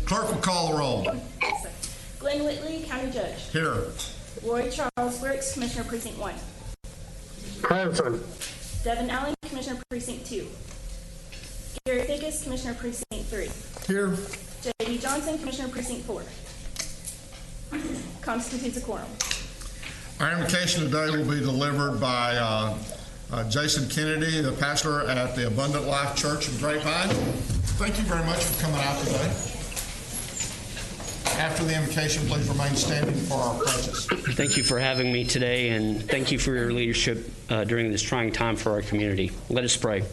Clerk will call the roll. Glenn Whitley, County Judge. Here. Roy Charles Brooks, Commissioner Precinct 1. Present. Devin Allen, Commissioner Precinct 2. Gary Figgis, Commissioner Precinct 3. Here. J.D. Johnson, Commissioner Precinct 4. Constitutes a quorum. Our invocation today will be delivered by Jason Kennedy, the pastor at the Abundant Life Church in Grapevine. Thank you very much for coming out today. After the invocation, please remain standing for our pledges. Thank you for having me today, and thank you for your leadership during this trying time for our community. Let us pray.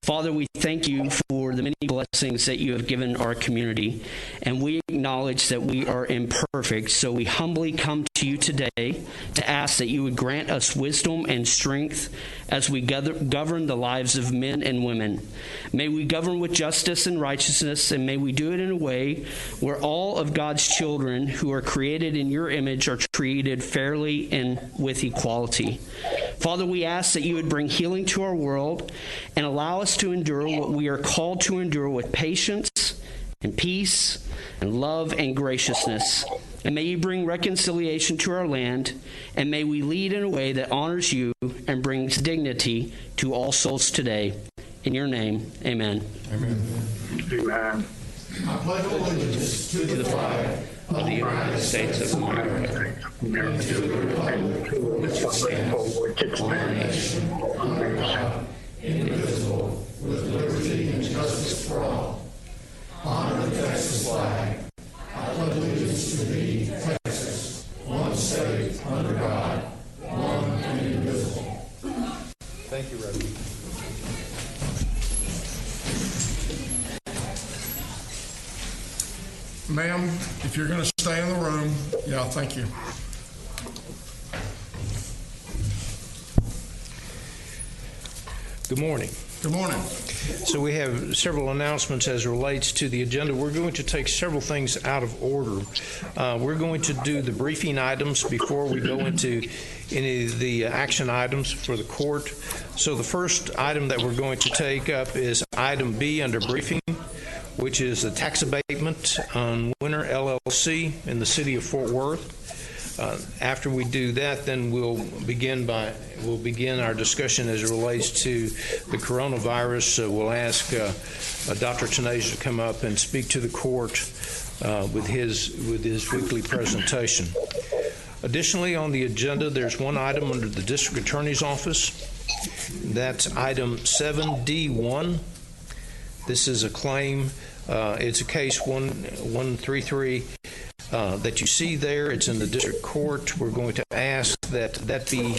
Father, we thank you for the many blessings that you have given our community, and we acknowledge that we are imperfect, so we humbly come to you today to ask that you would grant us wisdom and strength as we govern the lives of men and women. May we govern with justice and righteousness, and may we do it in a way where all of God's children who are created in your image are treated fairly and with equality. Father, we ask that you would bring healing to our world and allow us to endure what we are called to endure with patience and peace and love and graciousness. And may you bring reconciliation to our land, and may we lead in a way that honors you and brings dignity to all souls today. In your name, amen. Amen. Amen. I pledge allegiance to the flag Of the United States of America, and to the republic for which it stands, one nation, under God, indivisible, with liberty and justice for all. Honor the Texas flag. I pledge allegiance to thee, Texas, one state, under God, one and indivisible. Thank you, Reverend. Ma'am, if you're going to stay in the room, yeah, thank you. Good morning. Good morning. So we have several announcements as relates to the agenda. We're going to take several things out of order. We're going to do the briefing items before we go into any of the action items for the court. So the first item that we're going to take up is item B under briefing, which is the tax abatement on Winter LLC in the city of Fort Worth. After we do that, then we'll begin our discussion as it relates to the coronavirus. We'll ask Dr. Tenasia to come up and speak to the court with his weekly presentation. Additionally, on the agenda, there's one item under the district attorney's office. That's item 7D1. This is a claim. It's a case 133 that you see there. It's in the district court. We're going to ask that be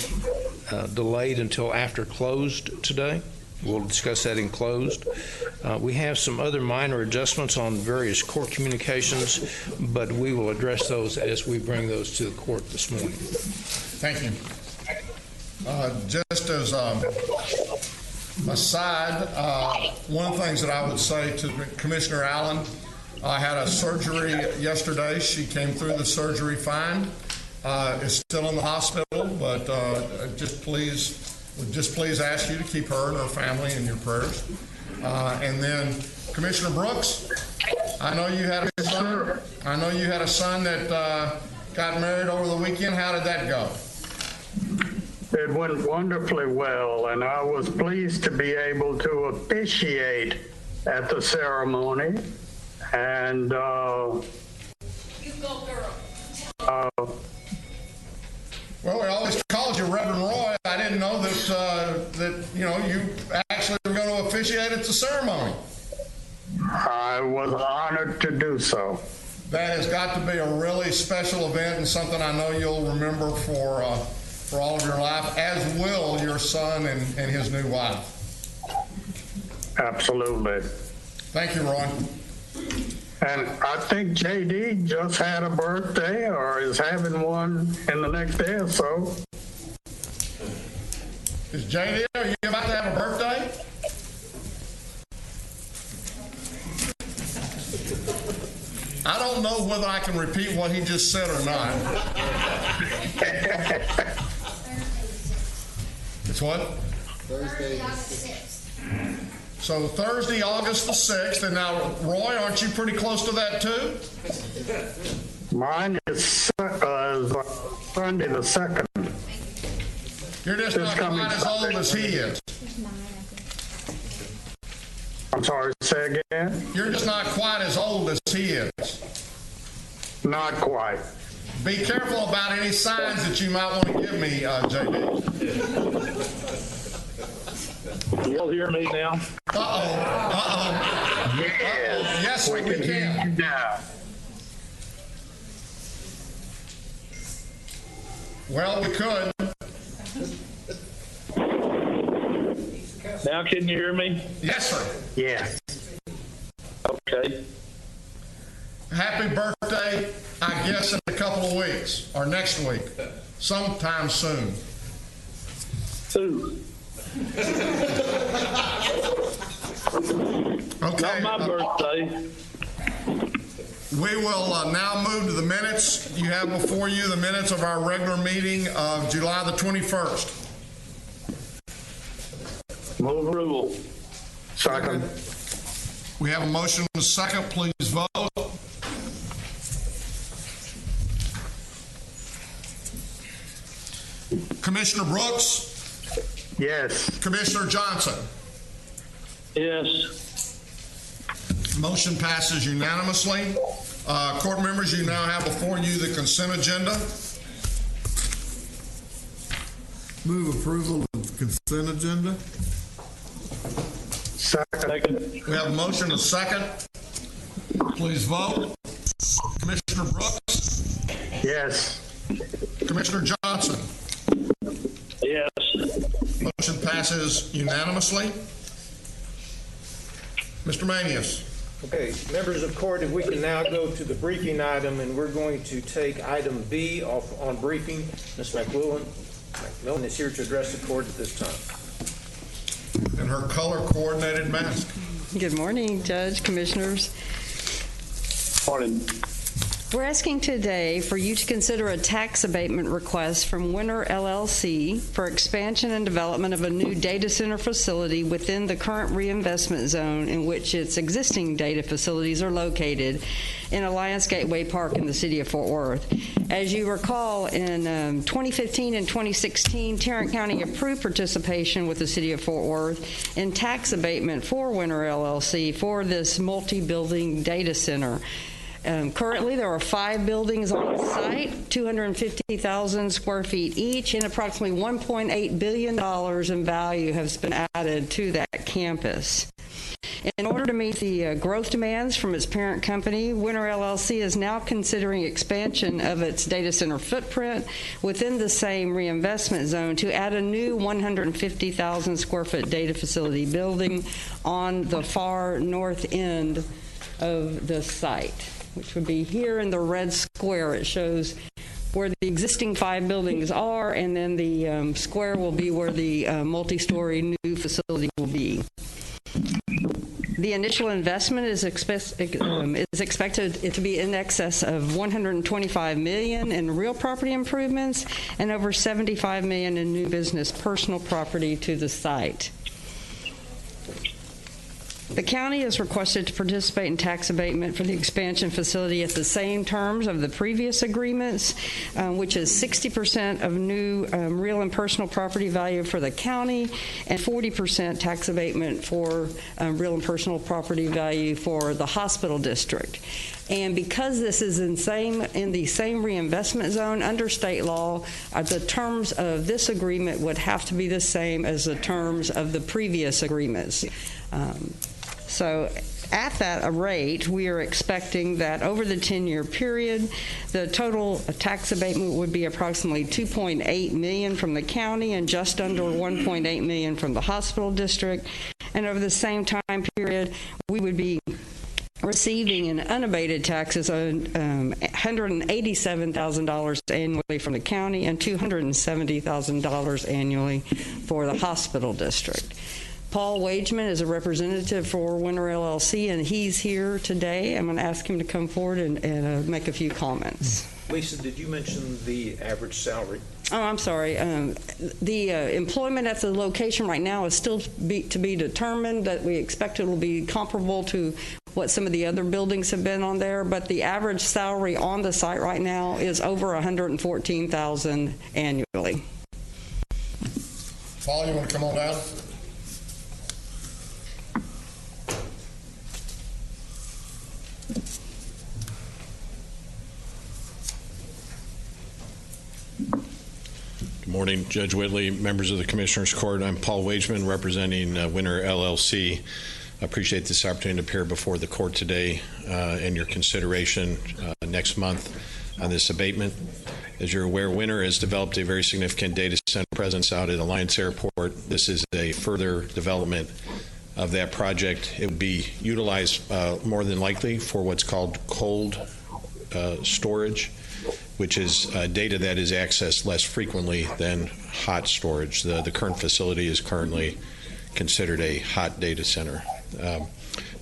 delayed until after closed today. We'll discuss that in closed. We have some other minor adjustments on various court communications, but we will address those as we bring those to the court this morning. Thank you. Just as aside, one of the things that I would say to Commissioner Allen, I had a surgery yesterday. She came through the surgery fine. Is still in the hospital, but just please ask you to keep her and her family in your prayers. And then Commissioner Brooks, I know you had a son. I know you had a son that got married over the weekend. How did that go? It went wonderfully well, and I was pleased to be able to officiate at the ceremony. And You go, girl. Well, we always called you Reverend Roy. I didn't know that you actually were going to officiate at the ceremony. I was honored to do so. That has got to be a really special event and something I know you'll remember for all of your life, as will your son and his new wife. Absolutely. Thank you, Roy. And I think JD just had a birthday or is having one in the next day or so. Is JD, are you about to have a birthday? I don't know whether I can repeat what he just said or not. It's what? Thursday the 6th. So Thursday, August the 6th, and now, Roy, aren't you pretty close to that too? Mine is Sunday the 2nd. You're just not quite as old as he is. I'm sorry, say again? You're just not quite as old as he is. Not quite. Be careful about any signs that you might want to give me, JD. You'll hear me now? Yes, we can hear can. you now. Well, we could. Now can you hear me? Yes, sir. Yes. Okay. Happy birthday, I guess, in a couple of weeks, or next week, sometime soon. 2. Okay. Not my birthday. We will now move to the minutes. You have before you the minutes of our regular meeting of July the 21st. Move approval. Second. We have a motion and a second. Please vote. Commissioner Brooks, Yes. Commissioner Johnson. Yes. Motion passes unanimously. Court members, you now have before you the consent agenda. Move approval of the consent agenda. Second. Second. We have a motion and a second. Please vote. Commissioner Brooks, Yes. Commissioner Johnson. Yes. Motion passes unanimously. Mr. Manius. Okay, members of court, if we can now go to the briefing item, and we're going to take item B off on briefing. Ms. McMillan is here to address the court at this time. And her color-coordinated mask. Good morning, Judge, Commissioners. Morning. We're asking today for you to consider a tax abatement request from Winter LLC for expansion and development of a new data center facility within the current reinvestment zone in which its existing data facilities are located in Alliance Gateway Park in the city of Fort Worth. As you recall, in 2015 and 2016, Tarrant County approved participation with the city of Fort Worth in tax abatement for Winter LLC for this multi-building data center. Currently, there are 5 buildings on site, 250,000 square feet each, and approximately $1.8 billion in value has been added to that campus. In order to meet the growth demands from its parent company, Winter LLC is now considering expansion of its data center footprint within the same reinvestment zone to add a new 150,000 square foot data facility building on the far north end of the site, which would be here in the red square. It shows where the existing 5 buildings are, and then the square will be where the multi-story new facility will be. The initial investment is expected to be in excess of $125 million in real property improvements and over $75 million in new business personal property to the site. The county is requested to participate in tax abatement for the expansion facility at the same terms of the previous agreements, which is 60% of new real and personal property value for the county and 40% tax abatement for real and personal property value for the hospital district. And because this is in the same reinvestment zone under state law, the terms of this agreement would have to be the same as the terms of the previous agreements. So at that rate, we are expecting that over the 10-year period, the total tax abatement would be approximately $2.8 million from the county and just under $1.8 million from the hospital district. And over the same time period, we would be receiving in unabated taxes $187,000 annually from the county and $270,000 annually for the hospital district. Paul Wageman is a representative for Winter LLC, and he's here today. I'm going to ask him to come forward and make a few comments. Lisa, did you mention the average salary? Oh, I'm sorry. The employment at the location right now is still to be determined. That we expect it will be comparable to what some of the other buildings have been on there, but the average salary on the site right now is over $114,000 annually. Paul, you want to come on down? Good morning, Judge Whitley, members of the Commissioners Court. I'm Paul Wageman, representing Winter LLC. I appreciate this opportunity to appear before the court today and your consideration next month on this abatement. As you're aware, Winter has developed a very significant data center presence out at Alliance Airport. This is a further development of that project. It would be utilized more than likely for what's called cold storage, which is data that is accessed less frequently than hot storage. The current facility is currently considered a hot data center.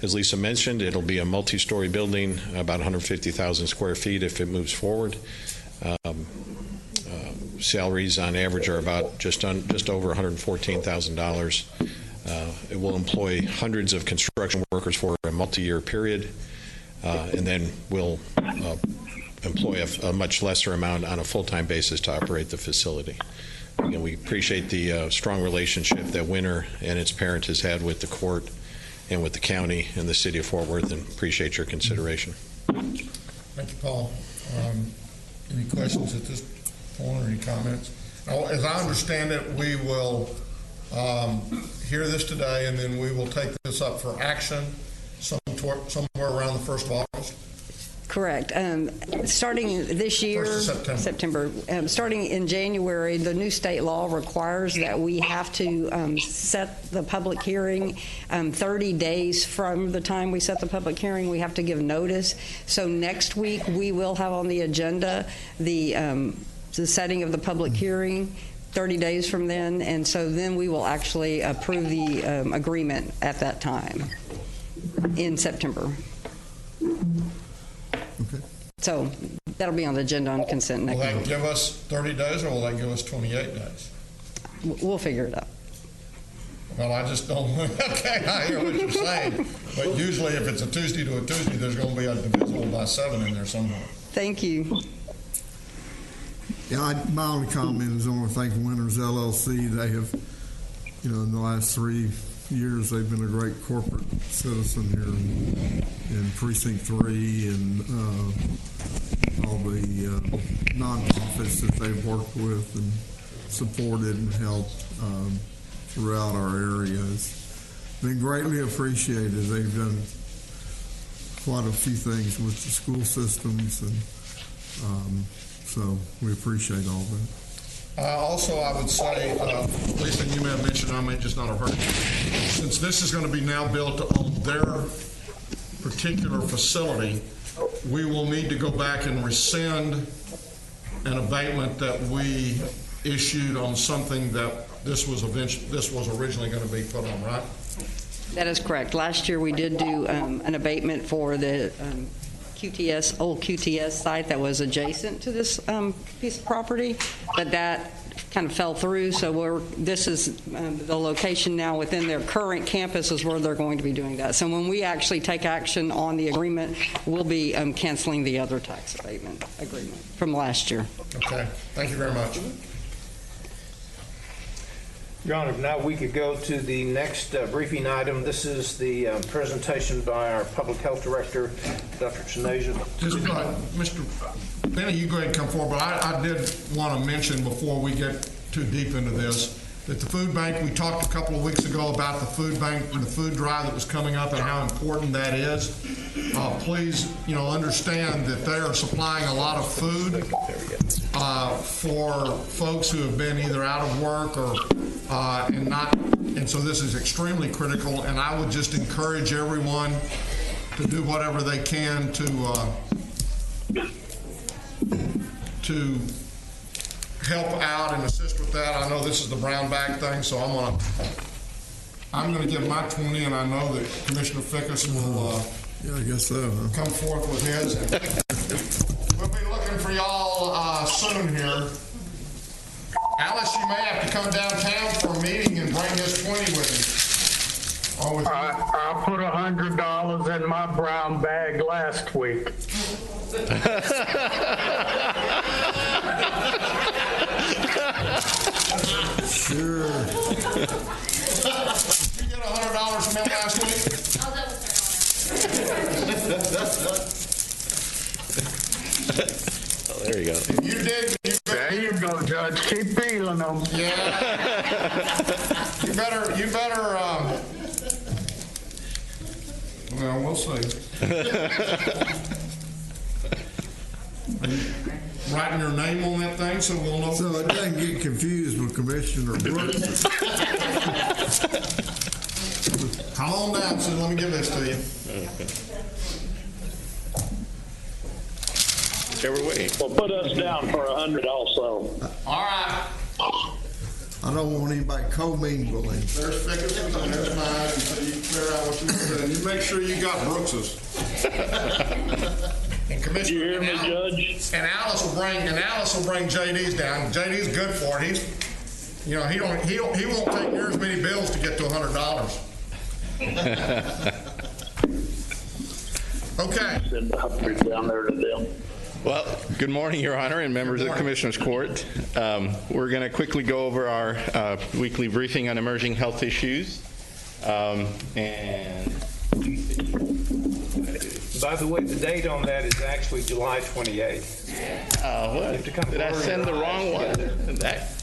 As Lisa mentioned, it'll be a multi-story building, about 150,000 square feet if it moves forward. Salaries on average are about just over $114,000. It will employ hundreds of construction workers for a multi-year period, and then will employ a much lesser amount on a full-time basis to operate the facility. Again, we appreciate the strong relationship that Winter and its parent has had with the court and with the county and the city of Fort Worth, and appreciate your consideration. Thank you, Paul. Any questions at this point or any comments? Now, as I understand it, we will hear this today, and then we will take this up for action somewhere around the 1st of August. Correct. Starting this year, 1st of September, starting in January, the new state law requires that we have to set the public hearing 30 days from the time we set the public hearing. We have to give notice. So next week we will have on the agenda the setting of the public hearing 30 days from then, and so then we will actually approve the agreement at that time in September. Okay. So that'll be on the agenda on consent Will next that week. give us 30 days or will that give us 28 days? We'll figure it out. Well, I just don't, okay, I hear what you're saying. But usually if it's a Tuesday to a Tuesday, there's going to be a divisible by 7 in there somewhere. Thank you. Yeah, my only comment is I want to thank Winters LLC. They have, in the last 3 years, they've been a great corporate citizen here in Precinct 3 and all the nonprofits that they've worked with and supported and helped throughout our area. It's been greatly appreciated. They've done quite a few things with the school systems, and so we appreciate all that. Also, I would say, Lisa, you may have mentioned, I may just not have heard it. Since this is going to be now built on their particular facility, we will need to go back and rescind an abatement that we issued on something that this was originally going to be put on, right? That is correct. Last year we did do an abatement for the old QTS site that was adjacent to this piece of property, but that kind of fell through. So this is the location now within their current campus is where they're going to be doing that. So when we actually take action on the agreement, we'll be canceling the other tax abatement agreement from last year. Okay. Thank you very much. Your Honor, now we could go to the next briefing item. This is the presentation by our Public Health Director, Dr. Chinasia. Just, Mr. Benny, you go ahead and come forward, but I did want to mention before we get too deep into this that the food bank, we talked a couple of weeks ago about the food bank and the food drive that was coming up and how important that is. Please, understand that they are supplying a lot of food for folks who have been either out of work or and so this is extremely critical. And I would just encourage everyone to do whatever they can to help out and assist with that. I know this is the brown bag thing, so I'm gonna give my 20, and I know that Commissioner Fickus will Yeah, I guess so. Huh? come forth with his. We'll be looking looking for y'all soon here. Alice, you may have to come downtown for a meeting and bring this 20 with you. Or with I put $100 in my brown bag last week. Sure. Did you get $100 from him last week? Oh, there you go. You did. There you go, Judge. Keep peeling them. Yeah. You better, well, we'll see. Are you writing your name on that thing so we'll know? So it doesn't get confused with Commissioner Brooks. Calm down, so let me give this to you. Whichever way. Well, put us down for 100 also. All right. I don't want anybody commingling. There's Fickett's and there's mine, and so you clear out what you want to do. And you make sure you got Brooks's. And Did you hear me, Judge? And Alice will bring JD's down. JD's good for it. He's, you know, he won't take near as many bills to get to $100. Okay. Send the 100 down there to them. Well, good morning, Your Honor, and members of the Commissioners Court. We're going to quickly go over our weekly briefing on emerging health issues. By the way, the date on that is actually July 28th. What? Did I send the wrong one?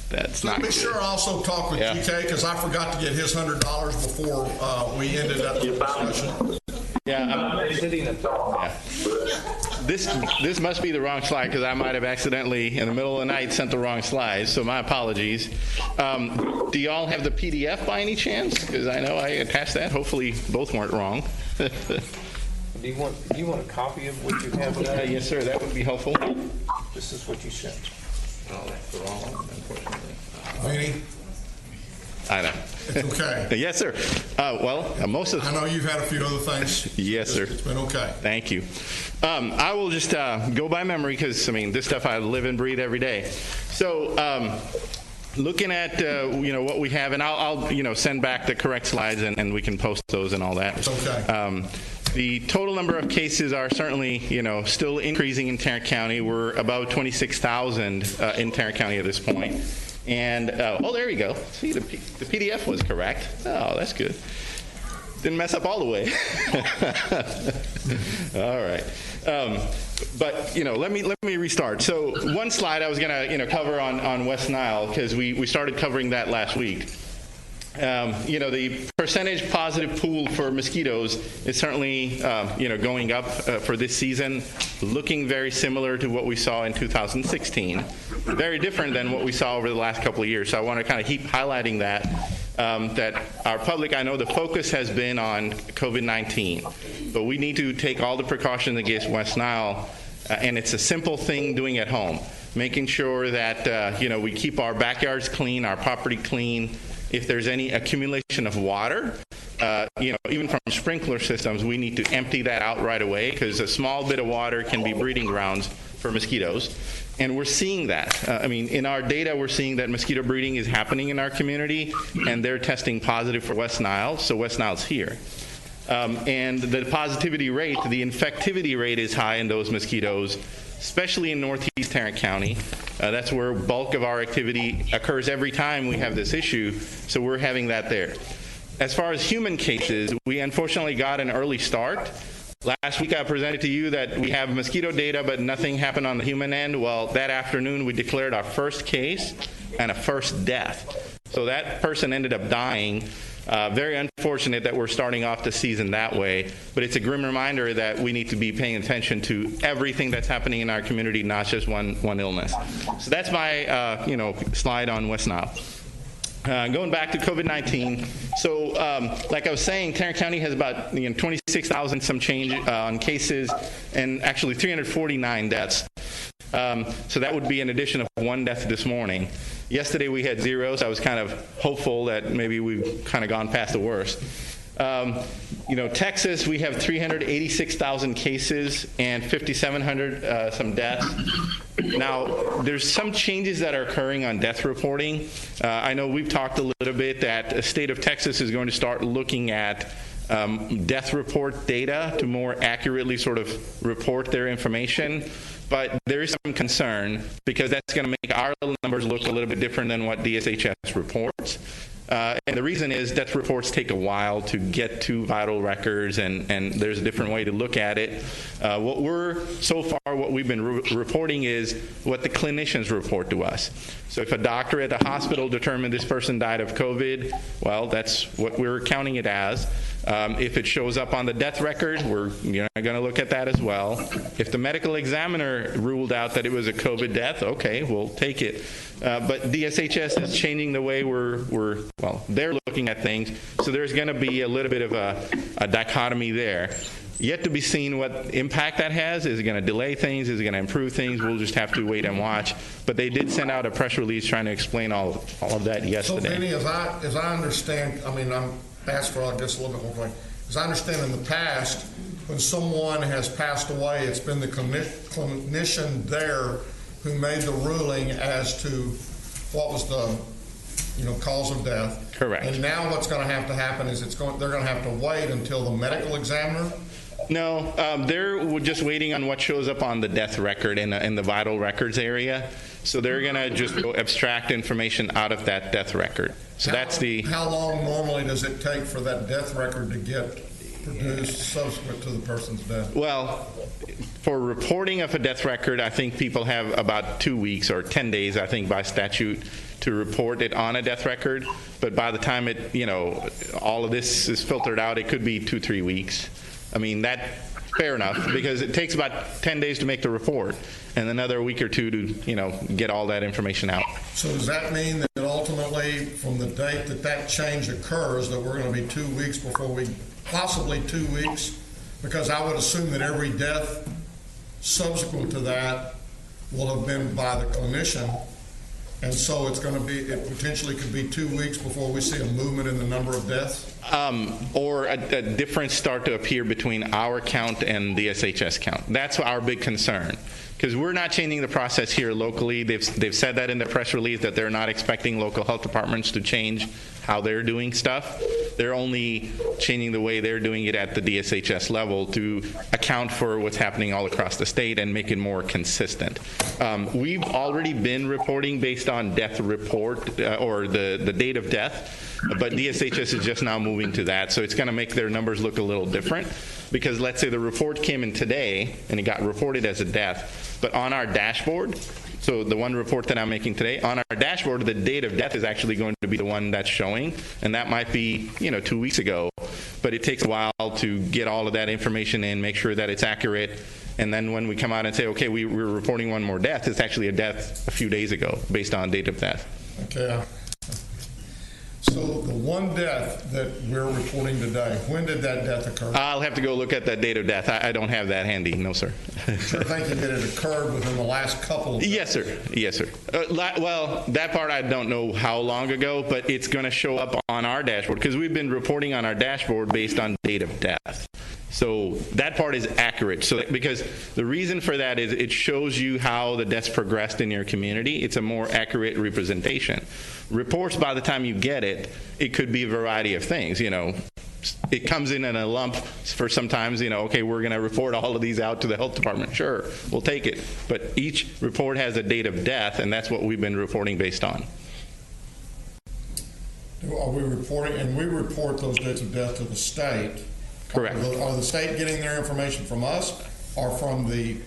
That's not Let me good. sure also talk with GK because I forgot to get his $100 before we ended up the discussion. Yeah, This must be the wrong slide because I might have accidentally, in the middle of the night, sent the wrong slide, so my apologies. Do y'all have the PDF by any chance? Because I know I attached that. Hopefully both weren't wrong. Do you want a copy of what you have there? Yes, sir. That would be helpful. This is what you sent. Oh, that's the wrong one, unfortunately. Vinny, I know. it's okay. Yes, sir. Most of I know you've had a few other things. Yes, sir. It's been okay. Thank you. I will just go by memory because, this stuff I live and breathe every day. So looking at, what we have, and I'll send back the correct slides and we can post those and all that. It's okay. The total number of cases are certainly, still increasing in Tarrant County. We're about 26,000 in Tarrant County at this point. And, there you go. See, the PDF was correct. Oh, that's good. Didn't mess up all the way. All right. But let me restart. So one slide I was going to cover on West Nile because we started covering that last week. The percentage positive pool for mosquitoes is certainly going up for this season, looking very similar to what we saw in 2016. Very different than what we saw over the last couple of years. So I want to kind of keep highlighting that our public, I know the focus has been on COVID-19, but we need to take all the precautions against West Nile, and it's a simple thing doing at home, making sure that we keep our backyards clean, our property clean. If there's any accumulation of water, even from sprinkler systems, we need to empty that out right away because a small bit of water can be breeding grounds for mosquitoes. And we're seeing that. In our data, we're seeing that mosquito breeding is happening in our community, and they're testing positive for West Nile, so West Nile's here. And the positivity rate, the infectivity rate is high in those mosquitoes, especially in northeast Tarrant County. That's where bulk of our activity occurs every time we have this issue, so we're having that there. As far as human cases, we unfortunately got an early start. Last week I presented to you that we have mosquito data, but nothing happened on the human end. Well, that afternoon we declared our first case and a first death. So that person ended up dying. Very unfortunate that we're starting off the season that way, but it's a grim reminder that we need to be paying attention to everything that's happening in our community, not just one illness. So that's my slide on West Nile. Going back to COVID-19, so like I was saying, Tarrant County has about 26,000 some change on cases and actually 349 deaths. So that would be an addition of one death this morning. Yesterday we had 0, so I was kind of hopeful that maybe we've kind of gone past the worst. Texas, we have 386,000 cases and 5,700 some deaths. Now, there's some changes that are occurring on death reporting. I know we've talked a little bit that the state of Texas is going to start looking at death report data to more accurately sort of report their information. But there is some concern because that's going to make our numbers look a little bit different than what DSHS reports. And the reason is death reports take a while to get to vital records, and there's a different way to look at it. What we've been reporting is what the clinicians report to us. So if a doctor at the hospital determined this person died of COVID, well, that's what we're counting it as. If it shows up on the death record, we're going to look at that as well. If the medical examiner ruled out that it was a COVID death, okay, we'll take it. But DSHS is changing the way they're looking at things. So there's going to be a little bit of a dichotomy there. Yet to be seen what impact that has. Is it going to delay things? Is it going to improve things? We'll just have to wait and watch. But they did send out a press release trying to explain all of that yesterday. So, Vinny, as I understand, I'm asked for, I guess, a little bit more. As I understand, in the past, when someone has passed away, it's been the clinician there who made the ruling as to what was the cause of death. Correct. And now what's going to happen is they're going to have to wait until the medical examiner. No, they're just waiting on what shows up on the death record in the vital records area. So they're going to just abstract information out of that death record. So How long normally does it take for that death record to get produced subsequent to the person's death? Well, for reporting of a death record, I think people have about 2 weeks or 10 days, I think, by statute to report it on a death record. But by the time all of this is filtered out, it could be 2-3 weeks. Fair enough, because it takes about 10 days to make the report and another week or two to, get all that information out. So does that mean that ultimately, from the date that change occurs, that we're going to be 2 weeks before possibly 2 weeks? Because I would assume that every death subsequent to that will have been by the clinician. And so it potentially could be 2 weeks before we see a movement in the number of deaths? Or a difference start to appear between our count and the DSHS count. That's our big concern. Because we're not changing the process here locally. They've said that in the press release that they're not expecting local health departments to change how they're doing stuff. They're only changing the way they're doing it at the DSHS level to account for what's happening all across the state and make it more consistent. We've already been reporting based on death report or the date of death, but DSHS is just now moving to that. So it's going to make their numbers look a little different because let's say the report came in today and it got reported as a death, but on our dashboard, so the one report that I'm making today, on our dashboard, the date of death is actually going to be the one that's showing, and that might be 2 weeks ago, but it takes a while to get all of that information in, make sure that it's accurate, and then when we come out and say, okay, we're reporting one more death, it's actually a death a few days ago based on date of death. Okay. So the one death that we're reporting today, when did that death occur? I'll have to go look at that date of death. I don't have that handy. No, sir. You're thinking that it occurred within the last couple of days? Yes, sir. Yes, sir. Well, that part I don't know how long ago, but it's going to show up on our dashboard because we've been reporting on our dashboard based on date of death. So that part is accurate. So because the reason for that is it shows you how the deaths progressed in your community. It's a more accurate representation. Reports, by the time you get it, it could be a variety of things. It comes in a lump for sometimes, okay, we're going to report all of these out to the health department. Sure, we'll take it. But each report has a date of death, and that's what we've been reporting based on. Are we reporting, and we report those dates of death to the state? Correct. Are the state getting their information from us or from the...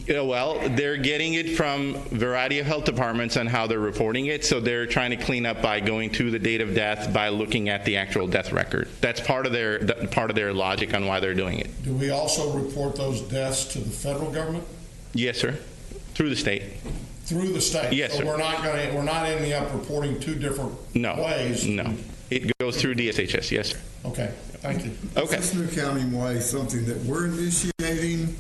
Well, they're getting it from a variety of health departments and how they're reporting it, so they're trying to clean up by going to the date of death by looking at the actual death record. That's part of their logic on why they're doing it. Do we also report those deaths to the federal government? Yes, sir. Through the state. Through the state? Yes, so sir. We're not ending up reporting two different ways? No. It goes through DSHS, yes, sir. Okay. Thank you. Okay. Is this new counting way something that we're initiating,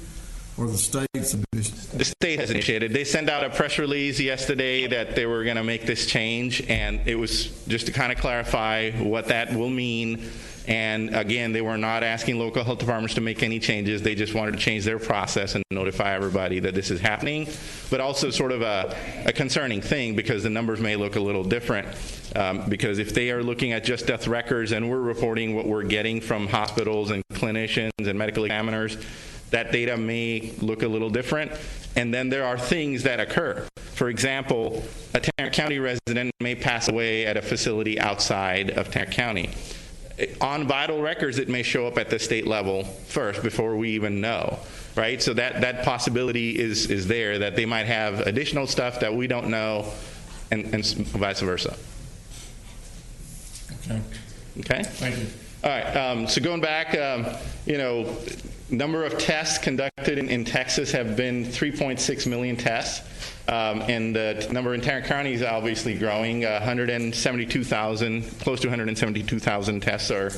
or the state's initiative? The state has initiated. They sent out a press release yesterday that they were going to make this change, and it was just to kind of clarify what that will mean. And again, they were not asking local health departments to make any changes. They just wanted to change their process and notify everybody that this is happening, but also sort of a concerning thing because the numbers may look a little different. Because if they are looking at just death records and we're reporting what we're getting from hospitals and clinicians and medical examiners, that data may look a little different. And then there are things that occur. For example, a Tarrant County resident may pass away at a facility outside of Tarrant County. On vital records, it may show up at the state level first before we even know, right? So that possibility is there, that they might have additional stuff that we don't know, and vice versa. Okay? Thank you. All right, so going back, number of tests conducted in Texas have been 3.6 million tests. And the number in Tarrant County is obviously growing. 172,000, close to 172,000 tests are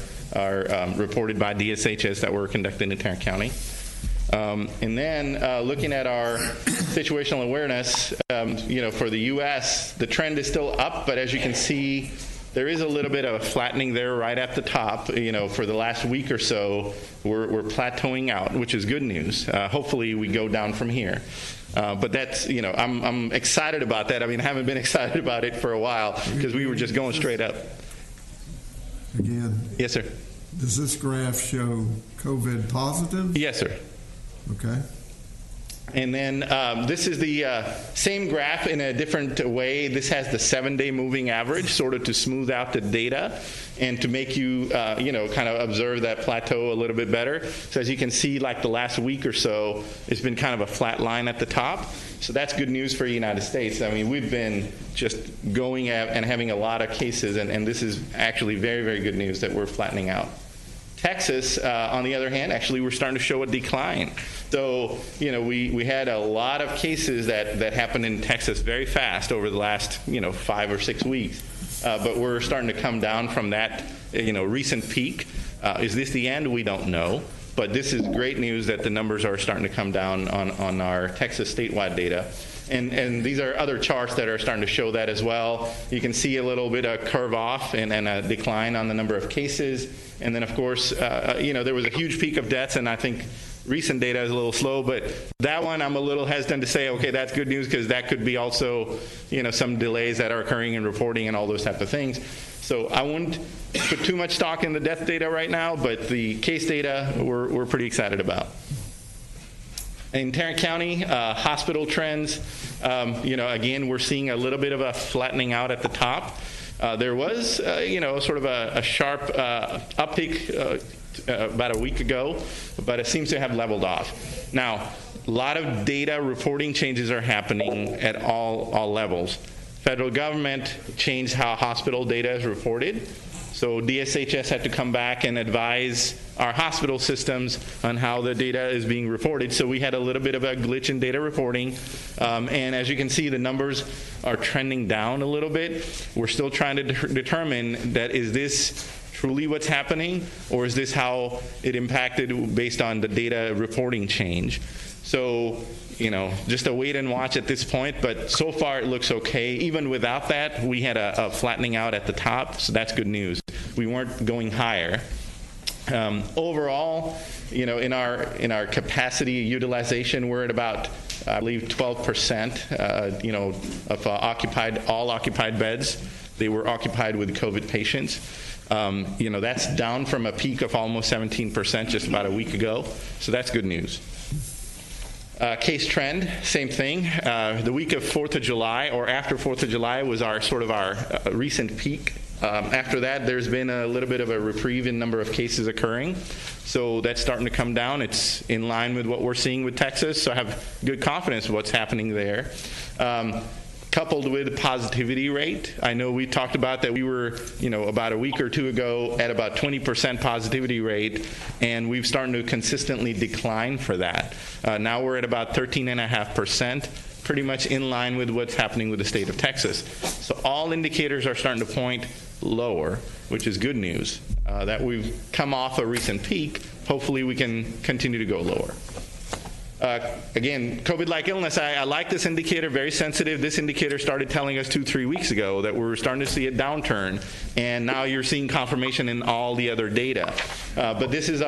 reported by DSHS that were conducted in Tarrant County. And then looking at our situational awareness, for the U.S., the trend is still up, but as you can see, there is a little bit of a flattening there right at the top. For the last week or so, we're plateauing out, which is good news. Hopefully, we go down from here. But that's, I'm excited about that. I mean, I haven't been excited about it for a while because we were just going straight up. Again? Yes, sir. Does this graph show COVID positive? Yes, sir. Okay. And then this is the same graph in a different way. This has the 7-day moving average, sort of to smooth out the data and to make you, kind of observe that plateau a little bit better. So as you can see, like the last week or so, it's been kind of a flat line at the top. So that's good news for the United States. I mean, we've been just going and having a lot of cases, and this is actually very, very good news that we're flattening out. Texas, on the other hand, actually we're starting to show a decline. So, we had a lot of cases that happened in Texas very fast over the last, 5 or 6 weeks. But we're starting to come down from that, recent peak. Is this the end? We don't know. But this is great news that the numbers are starting to come down on our Texas statewide data. And these are other charts that are starting to show that as well. You can see a little bit of curve off and a decline on the number of cases. And then, of course, there was a huge peak of deaths, and I think recent data is a little slow. But that one, I'm a little hesitant to say, okay, that's good news, because that could be also, some delays that are occurring in reporting and all those type of things. So I wouldn't put too much stock in the death data right now, but the case data we're pretty excited about. In Tarrant County, hospital trends, again, we're seeing a little bit of a flattening out at the top. There was, sort of a sharp uptick about a week ago, but it seems to have leveled off. Now, a lot of data reporting changes are happening at all levels. Federal government changed how hospital data is reported. So DSHS had to come back and advise our hospital systems on how the data is being reported. So we had a little bit of a glitch in data reporting. And as you can see, the numbers are trending down a little bit. We're still trying to determine that is this truly what's happening, or is this how it impacted based on the data reporting change? So, just a wait and watch at this point, but so far it looks okay. Even without that, we had a flattening out at the top, so that's good news. We weren't going higher. Overall, in our capacity utilization, we're at about, I believe, 12%, of all occupied beds. They were occupied with COVID patients. That's down from a peak of almost 17% just about a week ago, so that's good news. Case trend, same thing. The week of 4th of July or after 4th of July was our recent peak. After that, there's been a little bit of a reprieve in number of cases occurring. So that's starting to come down. It's in line with what we're seeing with Texas, so I have good confidence in what's happening there. Coupled with positivity rate, I know we talked about that we were, about a week or two ago at about 20% positivity rate, and we've started to consistently decline for that. Now we're at about 13.5%, pretty much in line with what's happening with the state of Texas. So all indicators are starting to point lower, which is good news. That we've come off a recent peak. Hopefully we can continue to go lower. Again, COVID-like illness, I like this indicator, very sensitive. This indicator started telling us 2-3 weeks ago that we're starting to see a downturn, and now you're seeing confirmation in all the other data. But this is,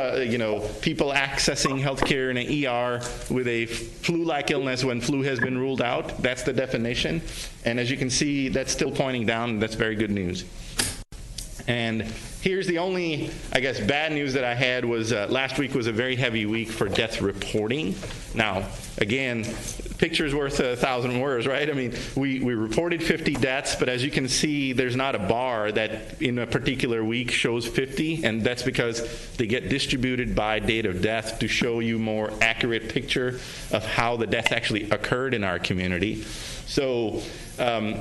people accessing healthcare in an ER with a flu-like illness when flu has been ruled out. That's the definition. And as you can see, that's still pointing down. That's very good news. And here's the only, I guess, bad news that I had was last week was a very heavy week for death reporting. Now, again, picture's worth 1,000 words, right? I mean, we reported 50 deaths, but as you can see, there's not a bar that in a particular week shows 50, and that's because they get distributed by date of death to show you more accurate picture of how the death actually occurred in our community. So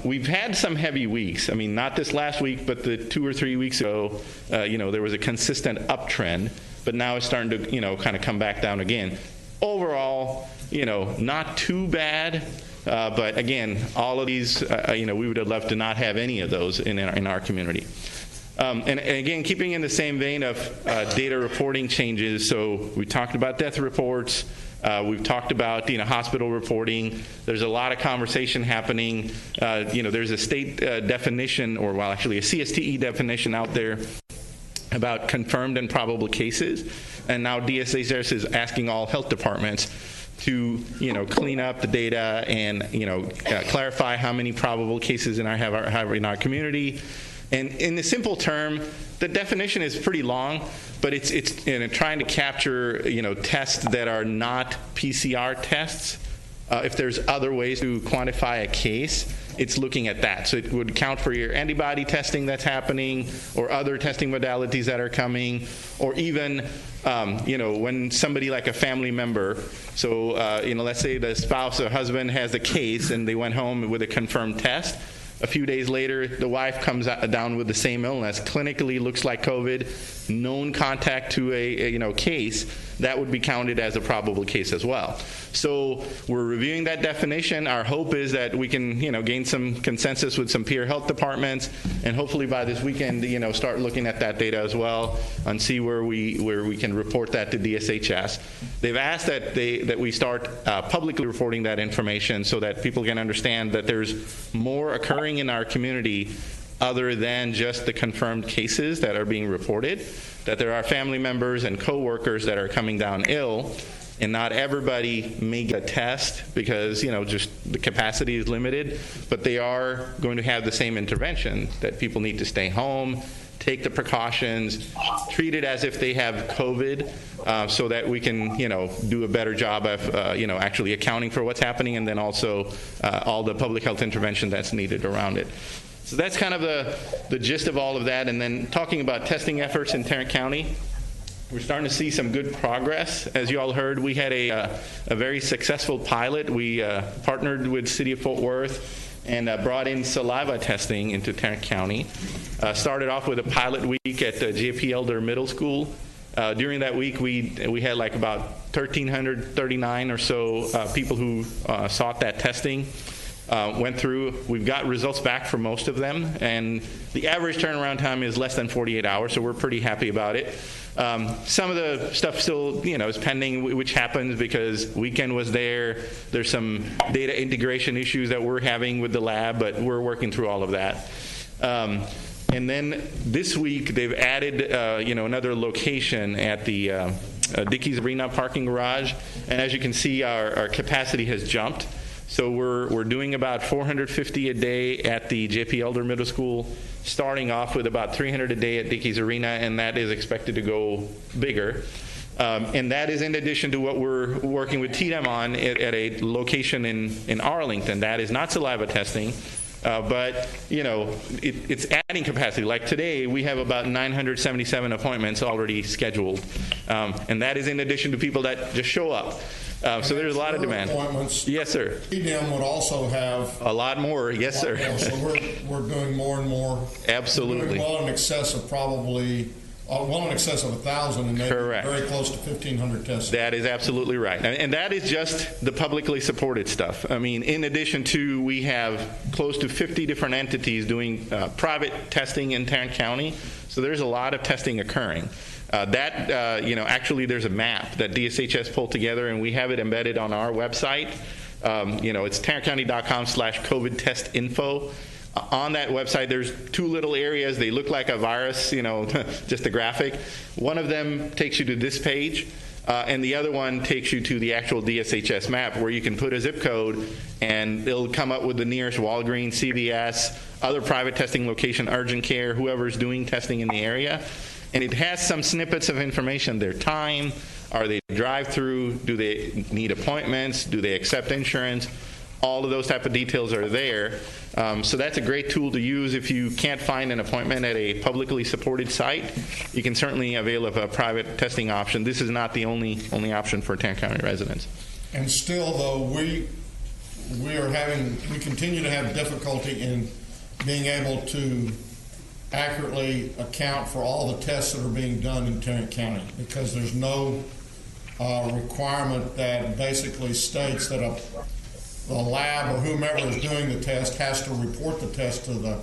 we've had some heavy weeks. I mean, not this last week, but the 2 or 3 weeks ago, there was a consistent uptrend, but now it's starting to, kind of come back down again. Overall, not too bad, but again, all of these, we would have loved to not have any of those in our community. And again, keeping in the same vein of data reporting changes, so we talked about death reports. We've talked about hospital reporting. There's a lot of conversation happening. There's a state definition, or actually a CSTE definition out there about confirmed and probable cases. And now DSHS is asking all health departments to clean up the data and clarify how many probable cases have in our community. And in the simple term, the definition is pretty long, but it's trying to capture tests that are not PCR tests. If there's other ways to quantify a case, it's looking at that. So it would count for your antibody testing that's happening, or other testing modalities that are coming, or even when somebody like a family member, so let's say the spouse or husband has a case and they went home with a confirmed test. A few days later, the wife comes down with the same illness, clinically looks like COVID, known contact to a case, that would be counted as a probable case as well. So we're reviewing that definition. Our hope is that we can gain some consensus with some peer health departments, and hopefully by this weekend start looking at that data as well and see where we can report that to DSHS. They've asked that we start publicly reporting that information so that people can understand that there's more occurring in our community other than just the confirmed cases that are being reported, that there are family members and coworkers that are coming down ill, and not everybody may get a test because just the capacity is limited, but they are going to have the same intervention, that people need to stay home, take the precautions, treat it as if they have COVID, so that we can do a better job of actually accounting for what's happening, and then also all the public health intervention that's needed around it. So that's kind of the gist of all of that. And then talking about testing efforts in Tarrant County, we're starting to see some good progress. As you all heard, we had a very successful pilot. We partnered with City of Fort Worth and brought in saliva testing into Tarrant County. Started off with a pilot week at J.P. Elder Middle School. During that week, we had like about 1,339 or so people who sought that testing. Went through. We've got results back for most of them, and the average turnaround time is less than 48 hours, so we're pretty happy about it. Some of the stuff still, is pending, which happens because weekend was there. There's some data integration issues that we're having with the lab, but we're working through all of that. And then this week, they've added, another location at the Dickies Arena parking garage, and as you can see, our capacity has jumped. So we're doing about 450 a day at the J.P. Elder Middle School, starting off with about 300 a day at Dickies Arena, and that is expected to go bigger. And that is in addition to what we're working with TDEM on at a location in Arlington. That is not saliva testing, but it's adding capacity. Like today, we have about 977 appointments already scheduled, and that is in addition to people that just show up. So there's a lot of demand. Appointments. Yes, sir. TDEM would also have a lot more. Yes, sir. So we're doing more and more. Absolutely. We're doing well in excess of probably. Well in excess of 1,000, and maybe correct. Very close to 1,500 tests. That is absolutely right, and that is just the publicly supported stuff. I mean, in addition to, we have close to 50 different entities doing private testing in Tarrant County, so there's a lot of testing occurring. Actually, there's a map that DSHS pulled together, and we have it embedded on our website. It's tarrantcounty.com/COVID test info. On that website, there's two little areas. They look like a virus, just a graphic. One of them takes you to this page, and the other one takes you to the actual DSHS map where you can put a zip code, and it'll come up with the nearest Walgreens, CVS, other private testing location, urgent care, whoever's doing testing in the area. And it has some snippets of information, their time, are they drive-through, do they need appointments, do they accept insurance? All of those type of details are there. So that's a great tool to use if you can't find an appointment at a publicly supported site. You can certainly avail of a private testing option. This is not the only option for Tarrant County residents. And still, though, we continue to have difficulty in being able to accurately account for all the tests that are being done in Tarrant County, because there's no requirement that basically states that the lab or whomever is doing the test has to report the test to the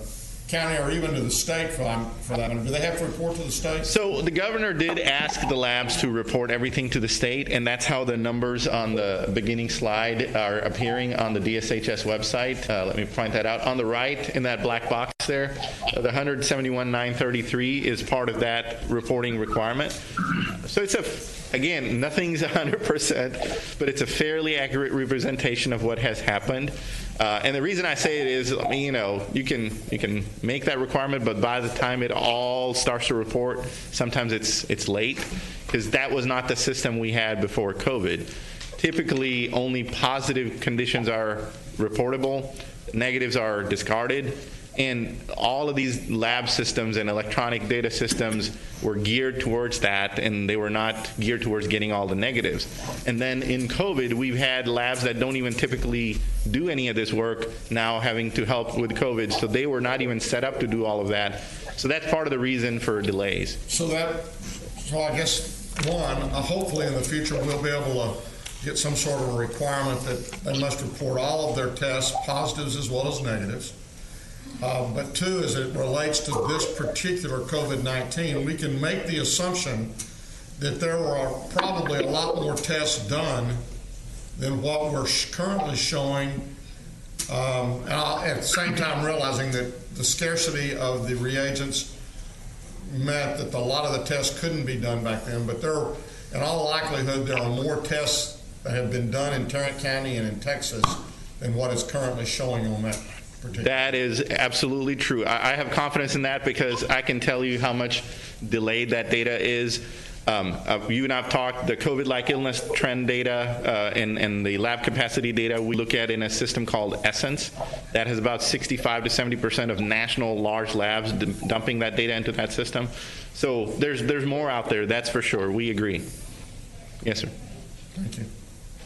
county or even to the state for that. Do they have to report to the state? So the governor did ask the labs to report everything to the state, and that's how the numbers on the beginning slide are appearing on the DSHS website. Let me point that out. On the right, in that black box there, the 171,933 is part of that reporting requirement. So again, nothing's 100%, but it's a fairly accurate representation of what has happened. And the reason I say it is, you can make that requirement, but by the time it all starts to report, sometimes it's late, because that was not the system we had before COVID. Typically, only positive conditions are reportable, negatives are discarded. And all of these lab systems and electronic data systems were geared towards that, and they were not geared towards getting all the negatives. And then in COVID, we've had labs that don't even typically do any of this work now having to help with COVID, so they were not even set up to do all of that. So that's part of the reason for delays. So I guess, hopefully in the future we'll be able to get some sort of a requirement that they must report all of their tests, positives as well as negatives. But two, as it relates to this particular COVID-19, we can make the assumption that there were probably a lot more tests done than what we're currently showing, and at the same time realizing that the scarcity of the reagents meant that a lot of the tests couldn't be done back then. But in all likelihood, there are more tests that have been done in Tarrant County and in Texas than what is currently showing on that. That is absolutely true. I have confidence in that because I can tell you how much delayed that data is. You and I have talked the COVID-like illness trend data and the lab capacity data we look at in a system called Essence. That has about 65 to 70% of national large labs dumping that data into that system. So there's more out there, that's for sure. We agree. Yes, sir. Thank you.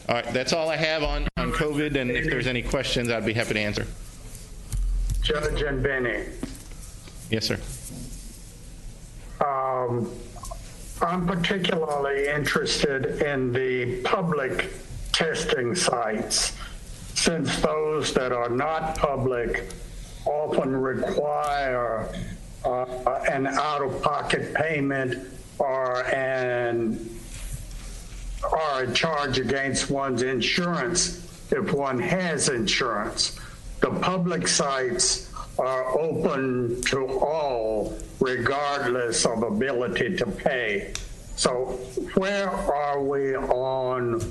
All right, that's all I have on COVID, and if there's any questions, I'd be happy to answer. Judge and Benny. Yes, sir. I'm particularly interested in the public testing sites, since those that are not public often require an out-of-pocket payment or a charge against one's insurance if one has insurance. The public sites are open to all, regardless of ability to pay. So where are we on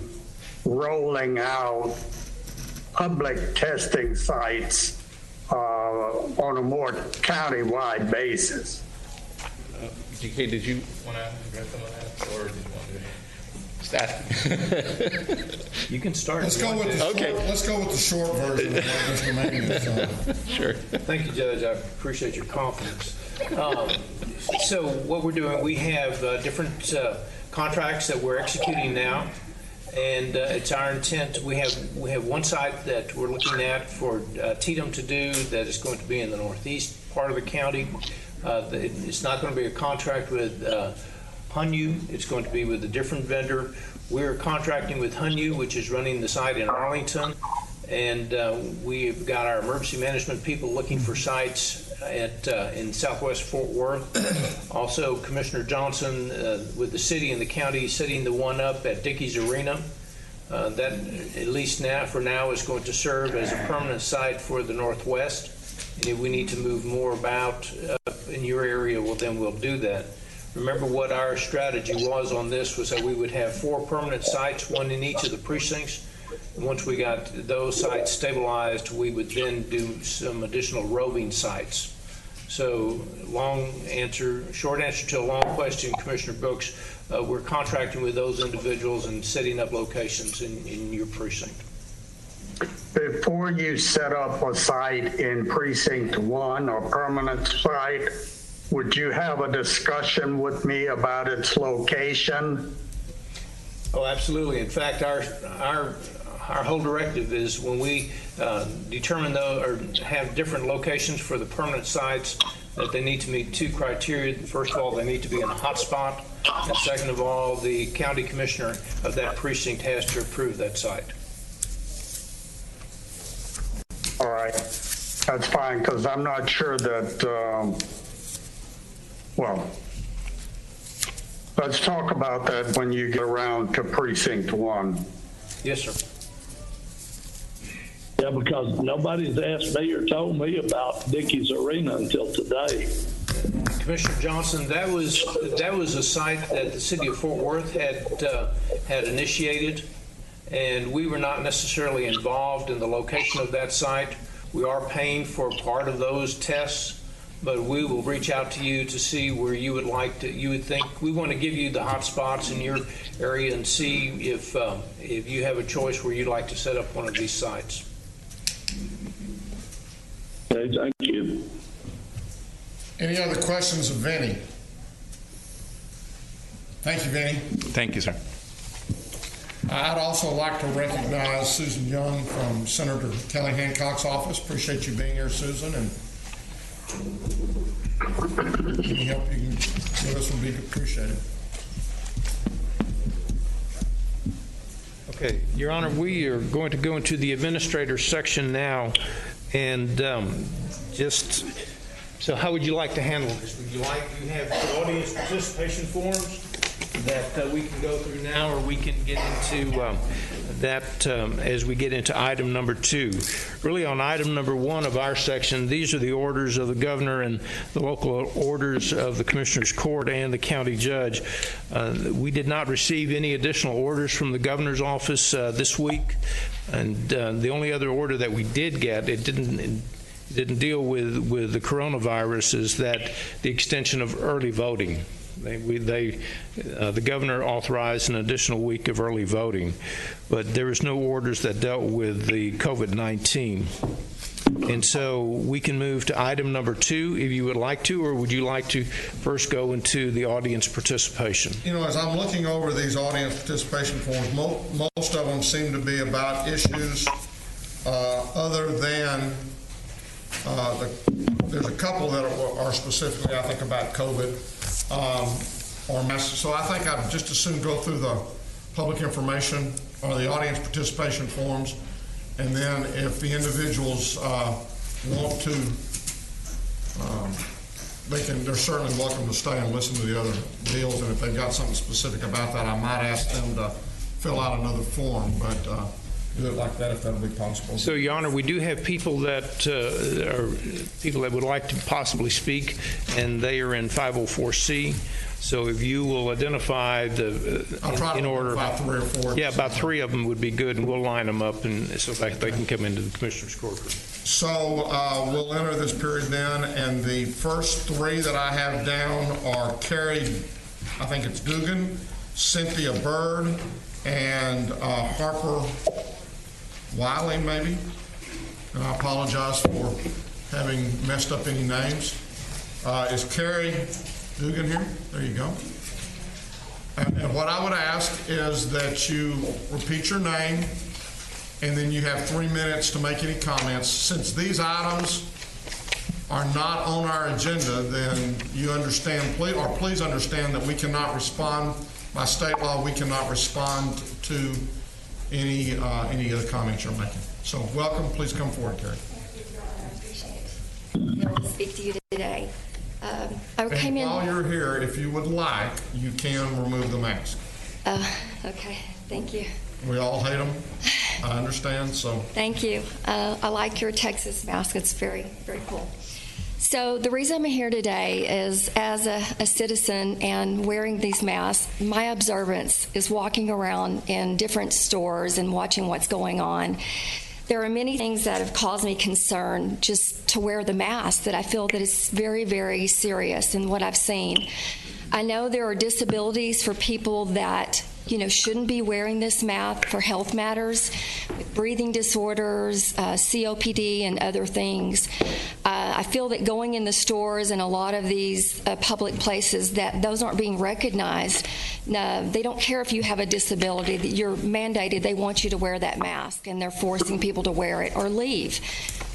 rolling out public testing sites on a more countywide basis? DK, did you want to address some of that, or did you want to? You can start. Let's go with the short version of what Mr. Manning has done. Sure. Thank you, Judge. I appreciate your confidence. So what we're doing, we have different contracts that we're executing now, and it's our intent. We have one site that we're looking at for TDM to do that is going to be in the northeast part of the county. It's not going to be a contract with Hunyu. It's going to be with a different vendor. We're contracting with Hunyu, which is running the site in Arlington, and we've got our emergency management people looking for sites in Southwest Fort Worth. Also, Commissioner Johnson with the city and the county setting the one up at Dickies Arena. That, at least now, for now, is going to serve as a permanent site for the Northwest. And if we need to move more about in your area, well, then we'll do that. Remember what our strategy was on this was that we would have 4 permanent sites, 1 in each of the precincts. And once we got those sites stabilized, we would then do some additional roving sites. So short answer to a long question, Commissioner Brooks, we're contracting with those individuals and setting up locations in your precinct. Before you set up a site in Precinct 1 or permanent site, would you have a discussion with me about its location? Oh, absolutely. In fact, our whole directive is when we determine or have different locations for the permanent sites, that they need to meet 2 criteria. First of all, they need to be in a hot spot. And second of all, the county commissioner of that precinct has to approve that site. All right, that's fine, because I'm not sure that, well, let's talk about that when you get around to Precinct 1. Yes, sir. Yeah, because nobody's asked me or told me about Dickies Arena until today. Commissioner Johnson, that was a site that the city of Fort Worth had initiated, and we were not necessarily involved in the location of that site. We are paying for part of those tests, but we will reach out to you to see where you would think we want to give you the hot spots in your area and see if you have a choice where you'd like to set up one of these sites. Okay, thank you. Any other questions of Vinny? Thank you, Vinny. Thank you, sir. I'd also like to recognize Susan Young from Senator Kelly Hancock's office. Appreciate you being here, Susan, and any help you can give us would be appreciated. Okay, Your Honor, we are going to go into the administrator section now, and so how would you like to handle this? Would you have the audience participation forms that we can go through now, or we can get into that as we get into item number 2? Really, on item number 1 of our section, these are the orders of the governor and the local orders of the Commissioner's Court and the county judge. We did not receive any additional orders from the governor's office this week, and the only other order that we did get, it didn't deal with the coronavirus, is that the extension of early voting. The governor authorized an additional week of early voting, but there was no orders that dealt with the COVID-19. And so we can move to item number 2 if you would like to, or would you like to first go into the audience participation? You know, as I'm looking over these audience participation forms, most of them seem to be about issues other than there's a couple that are specifically, I think, about COVID. Or masks. So I think I'd just as soon go through the public information or the audience participation forms, and then if the individuals want to, they're certainly welcome to stay and listen to the other deals, and if they've got something specific about that, I might ask them to fill out another form, but do it like that if that'll be possible. So, Your Honor, we do have people that would like to possibly speak, and they are in 504C. So if you will identify in order, about 3 or 4. Yeah, about 3 of them would be good, and we'll line them up, and so that they can come into the Commissioner's courtroom. So we'll enter this period then, and the first 3 that I have down are Carrie, I think it's Dugan, Cynthia Bird, and Harper Wiley, maybe. And I apologize for having messed up any names. Is Carrie Dugan here? There you go. And what I would ask is that you repeat your name, and then you have 3 minutes to make any comments. Since these items are not on our agenda, then you understand, please understand that we cannot respond, by state law, we cannot respond to any other comments you're making. So welcome, please come forward, Carrie. speak to you today. I And came in. while you're here, if you would like, you can remove the mask. Okay, thank you. We all hate them. I understand, so. Thank you. I like your Texas mask. It's very, very cool. So the reason I'm here today is as a citizen and wearing these masks, my observance is walking around in different stores and watching what's going on. There are many things that have caused me concern just to wear the mask that I feel that is very, very serious in what I've seen. I know there are disabilities for people that shouldn't be wearing this mask for health matters, breathing disorders, COPD, and other things. I feel that going in the stores and a lot of these public places, that those aren't being recognized. No, they don't care if you have a disability, that you're mandated, they want you to wear that mask, and they're forcing people to wear it or leave,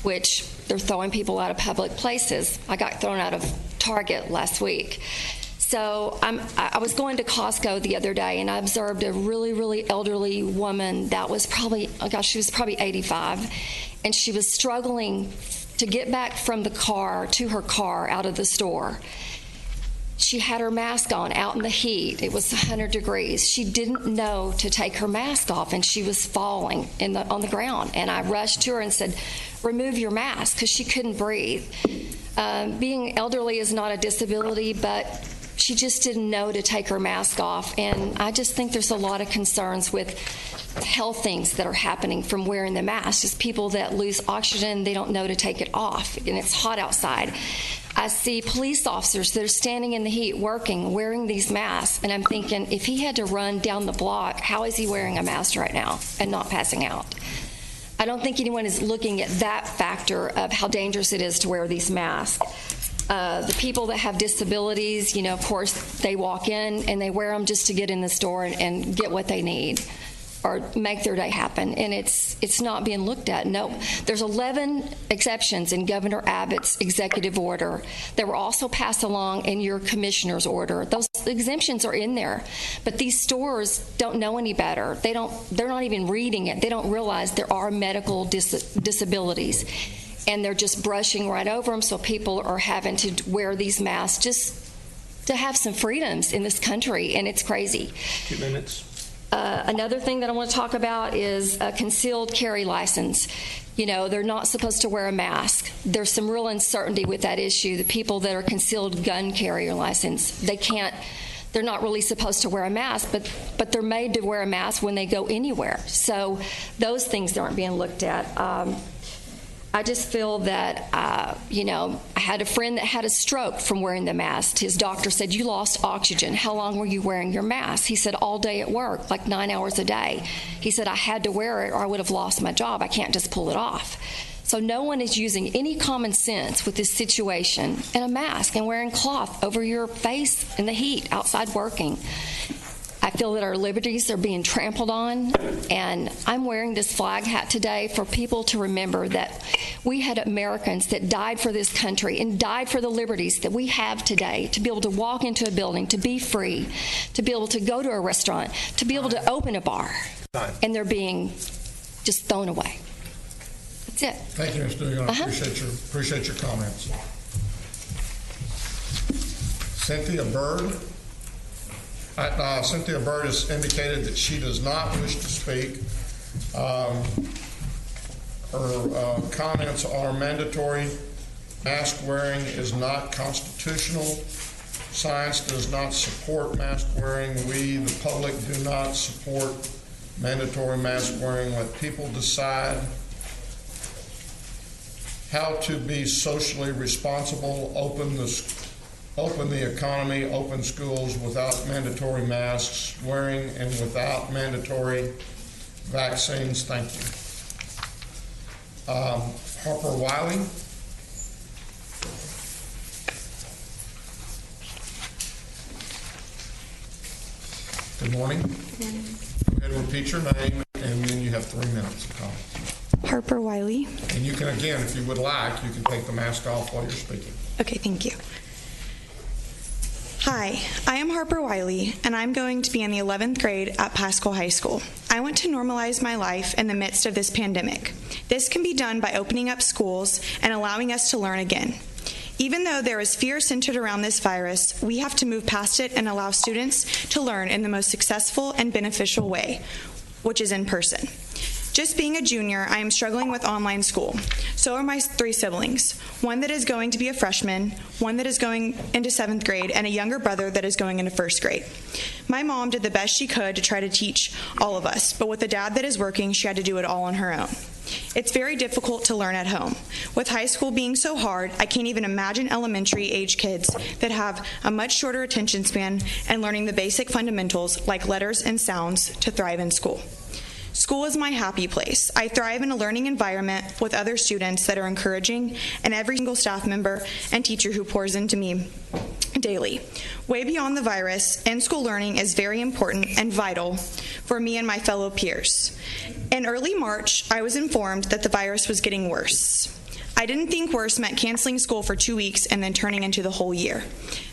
which they're throwing people out of public places. I got thrown out of Target last week. So I was going to Costco the other day, and I observed a really, really elderly woman that was probably, she was probably 85, and she was struggling to get back from the car to her car out of the store. She had her mask on out in the heat. It was 100 degrees. She didn't know to take her mask off, and she was falling on the ground. And I rushed to her and said, remove your mask, because she couldn't breathe. Being elderly is not a disability, but she just didn't know to take her mask off. And I just think there's a lot of concerns with health things that are happening from wearing the mask. Just people that lose oxygen, they don't know to take it off, and it's hot outside. I see police officers that are standing in the heat working, wearing these masks, and I'm thinking, if he had to run down the block, how is he wearing a mask right now and not passing out? I don't think anyone is looking at that factor of how dangerous it is to wear these masks. The people that have disabilities, of course, they walk in and they wear them just to get in the store and get what they need or make their day happen. And it's not being looked at. No, there's 11 exceptions in Governor Abbott's executive order that were also passed along in your commissioner's order. Those exemptions are in there, but these stores don't know any better. They're not even reading it. They don't realize there are medical disabilities. And they're just brushing right over them, so people are having to wear these masks just to have some freedoms in this country, and it's crazy. 2 minutes. Another thing that I want to talk about is a concealed carry license. They're not supposed to wear a mask. There's some real uncertainty with that issue. The people that are concealed gun carrier license, they're not really supposed to wear a mask, but they're made to wear a mask when they go anywhere. So those things aren't being looked at. I just feel that, I had a friend that had a stroke from wearing the mask. His doctor said, you lost oxygen. How long were you wearing your mask? He said, all day at work, like 9 hours a day. He said, I had to wear it or I would have lost my job. I can't just pull it off. So no one is using any common sense with this situation and a mask and wearing cloth over your face in the heat outside working. I feel that our liberties are being trampled on, and I'm wearing this flag hat today for people to remember that we had Americans that died for this country and died for the liberties that we have today, to be able to walk into a building, to be free, to be able to go to a restaurant, to be able to open a bar, and they're being just thrown away. That's it. Thank you, Ms. Dugan. I appreciate your comments. Cynthia Bird. Cynthia Bird has indicated that she does not wish to speak. Her comments are mandatory. Mask wearing is not constitutional. Science does not support mask wearing. We, the public, do not support mandatory mask wearing. Let people decide how to be socially responsible, open the economy, open schools without mandatory masks wearing and without mandatory vaccines. Thank you. Harper Wiley. Good morning. Good morning. Go ahead and repeat your name, and then you have 3 minutes of comment. Harper Wiley. And you can, again, if you would like, you can take the mask off while you're speaking. Okay, thank you. Hi, I am Harper Wiley, and I'm going to be in the 11th grade at Paschal High School. I want to normalize my life in the midst of this pandemic. This can be done by opening up schools and allowing us to learn again. Even though there is fear centered around this virus, we have to move past it and allow students to learn in the most successful and beneficial way, which is in person. Just being a junior, I am struggling with online school. So are my 3 siblings, one that is going to be a freshman, one that is going into 7th grade, and a younger brother that is going into 1st grade. My mom did the best she could to try to teach all of us, but with a dad that is working, she had to do it all on her own. It's very difficult to learn at home. With high school being so hard, I can't even imagine elementary age kids that have a much shorter attention span and learning the basic fundamentals like letters and sounds to thrive in school. School is my happy place. I thrive in a learning environment with other students that are encouraging and every single staff member and teacher who pours into me daily. Way beyond the virus, in-school learning is very important and vital for me and my fellow peers. In early March, I was informed that the virus was getting worse. I didn't think worse meant canceling school for 2 weeks and then turning into the whole year.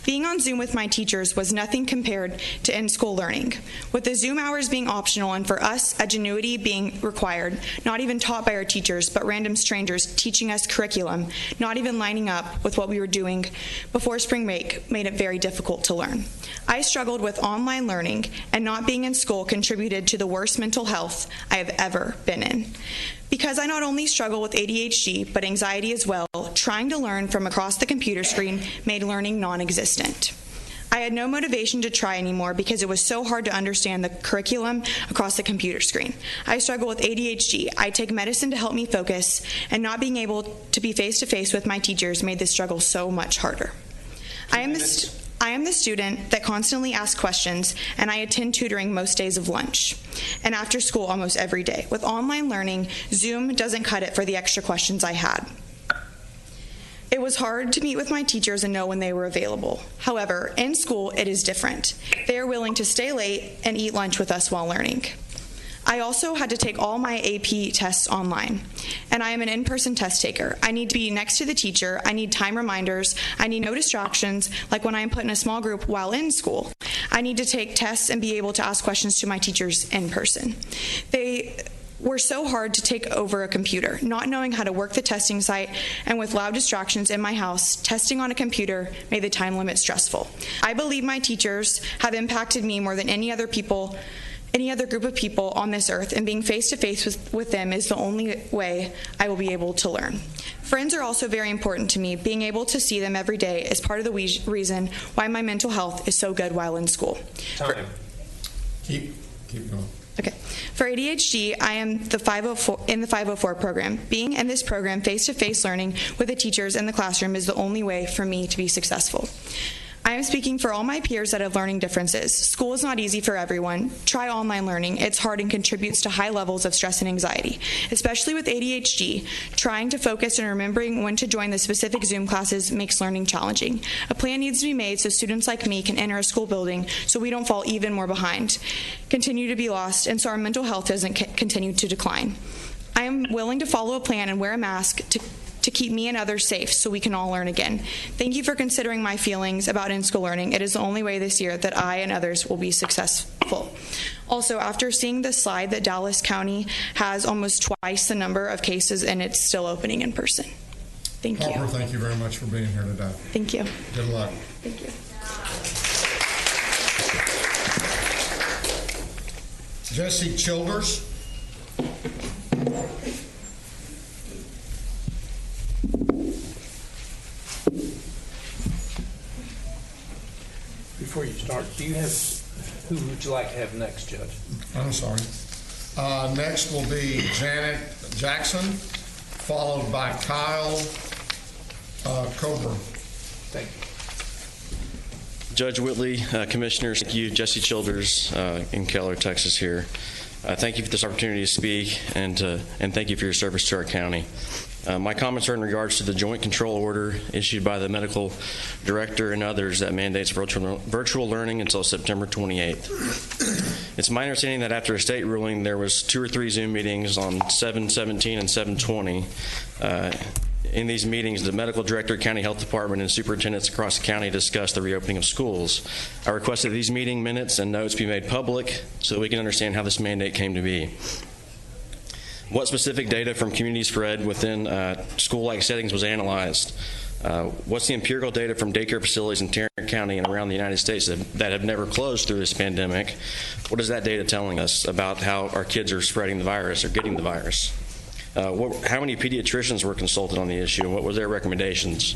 Being on Zoom with my teachers was nothing compared to in-school learning. With the Zoom hours being optional and for us, Edgenuity being required, not even taught by our teachers, but random strangers teaching us curriculum, not even lining up with what we were doing before spring break made it very difficult to learn. I struggled with online learning, and not being in school contributed to the worst mental health I have ever been in. Because I not only struggle with ADHD, but anxiety as well, trying to learn from across the computer screen made learning non-existent. I had no motivation to try anymore because it was so hard to understand the curriculum across the computer screen. I struggle with ADHD. I take medicine to help me focus, and not being able to be face-to-face with my teachers made this struggle so much harder. I am the student that constantly asks questions, and I attend tutoring most days of lunch and after school almost every day. With online learning, Zoom doesn't cut it for the extra questions I had. It was hard to meet with my teachers and know when they were available. However, in school, it is different. They are willing to stay late and eat lunch with us while learning. I also had to take all my AP tests online, and I am an in-person test taker. I need to be next to the teacher. I need time reminders. I need no distractions, like when I am put in a small group while in school. I need to take tests and be able to ask questions to my teachers in person. They were so hard to take over a computer, not knowing how to work the testing site, and with loud distractions in my house, testing on a computer made the time limit stressful. I believe my teachers have impacted me more than any other group of people on this earth, and being face-to-face with them is the only way I will be able to learn. Friends are also very important to me. Being able to see them every day is part of the reason why my mental health is so good while in school. Time. Keep going. Okay. For ADHD, I am in the 504 program. Being in this program, face-to-face learning with the teachers in the classroom is the only way for me to be successful. I am speaking for all my peers that have learning differences. School is not easy for everyone. Try online learning. It's hard and contributes to high levels of stress and anxiety. Especially with ADHD, trying to focus and remembering when to join the specific Zoom classes makes learning challenging. A plan needs to be made so students like me can enter a school building so we don't fall even more behind, continue to be lost, and so our mental health doesn't continue to decline. I am willing to follow a plan and wear a mask to keep me and others safe so we can all learn again. Thank you for considering my feelings about in-school learning. It is the only way this year that I and others will be successful. Also, after seeing the slide that Dallas County has almost twice the number of cases and it's still opening in person. Thank you. Harper, thank you very much for being here today. Thank you. Good luck. Thank you. Jesse Childers. Before you start, who would you like to have next, Judge? I'm sorry. Next will be Janet Jackson, followed by Kyle Coburn. Thank you. Judge Whitley, Commissioners, thank you. Jesse Childers in Keller, Texas here. Thank you for this opportunity to speak, and thank you for your service to our county. My comments are in regards to the joint control order issued by the medical director and others that mandates virtual learning until September 28th. It's my understanding that after a state ruling, there was 2 or 3 Zoom meetings on 7/17 and 7/20. In these meetings, the medical director, county health department, and superintendents across the county discussed the reopening of schools. I request that these meeting minutes and notes be made public so that we can understand how this mandate came to be. What specific data from community spread within school-like settings was analyzed? What's the empirical data from daycare facilities in Tarrant County and around the United States that have never closed through this pandemic? What is that data telling us about how our kids are spreading the virus or getting the virus? How many pediatricians were consulted on the issue, and what were their recommendations?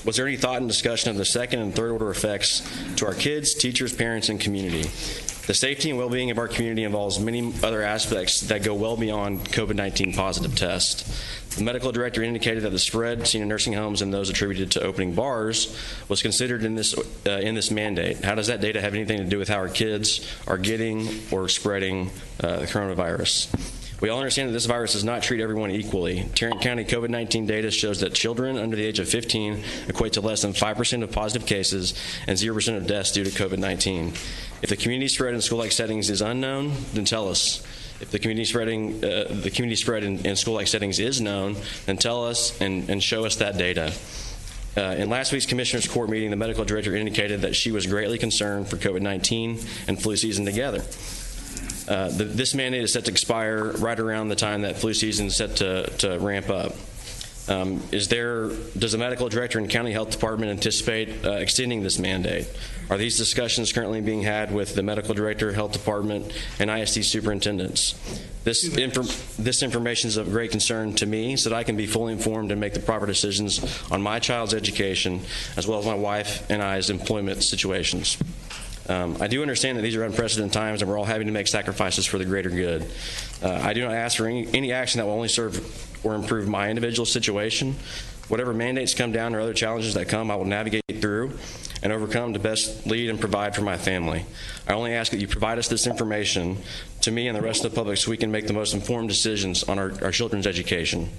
Was there any thought and discussion of the second and third order effects to our kids, teachers, parents, and community? The safety and well-being of our community involves many other aspects that go well beyond COVID-19 positive tests. The medical director indicated that the spread seen in nursing homes and those attributed to opening bars was considered in this mandate. How does that data have anything to do with how our kids are getting or spreading the coronavirus? We all understand that this virus does not treat everyone equally. Tarrant County COVID-19 data shows that children under the age of 15 equate to less than 5% of positive cases and 0% of deaths due to COVID-19. If the community spread in school-like settings is unknown, then tell us. If the community spread in school-like settings is known, then tell us and show us that data. In last week's Commissioners Court meeting, the medical director indicated that she was greatly concerned for COVID-19 and flu season together. This mandate is set to expire right around the time that flu season is set to ramp up. Does the medical director and county health department anticipate extending this mandate? Are these discussions currently being had with the medical director, health department, and ISD superintendents? This information is of great concern to me so that I can be fully informed and make the proper decisions on my child's education as well as my wife and I's employment situations. I do understand that these are unprecedented times and we're all having to make sacrifices for the greater good. I do not ask for any action that will only serve or improve my individual situation. Whatever mandates come down or other challenges that come, I will navigate through and overcome to best lead and provide for my family. I only ask that you provide us this information to me and the rest of the public so we can make the most informed decisions on our children's education.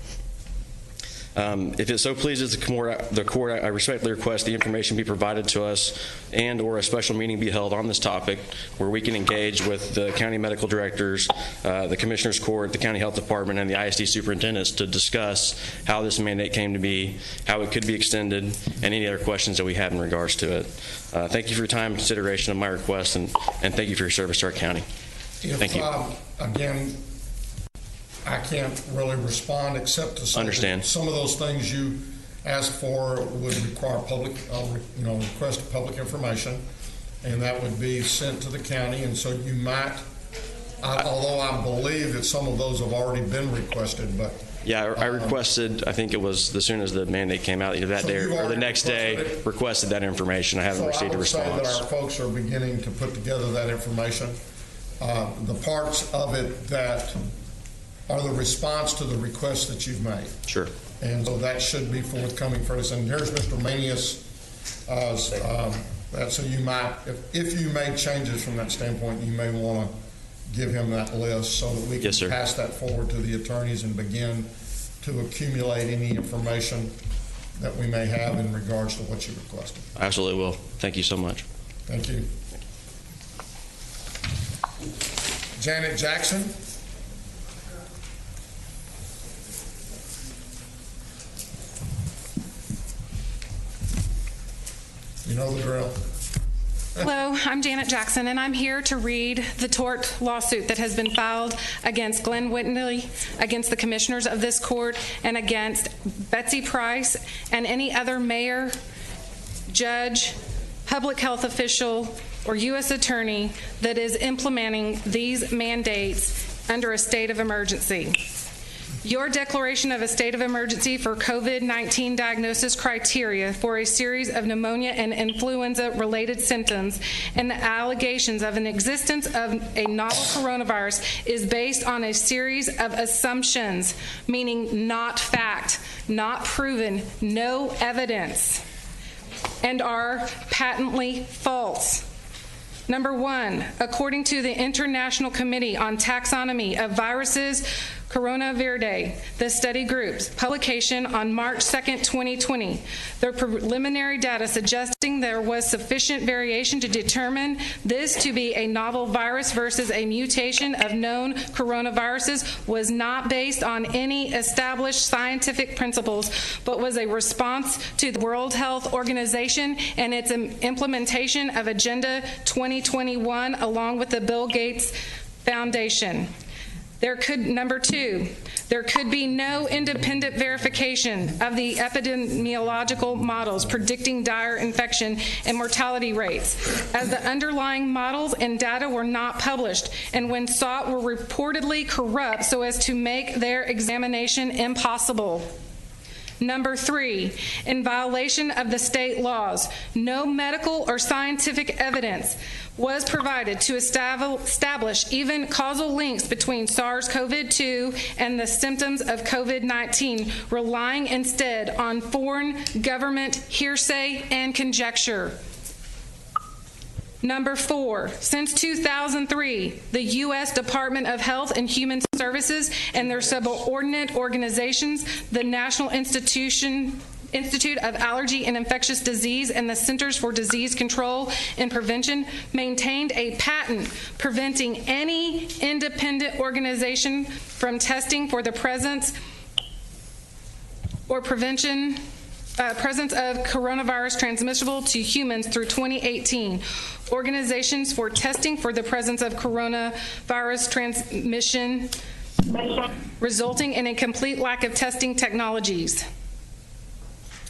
If it so pleases the court, I respectfully request the information be provided to us and or a special meeting be held on this topic where we can engage with the county medical directors, the Commissioners Court, the county health department, and the ISD superintendents to discuss how this mandate came to be, how it could be extended, and any other questions that we have in regards to it. Thank you for your time and consideration of my request, and thank you for your service to our county. Thank you. Again, I can't really respond except to say that some of those things you asked for would require request of public information, and that would be sent to the county. And so you might, although I believe that some of those have already been requested, but yeah, I requested. I think it was as soon as the mandate came out, either that day or the next day, requested that information. I haven't received a response. I would say that our folks are beginning to put together that information. The parts of it that are the response to the request that you've made. Sure. And so that should be forthcoming first. And here's Mr. Manius. So you might, if you made changes from that standpoint, you may want to give him that list so that we can pass that forward to the attorneys and begin to accumulate any information that we may have in regards to what you requested. I absolutely will. Thank you so much. Thank you. Janet Jackson. You know the drill. Hello, I'm Janet Jackson, and I'm here to read the tort lawsuit that has been filed against Glenn Whitley, against the commissioners of this court, and against Betsy Price and any other mayor, judge, public health official, or U.S. attorney that is implementing these mandates under a state of emergency. Your declaration of a state of emergency for COVID-19 diagnosis criteria for a series of pneumonia and influenza-related symptoms and the allegations of an existence of a novel coronavirus is based on a series of assumptions, meaning not fact, not proven, no evidence, and are patently false. Number one, according to the International Committee on Taxonomy of Viruses, Coronavirus, the study group's publication on March 2nd, 2020, their preliminary data suggesting there was sufficient variation to determine this to be a novel virus versus a mutation of known coronaviruses was not based on any established scientific principles, but was a response to the World Health Organization and its implementation of Agenda 2021 along with the Bill Gates Foundation. Number two, There could be no independent verification of the epidemiological models predicting dire infection and mortality rates, as the underlying models and data were not published, and when sought were reportedly corrupt so as to make their examination impossible. Number 3, in violation of the state laws, no medical or scientific evidence was provided to establish even causal links between SARS-CoV-2 and the symptoms of COVID-19, relying instead on foreign government hearsay and conjecture. Number 4, since 2003, the U.S. Department of Health and Human Services and their subordinate organizations, the National Institute of Allergy and Infectious Disease and the Centers for Disease Control and Prevention, maintained a patent preventing any independent organization from testing for the presence or presence of coronavirus transmissible to humans through 2018. Organizations for testing for the presence of coronavirus transmission, resulting in a complete lack of testing technologies.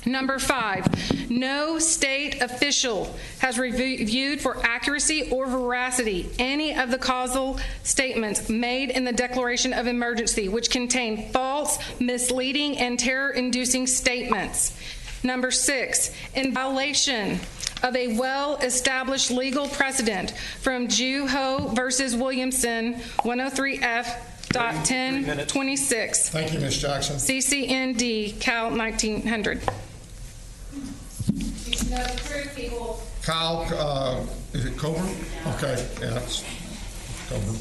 Number 5, no state official has reviewed for accuracy or veracity any of the causal statements made in the declaration of emergency, which contain false, misleading, and terror-inducing statements. Number 6, in violation of a well-established legal precedent from Ju Ho versus Williamson, 103F.1026. Thank you, Ms. Jackson. CCND, Cal 1900. Kyle, is it Coburn? Okay, yeah, it's Coburn.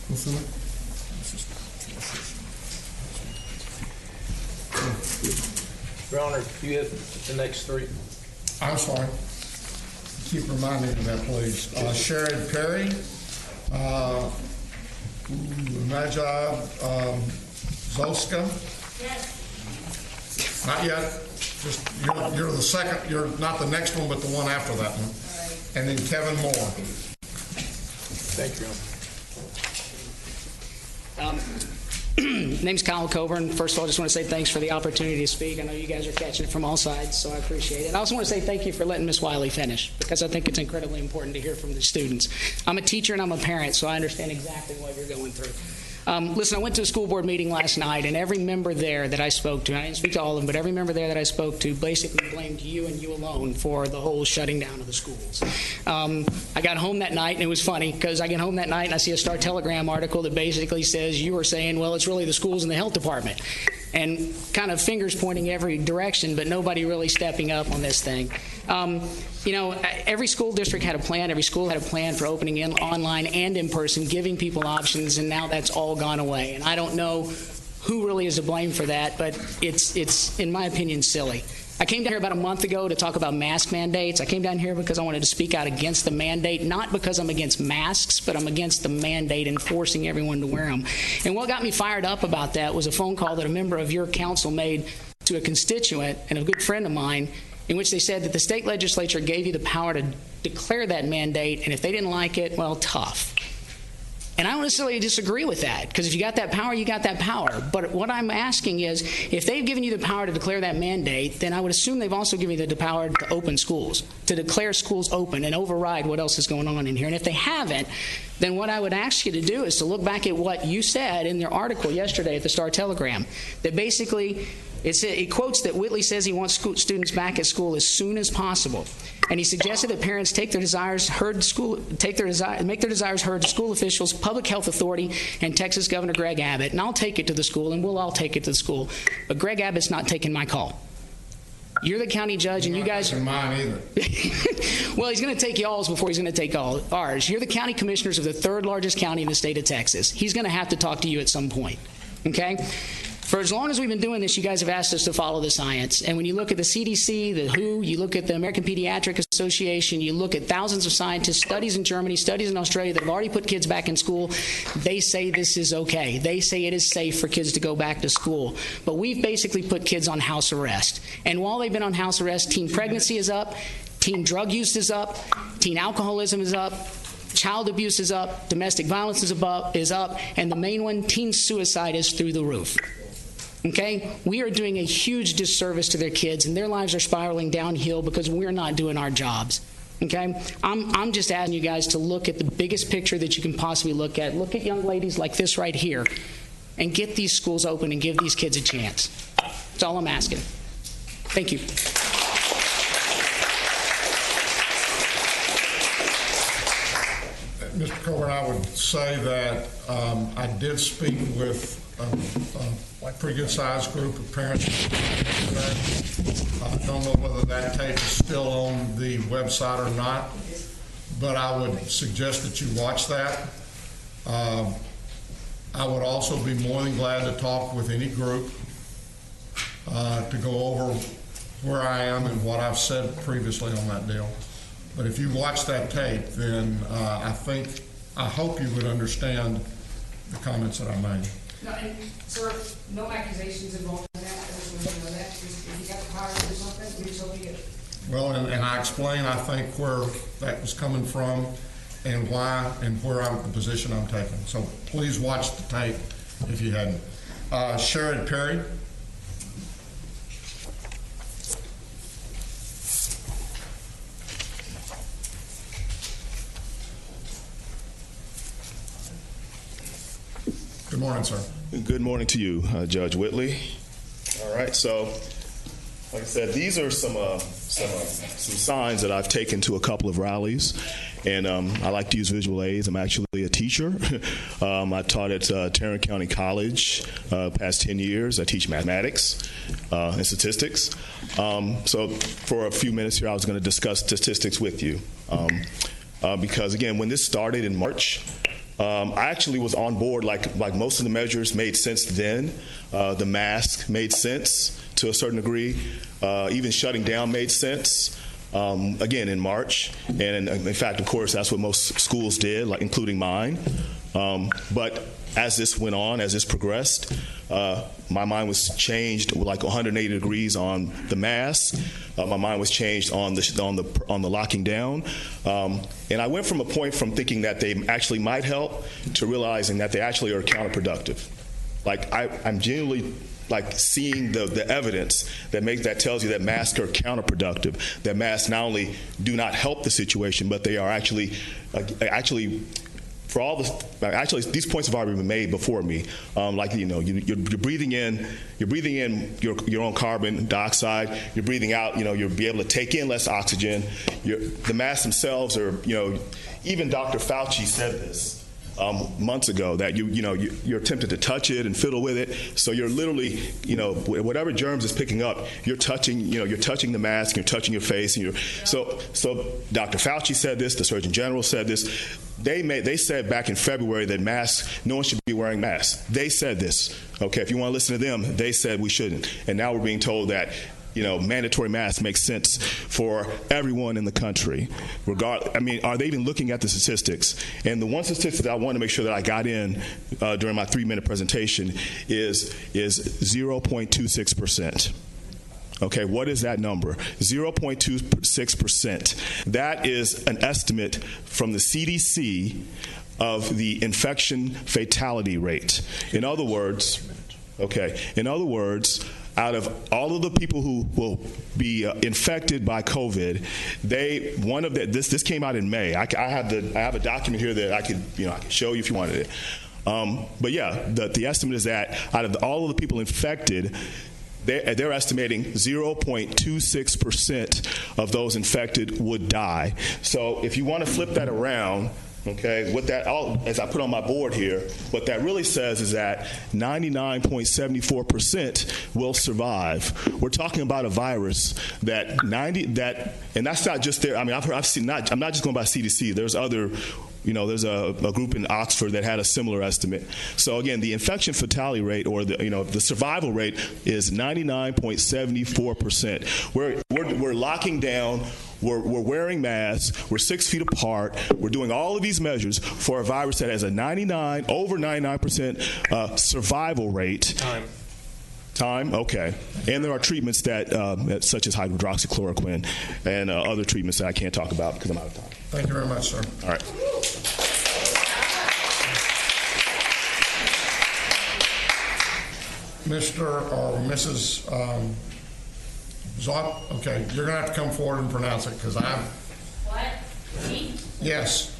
What's in it? Your Honor, you have the next 3. I'm sorry. Keep reminding me of that, please. Sherrod Perry, Magi Zoska. Yes. Not yet. Just you're the second. You're not the next one, but the one after that one. Right. And then Kevin Moore. Thank you. Name's Kyle Coburn. First of all, I just want to say thanks for the opportunity to speak. I know you guys are catching it from all sides, so I appreciate it. I also want to say thank you for letting Ms. Wiley finish, because I think it's incredibly important to hear from the students. I'm a teacher and I'm a parent, so I understand exactly what you're going through. Listen, I went to a school board meeting last night, and every member there that I spoke to, and I didn't speak to all of them, but every member there that I spoke to basically blamed you and you alone for the whole shutting down of the schools. I got home that night, and it was funny, because I get home that night and I see a Star-Telegram article that basically says you were saying, well, it's really the schools and the health department, and kind of fingers pointing every direction, but nobody really stepping up on this thing. You know, every school district had a plan. Every school had a plan for opening in online and in person, giving people options, and now that's all gone away. And I don't know who really is to blame for that, but it's in my opinion, silly. I came down here about a month ago to talk about mask mandates. I came down here because I wanted to speak out against the mandate, not because I'm against masks, but I'm against the mandate and forcing everyone to wear them. And what got me fired up about that was a phone call that a member of your council made to a constituent and a good friend of mine, in which they said that the state legislature gave you the power to declare that mandate, and if they didn't like it, well, tough. And I don't necessarily disagree with that, because if you got that power, you got that power. But what I'm asking is, if they've given you the power to declare that mandate, then I would assume they've also given you the power to open schools, to declare schools open and override what else is going on in here. And if they haven't, then what I would ask you to do is to look back at what you said in their article yesterday at the Star-Telegram, that basically it quotes that Whitley says he wants students back at school as soon as possible. And he suggested that parents make their desires heard to school officials, public health authority, and Texas Governor Greg Abbott. And I'll take it to the school, and we'll all take it to the school. But Greg Abbott's not taking my call. You're the county judge, and you guys. Not mine either. Well, he's going to take y'all's before he's going to take ours. You're the county commissioners of the third largest county in the state of Texas. He's going to have to talk to you at some point. Okay? For as long as we've been doing this, you guys have asked us to follow the science. And when you look at the CDC, the WHO, you look at the American Pediatric Association, you look at thousands of scientists, studies in Germany, studies in Australia that have already put kids back in school, they say this is okay. They say it is safe for kids to go back to school. But we've basically put kids on house arrest. And while they've been on house arrest, teen pregnancy is up, teen drug use is up, teen alcoholism is up, child abuse is up, domestic violence is up, and the main one, teen suicide, is through the roof. Okay? We are doing a huge disservice to their kids, and their lives are spiraling downhill because we're not doing our jobs. Okay? I'm just asking you guys to look at the biggest picture that you can possibly look at. Look at young ladies like this right here, and get these schools open and give these kids a chance. That's all I'm asking. Thank you. Mr. Coburn, I would say that I did speak with a pretty good-sized group of parents. I don't know whether that tape is still on the website or not, but I would suggest that you watch that. I would also be more than glad to talk with any group to go over where I am and what I've said previously on that deal. But if you watch that tape, then I hope you would understand the comments that I made. No, and, sir, no accusations involved in that. I just want you to know that. If you got the power to do something, we just hope you get it. Well, and I explain, I think, where that was coming from and why and where the position I'm taking. So please watch the tape if you hadn't. Sherrod Perry. Good morning, sir. Good morning to you, Judge Whitley. All right, so like I said, these are some signs that I've taken to a couple of rallies, and I like to use visual aids. I'm actually a teacher. I taught at Tarrant County College past 10 years. I teach mathematics and statistics. So for a few minutes here, I was going to discuss statistics with you because, again, when this started in March, I actually was on board, like most of the measures made sense then. The mask made sense to a certain degree. Even shutting down made sense, again, in March. And in fact, of course, that's what most schools did, like including mine. But as this went on, as this progressed, my mind was changed like 180 degrees on the mask. My mind was changed on the locking down, and I went from a point from thinking that they actually might help to realizing that they actually are counterproductive. Like I'm genuinely like seeing the evidence that tells you that masks are counterproductive. That masks not only do not help the situation, but they are actually. For all actually, these points have already been made before me. You're breathing in your own carbon dioxide. You're breathing out. You'll be able to take in less oxygen. The masks themselves are. Even Dr. Fauci said this months ago that you're tempted to touch it and fiddle with it. So you're literally, whatever germs is picking up, you're touching the mask, you're touching your face, and so Dr. Fauci said this. The Surgeon General said this. They said back in February that no one should be wearing masks. They said this. Okay, if you want to listen to them, they said we shouldn't. And now we're being told that mandatory masks make sense for everyone in the country. Are they even looking at the statistics? And the one statistic that I want to make sure that I got in during my 3-minute presentation is 0.26%. Okay, what is that number? 0.26%. That is an estimate from the CDC of the infection fatality rate. In other words, out of all of the people who will be infected by COVID, this came out in May. I have a document here that I could show you if you wanted it. But yeah, the estimate is that out of all of the people infected, they're estimating 0.26% of those infected would die. So if you want to flip that around, okay, as I put on my board here, what that really says is that 99.74% will survive. We're talking about a virus and that's not just there. I'm not just going by CDC. There's other. There's a group in Oxford that had a similar estimate. So again, the infection fatality rate or the survival rate is 99.74%. We're locking down. We're wearing masks. We're 6 feet apart. We're doing all of these measures for a virus that has a over 99% survival rate. Time, okay. And there are treatments that, such as hydroxychloroquine and other treatments that I can't talk about because I'm out of time. Thank you very much, sir. All right. Mr. or Mrs. Zott, okay, you're going to have to come forward and pronounce it because I'm. What? Me? Yes.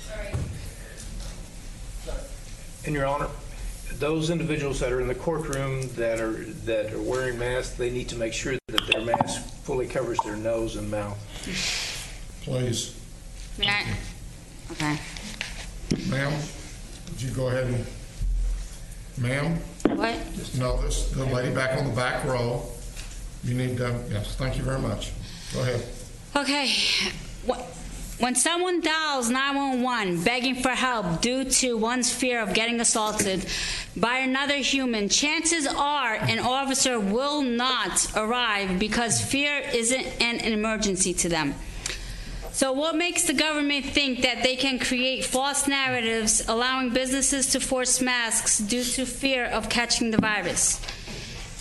Sorry. In Your Honor, those individuals that are in the courtroom that are wearing masks, they need to make sure that their mask fully covers their nose and mouth. Please. Okay. Ma'am, would you go ahead and, ma'am? What? No, the lady back on the back row. You need to, yes, thank you very much. Go ahead. Okay. When someone dials 911 begging for help due to one's fear of getting assaulted by another human, chances are an officer will not arrive because fear isn't an emergency to them. So what makes the government think that they can create false narratives allowing businesses to force masks due to fear of catching the virus?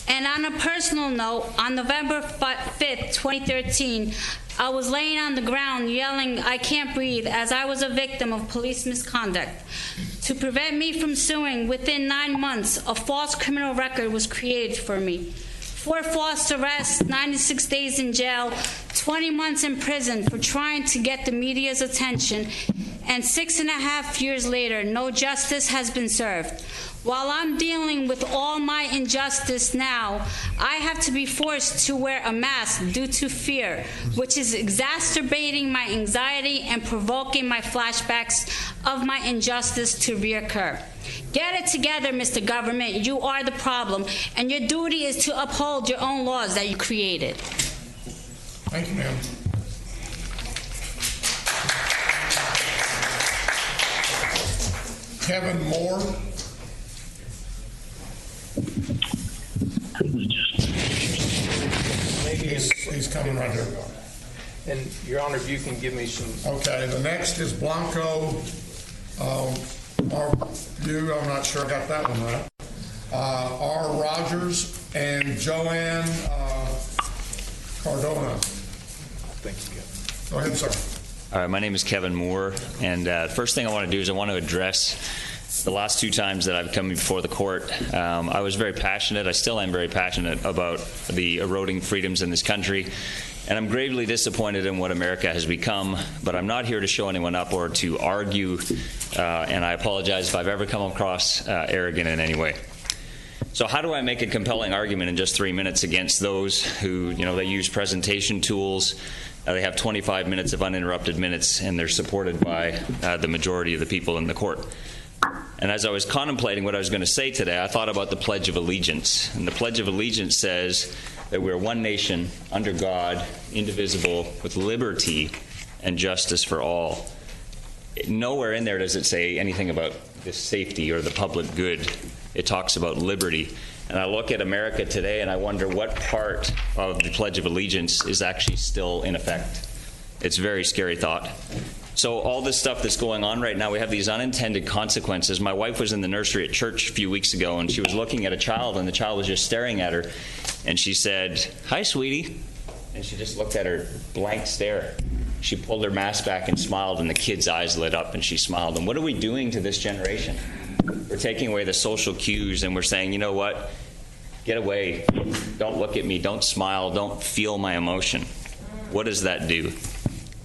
And on a personal note, on November 5th, 2013, I was laying on the ground yelling, "I can't breathe," as I was a victim of police misconduct. To prevent me from suing, within 9 months, a false criminal record was created for me. 4 false arrests, 96 days in jail, 20 months in prison for trying to get the media's attention, and 6.5 years later, no justice has been served. While I'm dealing with all my injustice now, I have to be forced to wear a mask due to fear, which is exacerbating my anxiety and provoking my flashbacks of my injustice to reoccur. Get it together, Mr. Government. You are the problem, and your duty is to uphold your own laws that you created. Thank you, ma'am. Kevin Moore. He's coming right here. And Your Honor, if you can give me some. Okay, the next is Blanco. I'm not sure I got that one right. R. Rogers and Joanne Cardona. Thank you, Kevin. Go ahead, sir. All right, my name is Kevin Moore, and first thing I want to do is I want to address the last 2 times that I've come before the court. I was very passionate. I still am very passionate about the eroding freedoms in this country, and I'm gravely disappointed in what America has become, but I'm not here to show anyone up or to argue, and I apologize if I've ever come across arrogant in any way. So how do I make a compelling argument in just 3 minutes against those who, they use presentation tools, they have 25 minutes of uninterrupted minutes, and they're supported by the majority of the people in the court? And as I was contemplating what I was going to say today, I thought about the Pledge of Allegiance. And the Pledge of Allegiance says that we're one nation, under God, indivisible, with liberty and justice for all. Nowhere in there does it say anything about the safety or the public good. It talks about liberty. And I look at America today and I wonder what part of the Pledge of Allegiance is actually still in effect. It's a very scary thought. So all this stuff that's going on right now, we have these unintended consequences. My wife was in the nursery at church a few weeks ago, and she was looking at a child, and the child was just staring at her. And she said, "Hi, sweetie." And she just looked at her blank stare. She pulled her mask back and smiled, and the kid's eyes lit up, and she smiled. And what are we doing to this generation? We're taking away the social cues, and we're saying, you know what? Get away. Don't look at me. Don't smile. Don't feel my emotion. What does that do?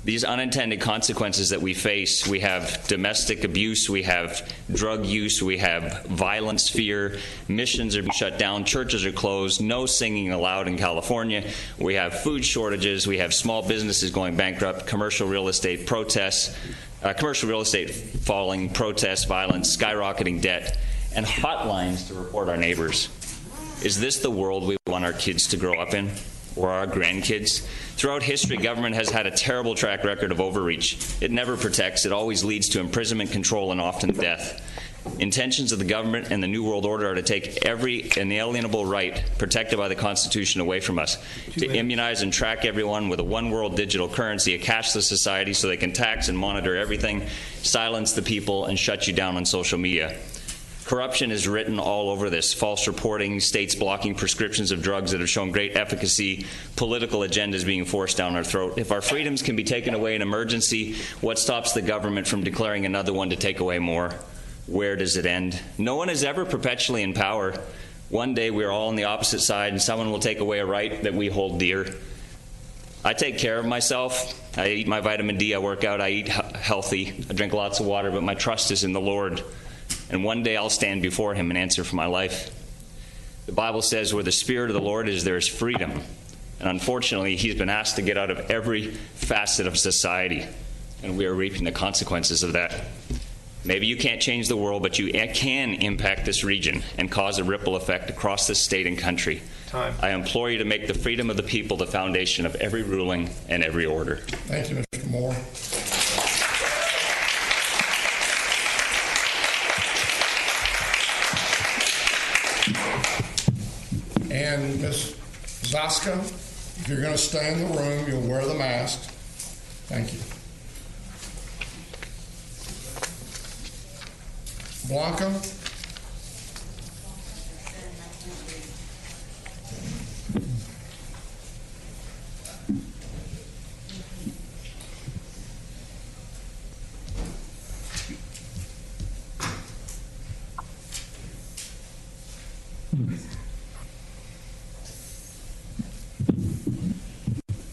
These unintended consequences that we face, we have domestic abuse, we have drug use, we have violence fear, missions are shut down, churches are closed, no singing allowed in California, we have food shortages, we have small businesses going bankrupt, commercial real estate protests, commercial real estate falling, protests, violence, skyrocketing debt, and hotlines to report our neighbors. Is this the world we want our kids to grow up in, or our grandkids? Throughout history, government has had a terrible track record of overreach. It never protects. It always leads to imprisonment, control, and often death. Intentions of the government and the New World Order are to take every inalienable right protected by the Constitution away from us, to immunize and track everyone with a one-world digital currency, a cashless society so they can tax and monitor everything, silence the people, and shut you down on social media. Corruption is written all over this. False reporting, states blocking prescriptions of drugs that have shown great efficacy, political agendas being forced down our throat. If our freedoms can be taken away in emergency, what stops the government from declaring another one to take away more? where does it end? No one is ever perpetually in power. One day we're all on the opposite side and someone will take away a right that we hold dear. I take care of myself. I eat my vitamin D, I work out, I eat healthy, I drink lots of water, but my trust is in the Lord. And one day I'll stand before him and answer for my life. The Bible says where the Spirit of the Lord is, there is freedom. And unfortunately, he's been asked to get out of every facet of society. And we are reaping the consequences of that. Maybe you can't change the world, but you can impact this region and cause a ripple effect across this state and country. Time. I implore you to make the freedom of the people the foundation of every ruling and every order. Thank you, Mr. Moore. And Ms. Zaska, if you're going to stay in the room, you'll wear the mask. Thank you. Blanca?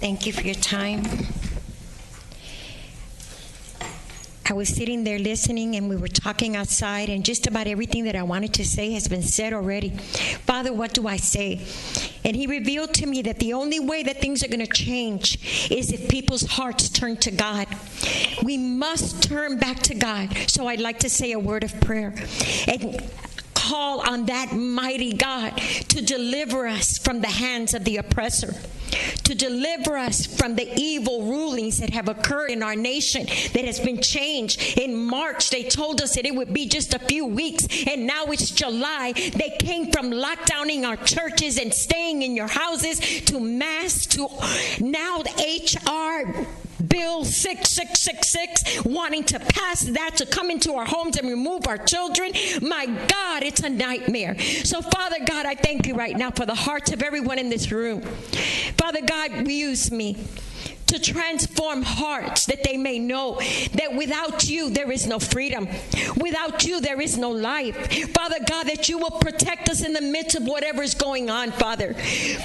Thank you for your time. I was sitting there listening, and we were talking outside, and just about everything that I wanted to say has been said already. Father, what do I say? And he revealed to me that the only way that things are going to change is if people's hearts turn to God. We must turn back to God. So I'd like to say a word of prayer and call on that mighty God to deliver us from the hands of the oppressor, to deliver us from the evil rulings that have occurred in our nation that has been changed. In March, they told us that it would be just a few weeks, and now it's July. They came from lockdowning our churches and staying in your houses to mass to now the HR Bill 6666, wanting to pass that to come into our homes and remove our children. My God, it's a nightmare. So, Father God, I thank you right now for the hearts of everyone in this room. Father God, use me to transform hearts that they may know that without you there is no freedom. Without you there is no life. Father God, that you will protect us in the midst of whatever is going on, Father.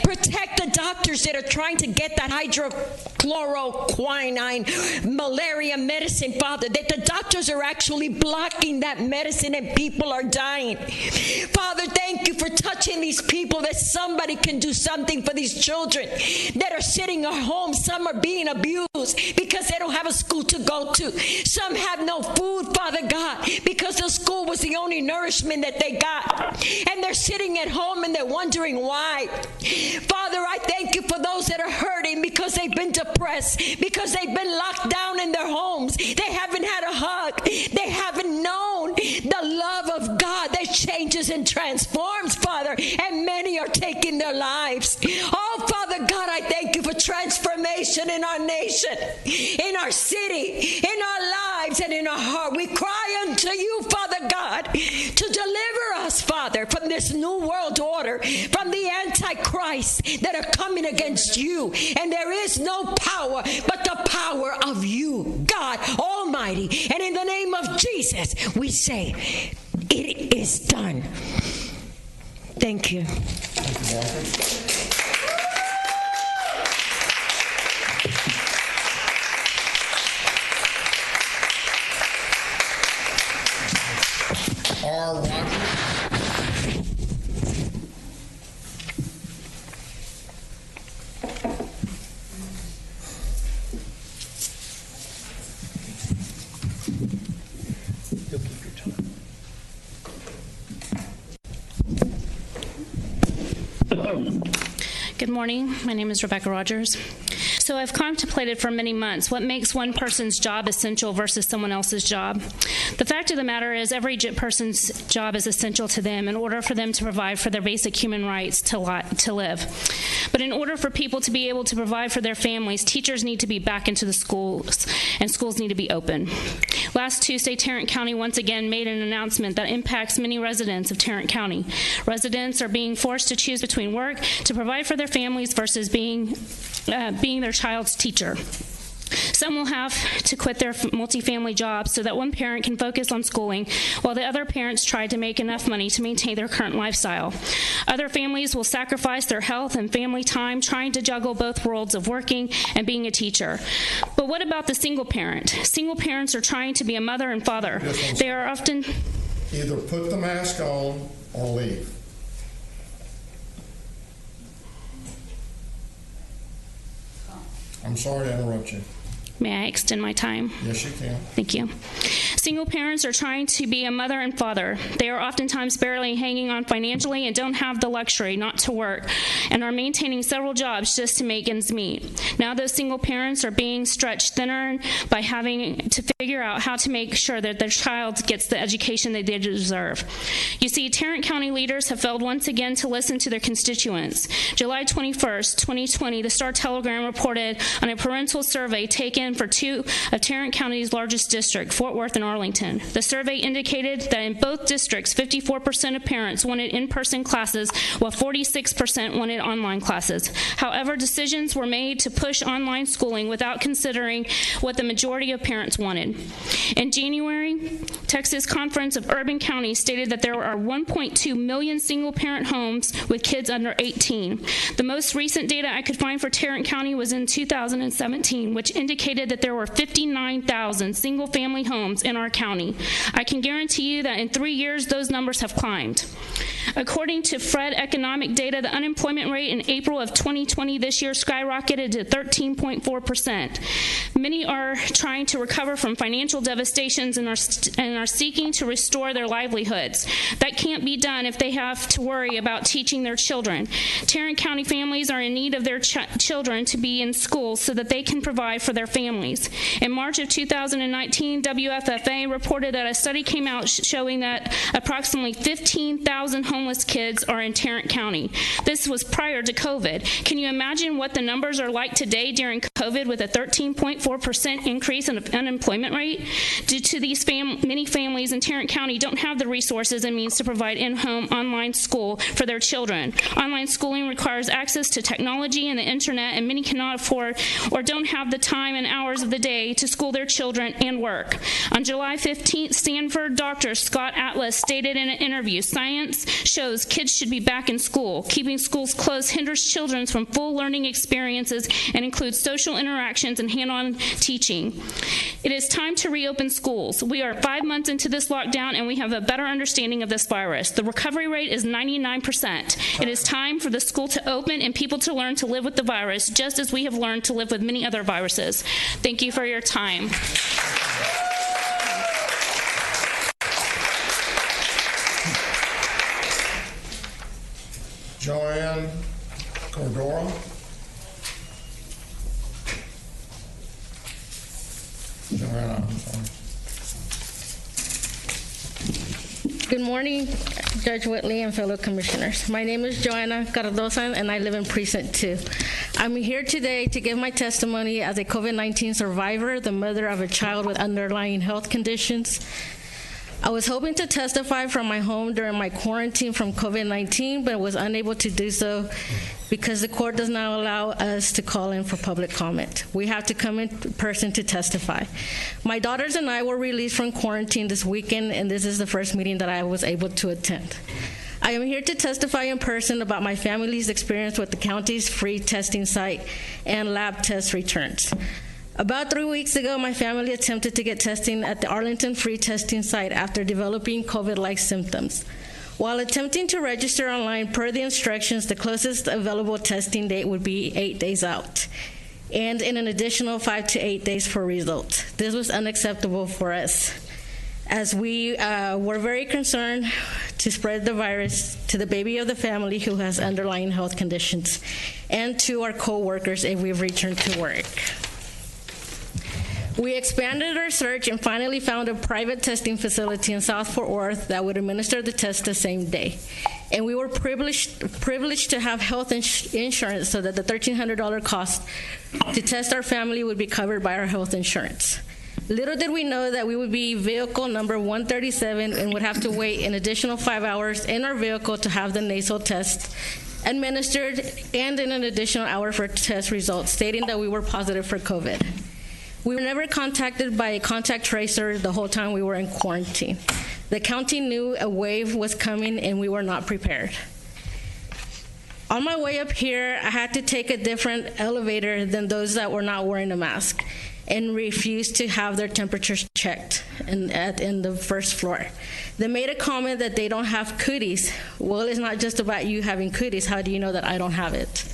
Protect the doctors that are trying to get that hydrochloroquine malaria medicine, Father, that the doctors are actually blocking that medicine and people are dying. Father, thank you for touching these people, that somebody can do something for these children that are sitting at home. Some are being abused because they don't have a school to go to. Some have no food, Father God, because the school was the only nourishment that they got. And they're sitting at home and they're wondering why. Father, I thank you for those that are hurting because they've been depressed, because they've been locked down in their homes. They haven't had a hug. They haven't known the love of God that changes and transforms, Father, and many are taking their lives. Oh, Father God, I thank you for transformation in our nation, in our city, in our lives, and in our heart. We cry unto you, Father God, to deliver us, Father, from this new world order, from the Antichrist that are coming against you. And there is no power but the power of you, God Almighty. And in the name of Jesus, we say, it is done. Thank you. Thank you, Walker. R. Rogers. Good morning. My name is Rebecca Rogers. So I've contemplated for many months what makes one person's job essential versus someone else's job. The fact of the matter is every person's job is essential to them in order for them to provide for their basic human rights to live. But in order for people to be able to provide for their families, teachers need to be back into the schools, and schools need to be open. Last Tuesday, Tarrant County once again made an announcement that impacts many residents of Tarrant County. Residents are being forced to choose between work to provide for their families versus being their child's teacher. Some will have to quit their multifamily jobs so that one parent can focus on schooling while the other parents try to make enough money to maintain their current lifestyle. Other families will sacrifice their health and family time trying to juggle both worlds of working and being a teacher. But what about the single parent? Single parents are trying to be a mother and father. They are often... Either put the mask on or leave. I'm sorry to interrupt you. May I extend my time? Yes, you can. Thank you. Single parents are trying to be a mother and father. They are oftentimes barely hanging on financially and don't have the luxury not to work and are maintaining several jobs just to make ends meet. Now those single parents are being stretched thinner by having to figure out how to make sure that their child gets the education that they deserve. You see, Tarrant County leaders have failed once again to listen to their constituents. July 21st, 2020, the Star-Telegram reported on a parental survey taken for two of Tarrant County's largest districts, Fort Worth and Arlington. The survey indicated that in both districts, 54% of parents wanted in-person classes, while 46% wanted online classes. However, decisions were made to push online schooling without considering what the majority of parents wanted. In January, Texas Conference of Urban Counties stated that there are 1.2 million single-parent homes with kids under 18. The most recent data I could find for Tarrant County was in 2017, which indicated that there were 59,000 single-family homes in our county. I can guarantee you that in 3 years, those numbers have climbed. According to Fred economic data, the unemployment rate in April of 2020 this year skyrocketed to 13.4%. Many are trying to recover from financial devastations and are seeking to restore their livelihoods. That can't be done if they have to worry about teaching their children. Tarrant County families are in need of their children to be in school so that they can provide for their families. In March of 2019, WFFA reported that a study came out showing that approximately 15,000 homeless kids are in Tarrant County. This was prior to COVID. Can you imagine what the numbers are like today during COVID with a 13.4% increase in the unemployment rate? Due to these many families in Tarrant County don't have the resources and means to provide in-home online school for their children. Online schooling requires access to technology and the internet, and many cannot afford or don't have the time and hours of the day to school their children and work. On July 15th, Stanford Dr. Scott Atlas stated in an interview, "Science shows kids should be back in school. Keeping schools closed hinders children from full learning experiences and includes social interactions and hand-on teaching. It is time to reopen schools. We are 5 months into this lockdown and we have a better understanding of this virus. The recovery rate is 99%. It is time for the school to open and people to learn to live with the virus, just as we have learned to live with many other viruses." Thank you for your time. Joanne Cordora. Joanna, I'm sorry. Good morning, Judge Whitley and fellow commissioners. My name is Joanna Cardosa, and I live in Precinct 2. I'm here today to give my testimony as a COVID-19 survivor, the mother of a child with underlying health conditions. I was hoping to testify from my home during my quarantine from COVID-19, but was unable to do so because the court does not allow us to call in for public comment. We have to come in person to testify. My daughters and I were released from quarantine this weekend, and this is the first meeting that I was able to attend. I am here to testify in person about my family's experience with the county's free testing site and lab test returns. About 3 weeks ago, my family attempted to get testing at the Arlington free testing site after developing COVID-like symptoms. While attempting to register online per the instructions, the closest available testing date would be 8 days out, and in an additional 5 to 8 days for results. This was unacceptable for us, as we were very concerned to spread the virus to the baby of the family who has underlying health conditions, and to our co-workers if we've returned to work. We expanded our search and finally found a private testing facility in South Fort Worth that would administer the test the same day. And we were privileged to have health insurance so that the $1,300 cost to test our family would be covered by our health insurance. Little did we know that we would be vehicle number 137 and would have to wait an additional 5 hours in our vehicle to have the nasal test administered, and in an additional hour for test results, stating that we were positive for COVID. We were never contacted by a contact tracer the whole time we were in quarantine. The county knew a wave was coming and we were not prepared. On my way up here, I had to take a different elevator than those that were not wearing a mask and refused to have their temperatures checked in the first floor. They made a comment that they don't have cooties. Well, it's not just about you having cooties. How do you know that I don't have it?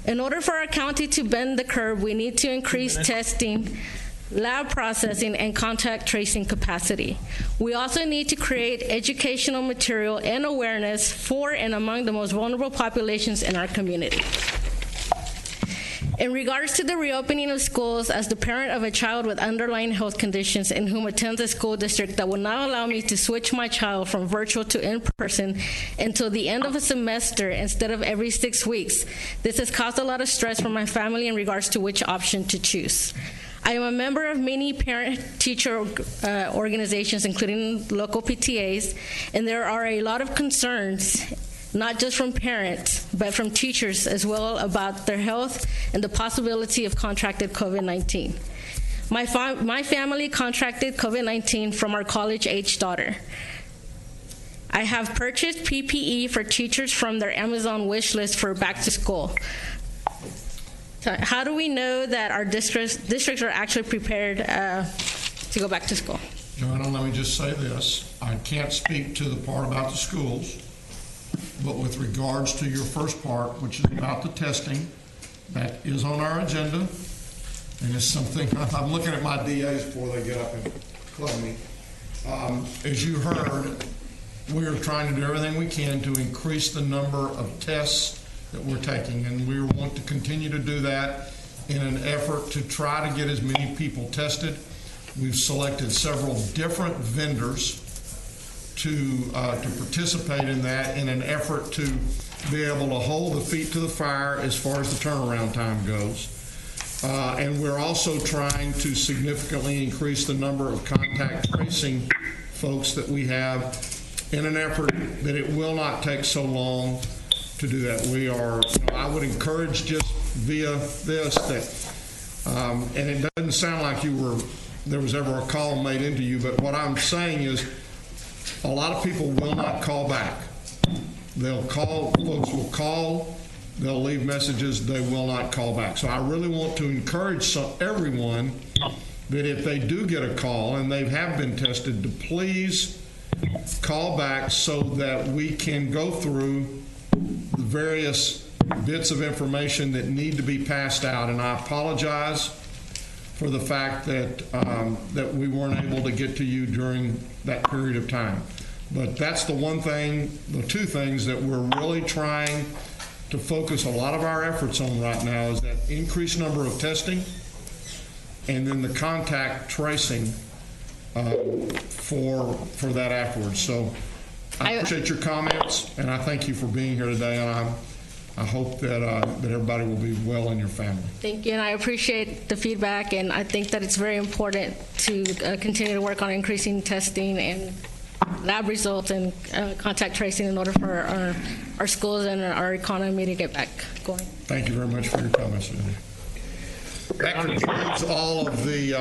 In order for our county to bend the curve, we need to increase testing, lab processing, and contact tracing capacity. We also need to create educational material and awareness for and among the most vulnerable populations in our community. In regards to the reopening of schools, as the parent of a child with underlying health conditions and whom attends a school district that will not allow me to switch my child from virtual to in-person until the end of a semester instead of every 6 weeks, this has caused a lot of stress for my family in regards to which option to choose. I am a member of many parent-teacher organizations, including local PTAs, and there are a lot of concerns, not just from parents, but from teachers as well, about their health and the possibility of contracted COVID-19. My family contracted COVID-19 from our college-age daughter. I have purchased PPE for teachers from their Amazon wish list for back to school. So how do we know that our districts are actually prepared to go back to school? Joanna, let me just say this. I can't speak to the part about the schools, but with regards to your first part, which is about the testing, that is on our agenda, and it's something, I'm looking at my DAs before they get up and club me. As you heard, we are trying to do everything we can to increase the number of tests that we're taking, and we want to continue to do that in an effort to try to get as many people tested. We've selected several different vendors to participate in that in an effort to be able to hold the feet to the fire as far as the turnaround time goes. And we're also trying to significantly increase the number of contact tracing folks that we have in an effort that it will not take so long to do that. We are, I would encourage just via this that, and it doesn't sound like there was ever a call made into you, but what I'm saying is a lot of people will not call back. They'll call, folks will call, they'll leave messages, they will not call back. So I really want to encourage everyone that if they do get a call and they have been tested, to please call back so that we can go through the various bits of information that need to be passed out. And I apologize for the fact that that we weren't able to get to you during that period of time. But that's the one thing, the two things that we're really trying to focus a lot of our efforts on right now is that increased number of testing and then the contact tracing for that afterwards. So I appreciate your comments, and I thank you for being here today, and I hope that that everybody will be well in your family. Thank you, and I appreciate the feedback, and I think that it's very important to continue to work on increasing testing and lab results and contact tracing in order for our schools and our economy to get back going. Thank you very much for your comments today. That concludes all of the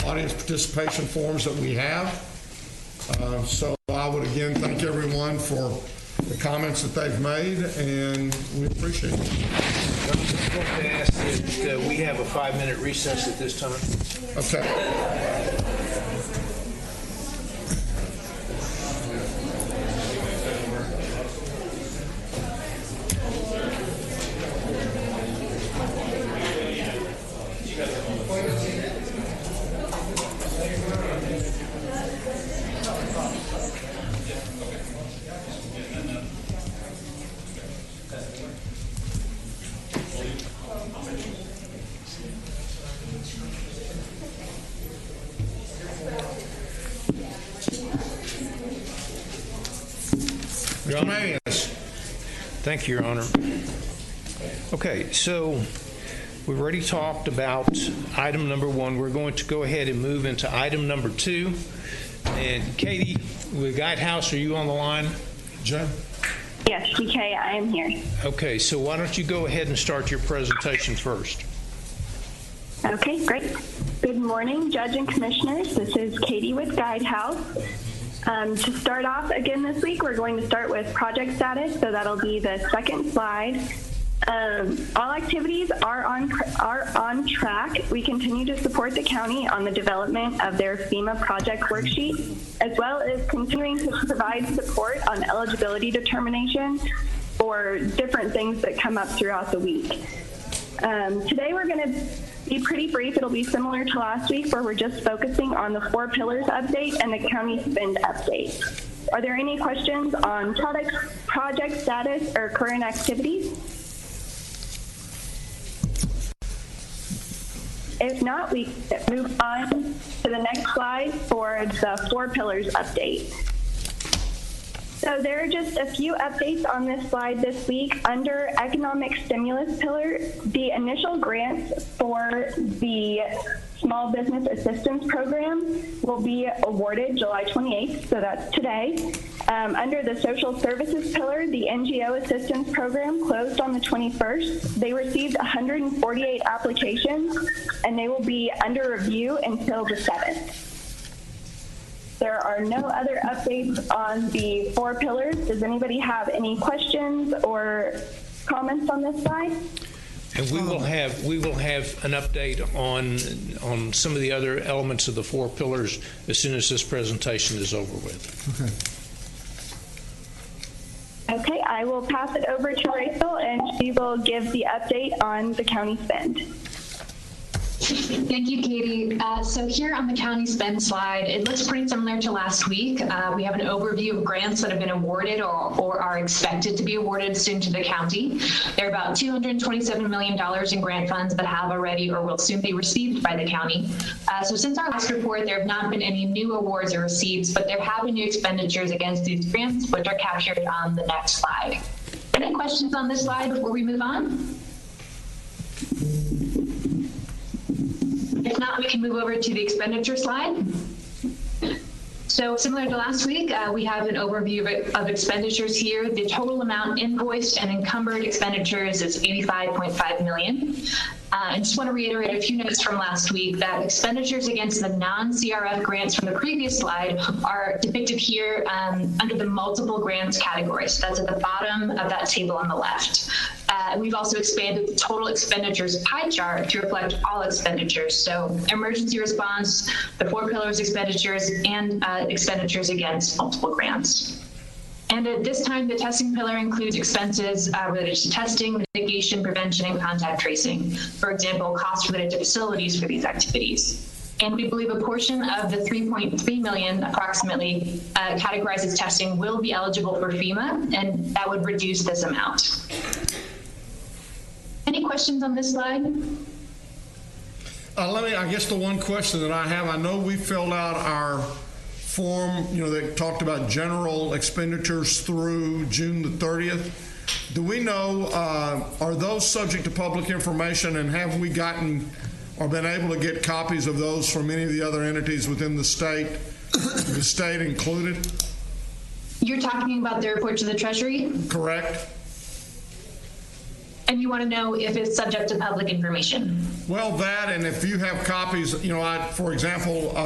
audience participation forms that we have. So I would again thank everyone for the comments that they've made, and we appreciate it. I'm going to ask that we have a 5-minute recess at this time. Okay. Thank you, Your Honor. Okay, so we've already talked about item number 1. We're going to go ahead and move into item number 2. And Katie, with Guidehouse, are you on the line? Joe? Yes, DK, I am here. Okay, so why don't you go ahead and start your presentation first? Okay, great. Good morning, Judge and Commissioners. This is Katie with Guidehouse. To start off again this week, we're going to start with project status, so that'll be the second slide. All activities are on track. We continue to support the county on the development of their FEMA project worksheet, as well as continuing to provide support on eligibility determination for different things that come up throughout the week. Today we're going to be pretty brief. It'll be similar to last week, where we're just focusing on the 4 pillars update and the county spend update. Are there any questions on project status or current activities? If not, we move on to the next slide for the 4 pillars update. So there are just a few updates on this slide this week. Under economic stimulus pillar, the initial grants for the Small Business Assistance Program will be awarded July 28th, so that's today. Under the social services pillar, the NGO Assistance Program closed on the 21st. They received 148 applications, and they will be under review until the 7th. There are no other updates on the 4 pillars. Does anybody have any questions or comments on this slide? And we will have an update on some of the other elements of the 4 pillars as soon as this presentation is over with. Okay, I will pass it over to Rachel, and she will give the update on the county spend. Thank you, Katie. So here on the county spend slide, it looks pretty similar to last week. We have an overview of grants that have been awarded or are expected to be awarded soon to the county. There are about $227 million in grant funds that have already or will soon be received by the county. So since our last report, there have not been any new awards or receipts, but there have been new expenditures against these grants, which are captured on the next slide. Any questions on this slide before we move on? If not, we can move over to the expenditure slide. So similar to last week, we have an overview of expenditures here. The total amount invoiced and encumbered expenditures is $85.5 million. I just want to reiterate a few notes from last week that expenditures against the non-CRF grants from the previous slide are depicted here under the multiple grants category. So that's at the bottom of that table on the left. We've also expanded the total expenditures pie chart to reflect all expenditures. So emergency response, the 4 pillars expenditures, and expenditures against multiple grants. And at this time, the testing pillar includes expenses related to testing, mitigation, prevention, and contact tracing. For example, costs related to facilities for these activities. And we believe a portion of the $3.3 million approximately categorized as testing will be eligible for FEMA, and that would reduce this amount. Any questions on this slide? I guess the one question that I have, I know we filled out our form, that talked about general expenditures through June the 30th. Do we know, are those subject to public information, and have we gotten or been able to get copies of those from any of the other entities within the state included? You're talking about the report to the Treasury? Correct. And you want to know if it's subject to public information? Well, that, and if you have copies, for example,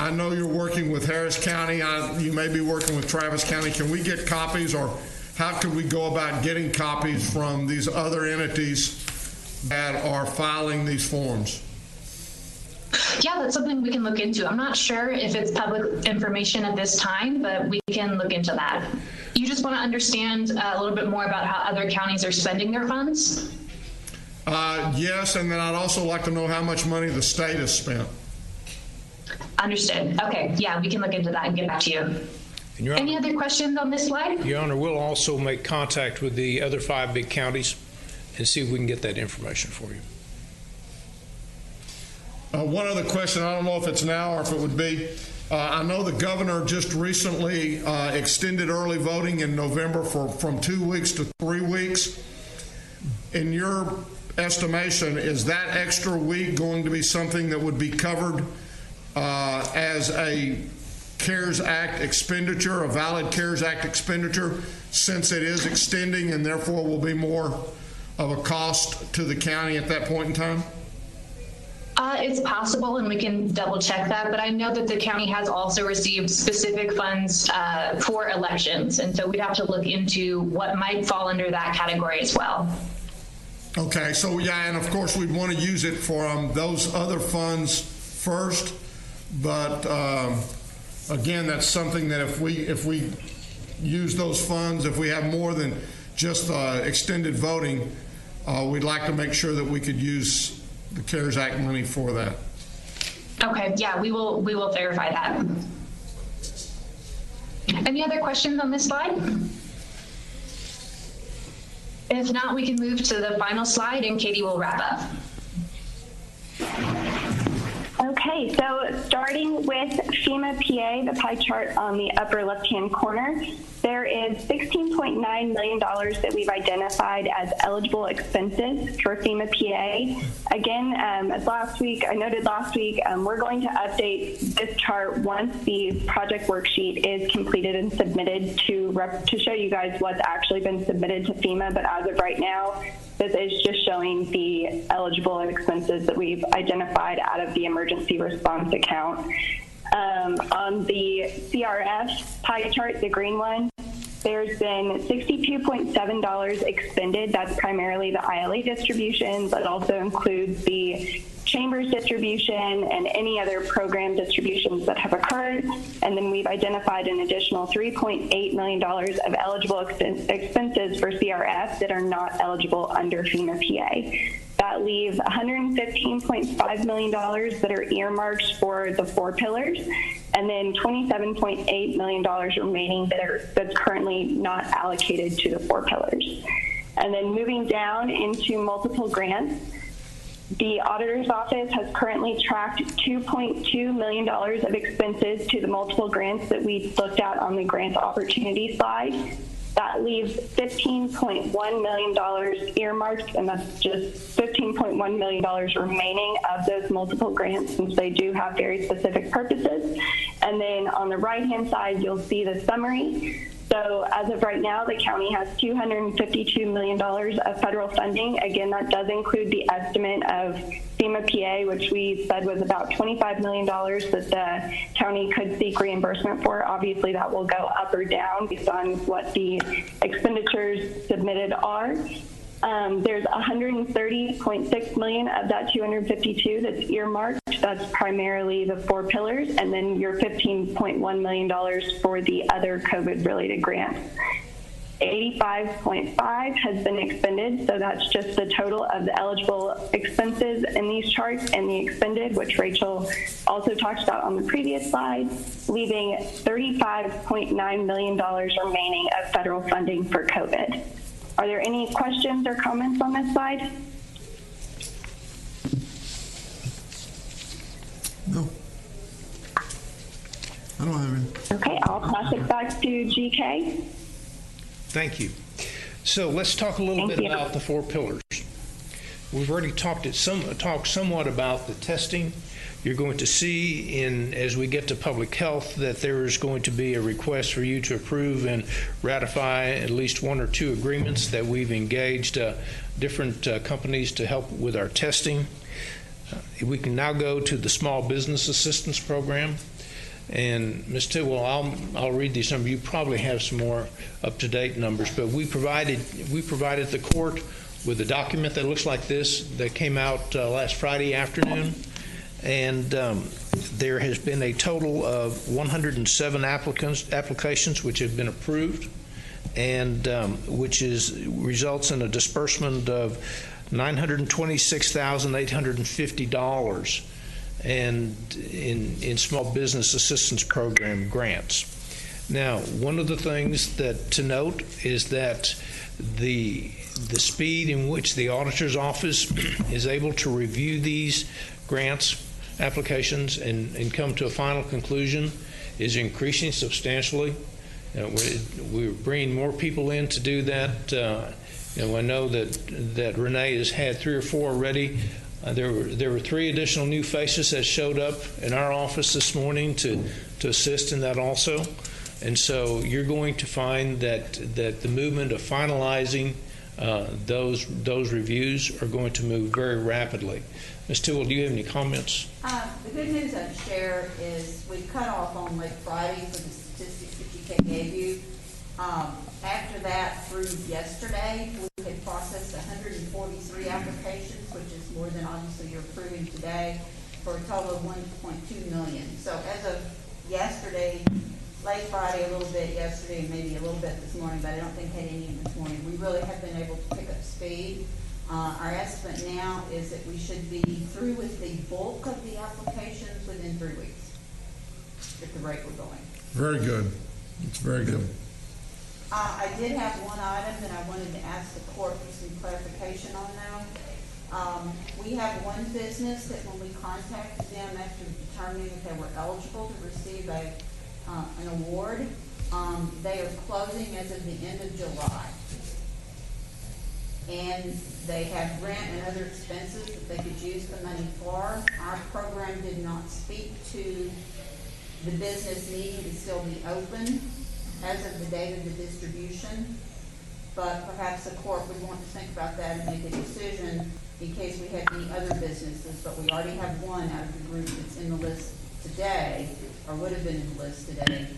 I know you're working with Harris County. You may be working with Travis County. Can we get copies, or how could we go about getting copies from these other entities that are filing these forms? Yeah, that's something we can look into. I'm not sure if it's public information at this time, but we can look into that. You just want to understand a little bit more about how other counties are spending their funds? Yes, and then I'd also like to know how much money the state has spent. Understood. Okay, yeah, we can look into that and get back to you. Any other questions on this slide? Your Honor, we'll also make contact with the other 5 big counties and see if we can get that information for you. One other question, I don't know if it's now or if it would be, I know the governor just recently extended early voting in November from 2 weeks to 3 weeks. In your estimation, is that extra week going to be something that would be covered as a CARES Act expenditure, a valid CARES Act expenditure, since it is extending and therefore will be more of a cost to the county at that point in time? It's possible, and we can double check that, but I know that the county has also received specific funds for elections, and so we'd have to look into what might fall under that category as well. Okay, so yeah, and of course we'd want to use it for those other funds first, but again, that's something that if we use those funds, if we have more than just extended voting, we'd like to make sure that we could use the CARES Act money for that. Okay, yeah, we will verify that. Any other questions on this slide? If not, we can move to the final slide and Katie will wrap up. Okay, so starting with FEMA PA, the pie chart on the upper left-hand corner, there is $16.9 million that we've identified as eligible expenses for FEMA PA. Again, as I noted last week, we're going to update this chart once the project worksheet is completed and submitted to show you guys what's actually been submitted to FEMA. But as of right now, this is just showing the eligible expenses that we've identified out of the emergency response account. On the CRF pie chart, the green one, there's been $62.7 expended. That's primarily the ILA distribution, but also includes the Chambers distribution and any other program distributions that have occurred. And then we've identified an additional $3.8 million of eligible expenses for CRF that are not eligible under FEMA PA. That leaves $115.5 million that are earmarked for the 4 pillars, and then $27.8 million remaining that's currently not allocated to the 4 pillars. And then moving down into multiple grants, the auditor's office has currently tracked $2.2 million of expenses to the multiple grants that we looked at on the grant opportunity slide. That leaves $15.1 million earmarked, and that's just $15.1 million remaining of those multiple grants, since they do have very specific purposes. And then on the right-hand side, you'll see the summary. So as of right now, the county has $252 million of federal funding. Again, that does include the estimate of FEMA PA, which we said was about $25 million that the county could seek reimbursement for. Obviously, that will go up or down based on what the expenditures submitted are. There's $130.6 million of that 252 that's earmarked. That's primarily the 4 pillars, and then your $15.1 million for the other COVID-related grants. 85.5 has been expended, so that's just the total of the eligible expenses in these charts and the expended, which Rachel also talked about on the previous slide, leaving $35.9 million remaining of federal funding for COVID. Are there any questions or comments on this slide? No. I don't have any. Okay, I'll pass it back to GK. Thank you. So let's talk a little bit about the 4 pillars. We've already talked somewhat about the testing. You're going to see as we get to public health that there is going to be a request for you to approve and ratify at least 1 or 2 agreements that we've engaged different companies to help with our testing. We can now go to the Small Business Assistance Program. And Ms. Tidwell, I'll read these numbers. You probably have some more up-to-date numbers, but we provided the court with a document that looks like this that came out last Friday afternoon. And there has been a total of 107 applications which have been approved, and which results in a disbursement of $926,850 and in Small Business Assistance Program grants. Now, one of the things to note is that the speed in which the auditor's office is able to review these grants applications and come to a final conclusion is increasing substantially. We're bringing more people in to do that. I know that Renee has had 3 or 4 already. There were 3 additional new faces that showed up in our office this morning to assist in that also. And so you're going to find that the movement of finalizing those reviews are going to move very rapidly. Ms. Toole, do you have any comments? The good news I'd share is we cut off on Late Friday for the statistics that GK gave you. After that, through yesterday, we had processed 143 applications, which is more than obviously you're approving today, for a total of 1.2 million. So as of yesterday, late Friday a little bit yesterday, and maybe a little bit this morning, but I don't think had any this morning, we really have been able to pick up speed. Our estimate now is that we should be through with the bulk of the applications within 3 weeks, at the rate we're going. Very good. It's very good. I did have one item that I wanted to ask the court for some clarification on now. We have one business that when we contacted them after determining that they were eligible to receive an award, they are closing as of the end of July. And they have rent and other expenses that they could use the money for. Our program did not speak to the business needing to still be open as of the date of the distribution, but perhaps the court would want to think about that and make a decision in case we have any other businesses, but we already have one out of the group that's in the list today, or would have been in the list today,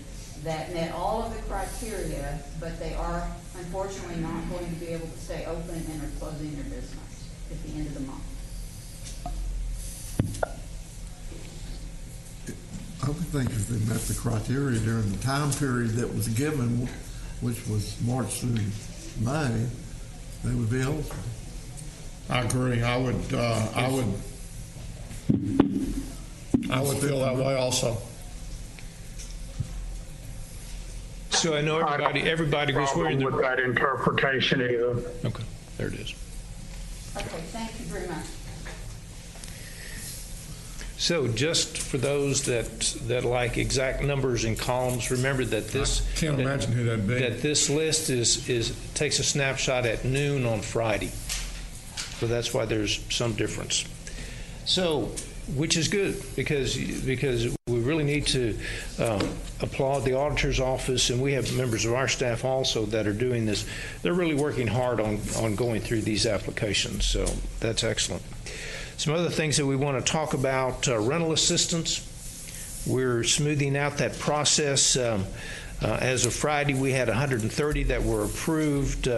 that met all of the criteria, but they are unfortunately not going to be able to stay open and are closing their business at the end of the month. I would think if they met the criteria during the time period that was given, which was March through May, they would be eligible. I agree. I would feel that way also. So I know everybody was wearing the... with that interpretation either. Okay, there it is. Okay, thank you very much. So just for those that like exact numbers and columns, remember that this... I can't imagine who that'd be. That this list takes a snapshot at noon on Friday. So that's why there's some difference. So, which is good because we really need to applaud the auditor's office, and we have members of our staff also that are doing this. They're really working hard on going through these applications, so that's excellent. Some other things that we want to talk about, rental assistance. We're smoothing out that process. As of Friday, we had 130 that were approved.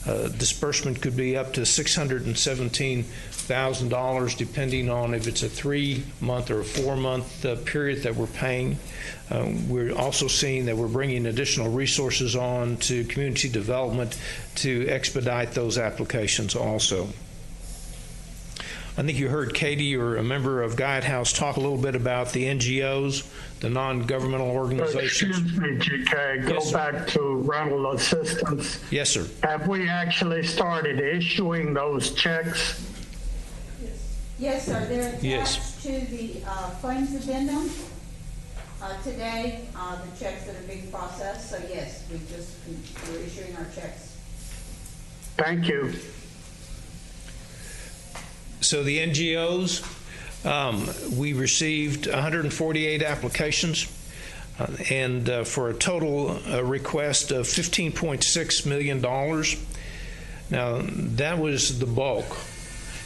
Disbursement could be up to $617,000 depending on if it's a 3-month or a 4-month period that we're paying. We're also seeing that we're bringing additional resources on to community development to expedite those applications also. I think you heard Katie, or a member of Guidehouse, talk a little bit about the NGOs, the non-governmental organizations. Excuse me, GK, go back to rental assistance. Yes, sir. Have we actually started issuing those checks? Yes, sir. They're attached to the claims addendum today, the checks that are being processed. So yes, we're issuing our checks. Thank you. So the NGOs, we received 148 applications and for a total request of $15.6 million. Now, that was the bulk.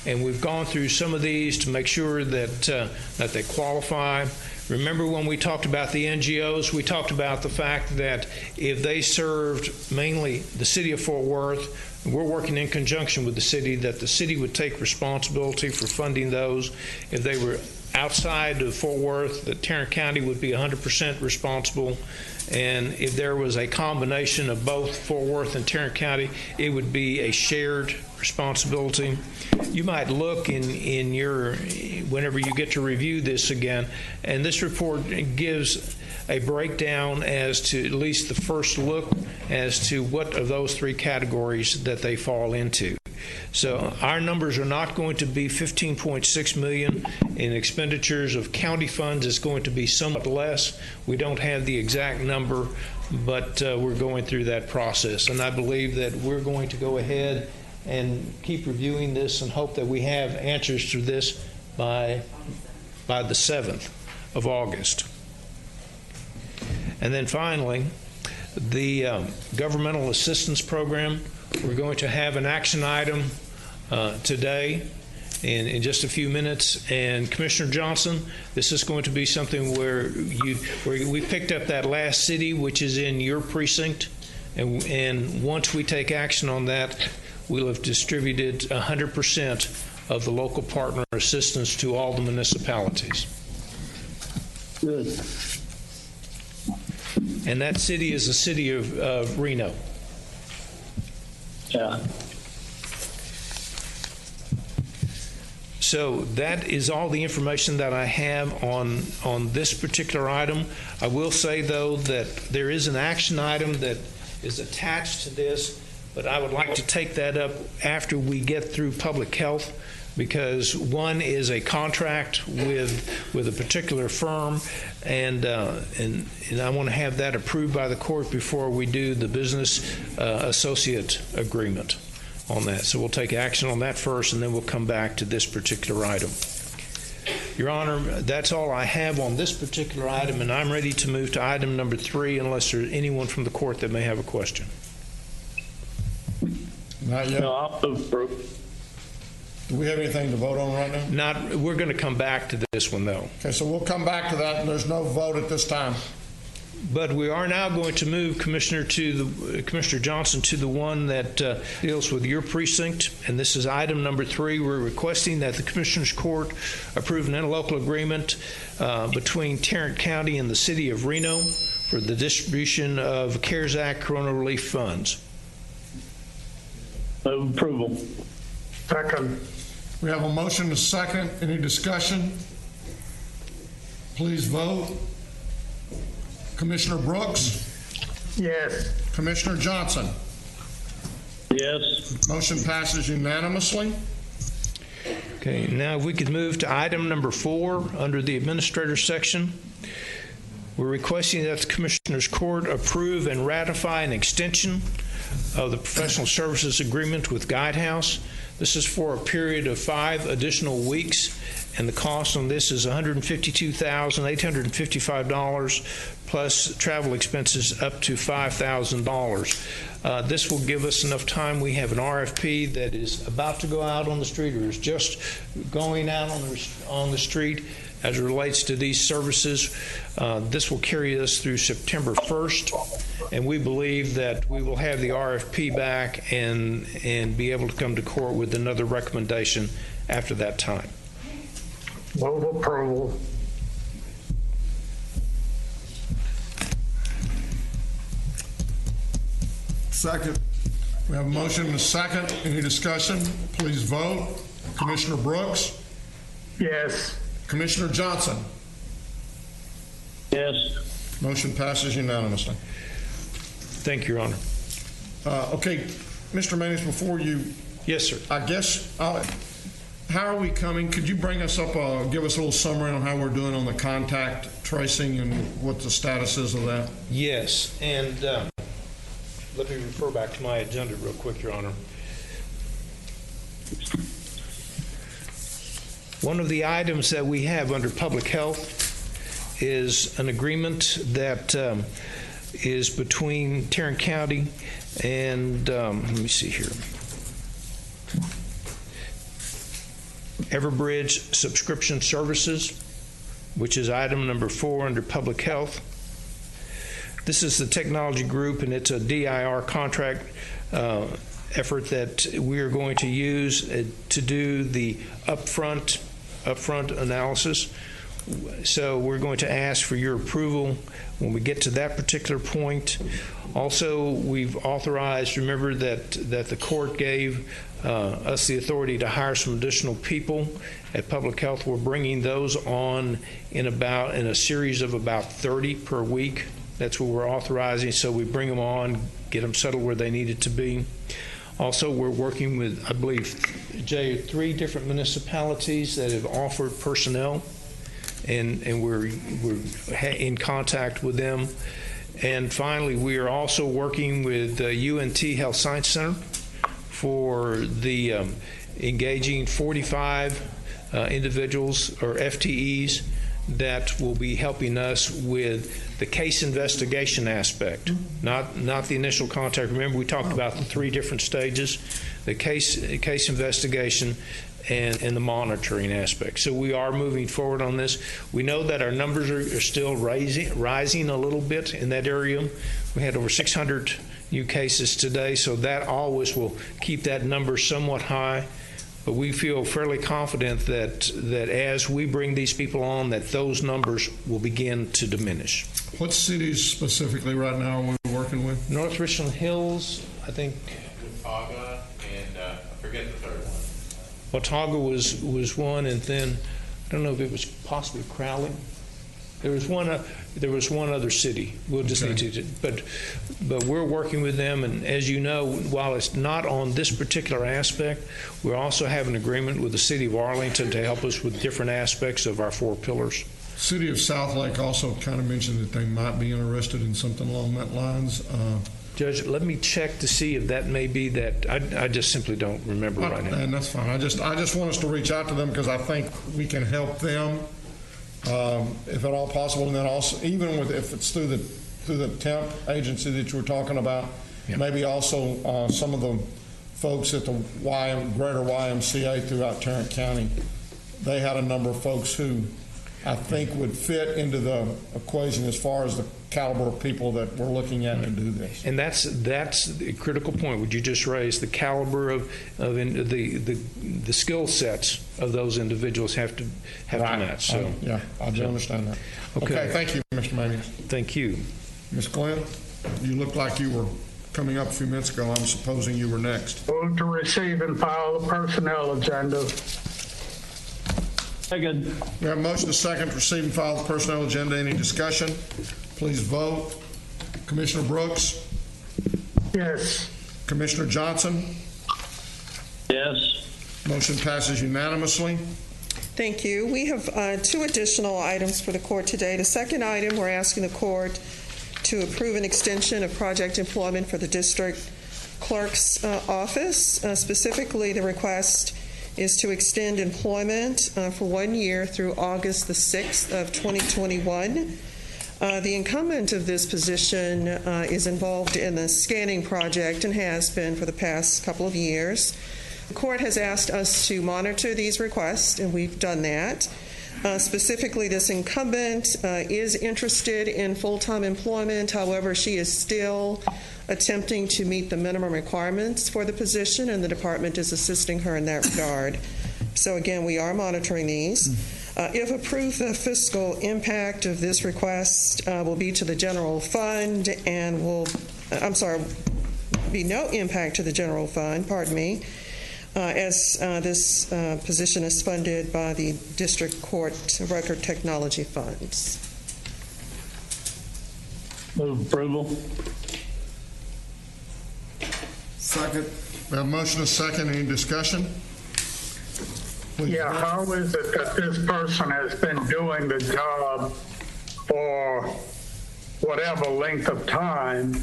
And we've gone through some of these to make sure that they qualify. Remember when we talked about the NGOs, we talked about the fact that if they served mainly the city of Fort Worth, we're working in conjunction with the city that the city would take responsibility for funding those. If they were outside of Fort Worth, that Tarrant County would be 100% responsible. And if there was a combination of both Fort Worth and Tarrant County, it would be a shared responsibility. You might look in your, whenever you get to review this again, and this report gives a breakdown as to at least the first look as to what of those 3 categories that they fall into. So our numbers are not going to be $15.6 million in expenditures of county funds. It's going to be somewhat less. We don't have the exact number, but we're going through that process. And I believe that we're going to go ahead and keep reviewing this and hope that we have answers to this by the 7th of August. And then finally, the governmental assistance program. We're going to have an action item today in just a few minutes. And Commissioner Johnson, this is going to be something where we picked up that last city, which is in your precinct. And once we take action on that, we'll have distributed 100% of the local partner assistance to all the municipalities. Good. And that city is the city of Reno. Yeah. So that is all the information that I have on this particular item. I will say, though, that there is an action item that is attached to this, but I would like to take that up after we get through public health, because one is a contract with a particular firm, and I want to have that approved by the court before we do the business associate agreement on that. So we'll take action on that first, and then we'll come back to this particular item. Your Honor, that's all I have on this particular item, and I'm ready to move to item number 3 unless there's anyone from the court that may have a question. Not yet. No, I'll move through. Do we have anything to vote on right now? Not. We're going to come back to this one, though. Okay, so we'll come back to that, and there's no vote at this time. But we are now going to move, Commissioner Johnson, to the one that deals with your precinct, and this is item number 3. We're requesting that the Commissioners Court approve an interlocal agreement between Tarrant County and the City of Reno for the distribution of CARES Act Corona Relief Funds. Move approval. Second. We have a motion and a second. Any discussion? Please vote. Commissioner Brooks? Yes. Commissioner Johnson? Yes. Motion passes unanimously. Okay, now if we could move to item number 4 under the Administrator section. We're requesting that the Commissioners Court approve and ratify an extension of the professional services agreement with Guidehouse. This is for a period of 5 additional weeks, and the cost on this is $152,855 plus travel expenses up to $5,000. This will give us enough time. We have an RFP that is about to go out on the street, or is just going out on the street as it relates to these services. This will carry us through September 1st, and we believe that we will have the RFP back and be able to come to court with another recommendation after that time. Move approval. Second. We have a motion and a second. Any discussion? Please vote. Commissioner Brooks? Yes. Commissioner Johnson? Yes. Motion passes unanimously. Thank you, Your Honor. Okay, Mr. Manning, before you... Yes, sir. I guess, how are we coming? Could you bring us up, give us a little summary on how we're doing on the contact tracing and what the status is of that? Yes, and let me refer back to my agenda real quick, Your Honor. One of the items that we have under public health is an agreement that is between Tarrant County and, let me see here, Everbridge Subscription Services, which is item number 4 under public health. This is the technology group, and it's a DIR contract effort that we are going to use to do the upfront analysis. So we're going to ask for your approval when we get to that particular point. Also, we've authorized, remember that the court gave us the authority to hire some additional people at public health. We're bringing those on in a series of about 30 per week. That's what we're authorizing. So we bring them on, get them settled where they needed to be. Also, we're working with, I believe, Jay, 3 different municipalities that have offered personnel, and we're in contact with them. And finally, we are also working with UNT Health Science Center for the engaging 45 individuals or FTEs that will be helping us with the case investigation aspect, not the initial contact. Remember, we talked about the 3 different stages, the case investigation and the monitoring aspect. So we are moving forward on this. We know that our numbers are still rising a little bit in that area. We had over 600 new cases today, so that always will keep that number somewhat high. But we feel fairly confident that as we bring these people on, that those numbers will begin to diminish. What cities specifically right now are we working with? North Richland Hills, I think. Watauga, and I forget the third one. Watauga was one, and then I don't know if it was possibly Crowley. There was one other city. We'll just need to, but we're working with them, and as you know, while it's not on this particular aspect, we also have an agreement with the City of Arlington to help us with different aspects of our 4 pillars. City of Southlake also kind of mentioned that they might be interested in something along that lines. Judge, let me check to see if that may be that. I just simply don't remember right now. And that's fine. I just want us to reach out to them because I think we can help them. If at all possible, and then also even if it's through the temp agency that you were talking about, maybe also some of the folks at the greater YMCA throughout Tarrant County, they had a number of folks who I think would fit into the equation as far as the caliber of people that we're looking at to do this. And that's the critical point. Would you just raise the caliber of the skill sets of those individuals have to match. So I do understand that. Okay, thank you, Mr. Manion. Thank you, Ms. Glenn. You looked like you were coming up a few minutes ago. I'm supposing you were next. Move to receive and file the personnel agenda. Second. We have a motion to second to receive and file the personnel agenda. Any discussion? Please vote. Commissioner Brooks? Yes. Commissioner Johnson? Yes. Motion passes unanimously. Thank you. We have 2 additional items for the court today. The second item, we're asking the court to approve an extension of project employment for the district clerk's office. Specifically, the request is to extend employment for 1 year through August the 6th of 2021. The incumbent of this position is involved in the scanning project and has been for the past couple of years. The court has asked us to monitor these requests, and we've done that. Specifically, this incumbent is interested in full-time employment. However, she is still attempting to meet the minimum requirements for the position, and the department is assisting her in that regard. So again, we are monitoring these. If approved, the fiscal impact of this request will be to the general fund and be no impact to the general fund, pardon me, as this position is funded by the district court record technology funds. Move approval. Second. We have a motion to second. Any discussion? Please. Yeah, how is it that this person has been doing the job for whatever length of time,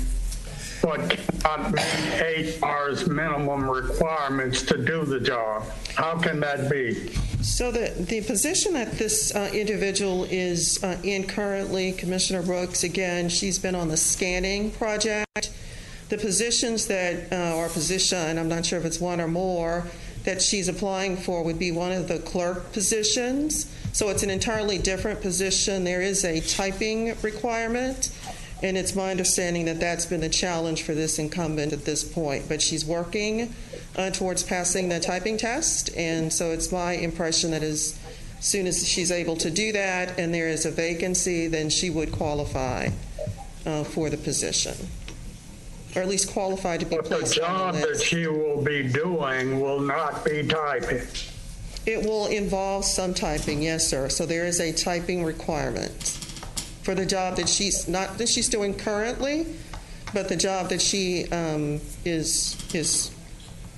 but cannot meet 8 hours minimum requirements to do the job? How can that be? So the position that this individual is in currently, Commissioner Brooks, again, she's been on the scanning project. The positions that, or position, I'm not sure if it's one or more, that she's applying for would be one of the clerk positions. So it's an entirely different position. There is a typing requirement, and it's my understanding that that's been the challenge for this incumbent at this point. But she's working towards passing the typing test, and so it's my impression that as soon as she's able to do that and there is a vacancy, then she would qualify for the position, or at least qualified to be placed on the list. The job that she will be doing will not be typing. It will involve some typing, yes, sir. So there is a typing requirement for the job that she's doing currently, but the job that she is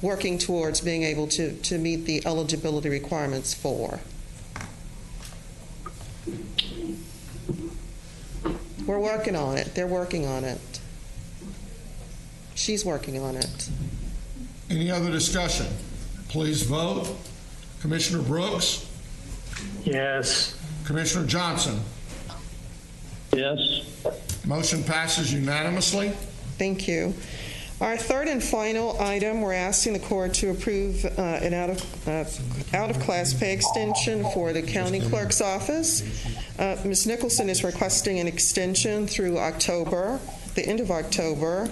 working towards being able to meet the eligibility requirements for. We're working on it. They're working on it. She's working on it. Any other discussion? Please vote. Commissioner Brooks? Yes. Commissioner Johnson. Yes. Motion passes unanimously. Thank you. Our third and final item, we're asking the court to approve an out-of-class pay extension for the county clerk's office. Ms. Nicholson is requesting an extension through October, the end of October.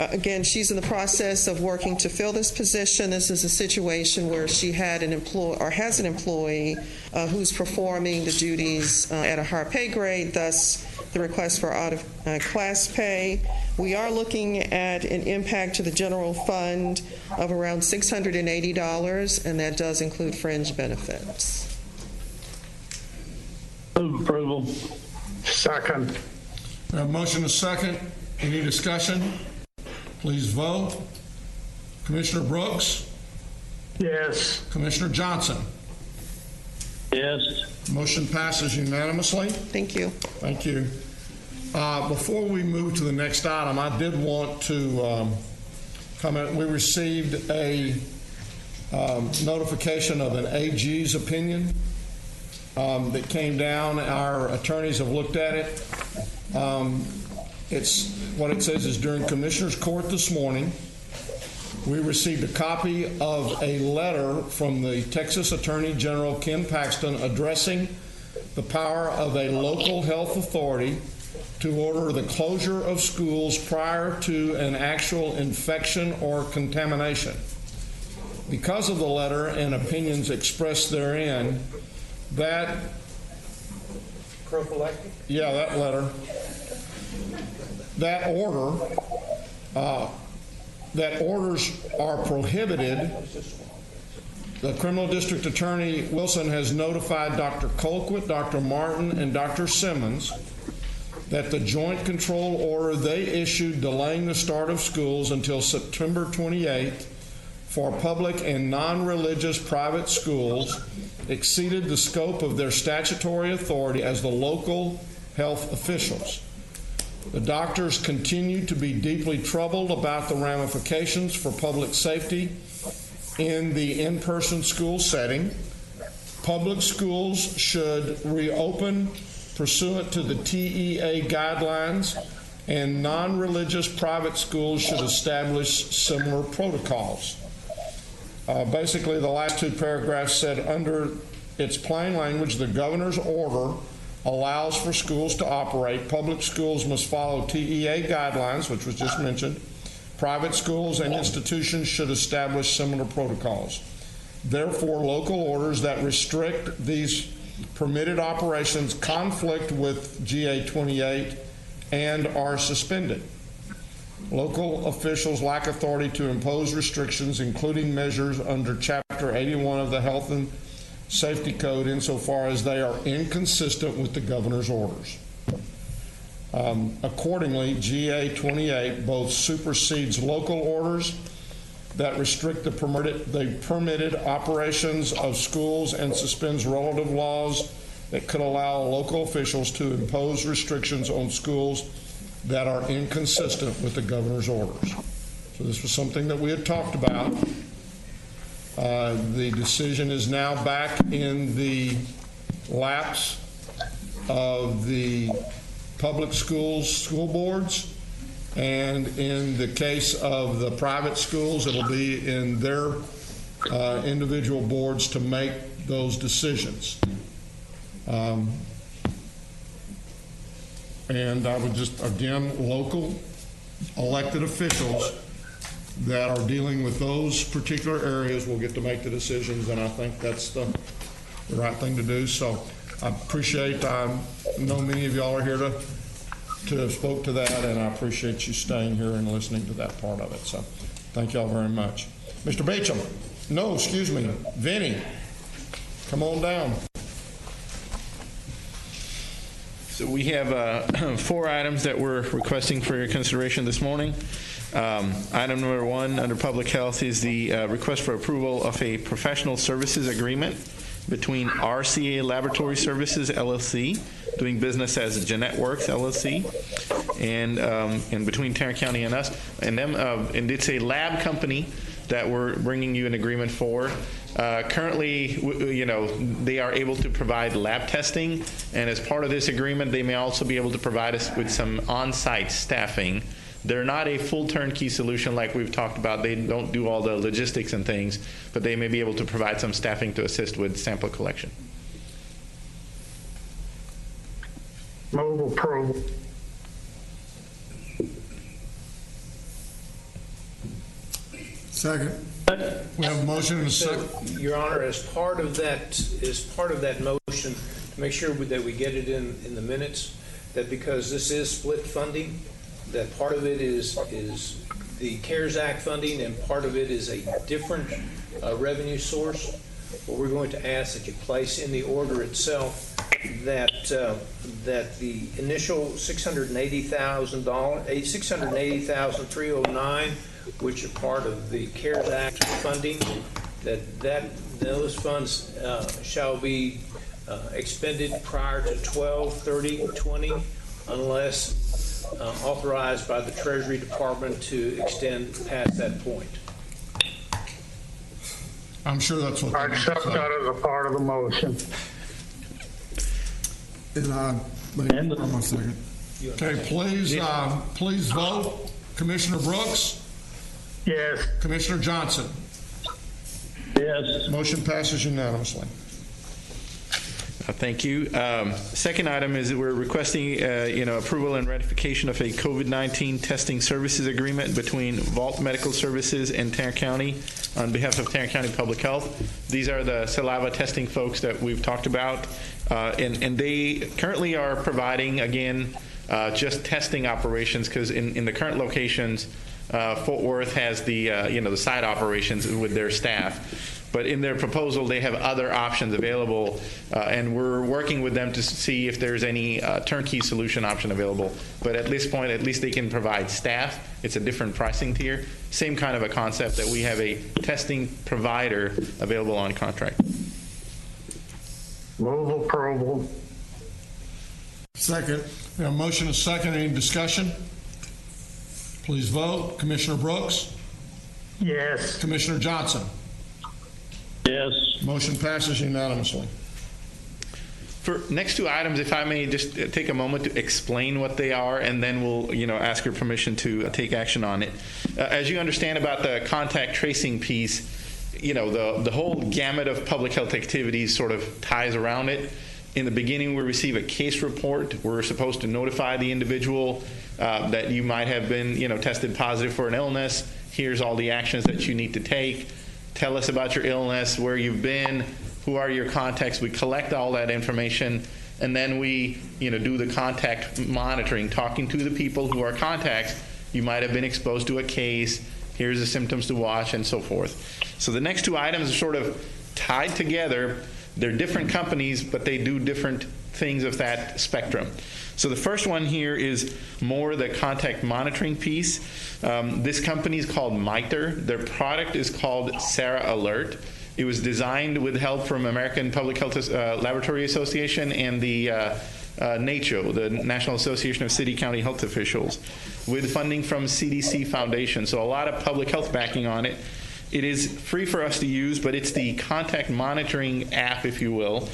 Again, she's in the process of working to fill this position. This is a situation where she had an employee or has an employee who's performing the duties at a higher pay grade, thus the request for out-of-class pay. We are looking at an impact to the general fund of around $680, and that does include fringe benefits. Move approval. Second. Motion is second. Any discussion? Please vote. Commissioner Brooks? Yes. Commissioner Johnson? Yes. Motion passes unanimously. Thank you. Thank you. Before we move to the next item, I did want to comment. We received a notification of an AG's opinion that came down. Our attorneys have looked at it. It's what it says is during Commissioner's Court this morning, we received a copy of a letter from the Texas Attorney General Ken Paxton addressing the power of a local health authority to order the closure of schools prior to an actual infection or contamination. Because of the letter and opinions expressed therein, that prophylactic? Yeah, that letter. That order, that orders are prohibited. The Criminal District Attorney Wilson has notified Dr. Colquitt, Dr. Martin, and Dr. Simmons that the joint control order they issued delaying the start of schools until September 28th for public and non-religious private schools exceeded the scope of their statutory authority as the local health officials. The doctors continue to be deeply troubled about the ramifications for public safety in the in-person school setting. Public schools should reopen pursuant to the TEA guidelines, and non-religious private schools should establish similar protocols. Basically, the last two paragraphs said, under its plain language, the governor's order allows for schools to operate. Public schools must follow TEA guidelines, which was just mentioned. Private schools and institutions should establish similar protocols. Therefore, local orders that restrict these permitted operations conflict with GA 28 and are suspended. Local officials lack authority to impose restrictions, including measures under Chapter 81 of the Health and Safety Code, insofar as they are inconsistent with the governor's orders. Accordingly, GA 28 both supersedes local orders that restrict the permitted operations of schools and suspends relative laws that could allow local officials to impose restrictions on schools that are inconsistent with the governor's orders. So this was something that we had talked about. The decision is now back in the laps of the public schools, school boards, and in the case of the private schools, it'll be in their individual boards to make those decisions. And I would just, again, local elected officials that are dealing with those particular areas will get to make the decisions, and I think that's the right thing to do. So I appreciate, I know many of y'all are here to have spoke to that, and I appreciate you staying here and listening to that part of it. So thank y'all very much. Mr. Beecham, no, excuse me, Vinny, come on down. So we have 4 items that we're requesting for your consideration this morning. Item number 1 under public health is the request for approval of a professional services agreement between RCA Laboratory Services LLC, doing business as Jeanette Works LLC, and between Tarrant County and us, and them, and it's a lab company that we're bringing you an agreement for. Currently, they are able to provide lab testing, and as part of this agreement, they may also be able to provide us with some on-site staffing. They're not a full turnkey solution like we've talked about. They don't do all the logistics and things, but they may be able to provide some staffing to assist with sample collection. Move approval. Second. We have a motion and a second. Your Honor, as part of that motion, to make sure that we get it in the minutes, that because this is split funding, that part of it is the CARES Act funding and part of it is a different revenue source. What we're going to ask that you place in the order itself that the initial $680,309, which are part of the CARES Act funding, those funds shall be expended prior to 12/30/20 unless authorized by the Treasury Department to extend past that point. I'm sure that's what. I accept that as a part of the motion. And I make my second. Okay, please vote. Commissioner Brooks? Yes. Commissioner Johnson? Yes. Motion passes unanimously. Thank you. Second item is that we're requesting approval and ratification of a COVID-19 testing services agreement between Vault Medical Services and Tarrant County on behalf of Tarrant County Public Health. These are the saliva testing folks that we've talked about, and they currently are providing, again, just testing operations because in the current locations, Fort Worth has the site operations with their staff. But in their proposal, they have other options available, and we're working with them to see if there's any turnkey solution option available. But at this point, at least they can provide staff. It's a different pricing tier. Same kind of a concept that we have a testing provider available on contract. Move approval. Second. We have a motion and a second. Any discussion? Please vote. Commissioner Brooks? Yes. Commissioner Johnson? Yes. Motion passes unanimously. For next two items, if I may just take a moment to explain what they are, and then we'll ask your permission to take action on it. As you understand about the contact tracing piece, the whole gamut of public health activities sort of ties around it. In the beginning, we receive a case report. We're supposed to notify the individual that you might have been tested positive for an illness. Here's all the actions that you need to take. Tell us about your illness, where you've been, who are your contacts. We collect all that information, and then we do the contact monitoring, talking to the people who are contacts. You might have been exposed to a case. Here's the symptoms to watch, and so forth. So the next two items are sort of tied together. They're different companies, but they do different things of that spectrum. So the first one here is more the contact monitoring piece. This company is called MITRE. Their product is called Sarah Alert. It was designed with help from American Public Health Laboratory Association and the NACHO, the National Association of City County Health Officials, with funding from CDC Foundation. So a lot of public health backing on it. It is free for us to use, but it's the contact monitoring app, if you will.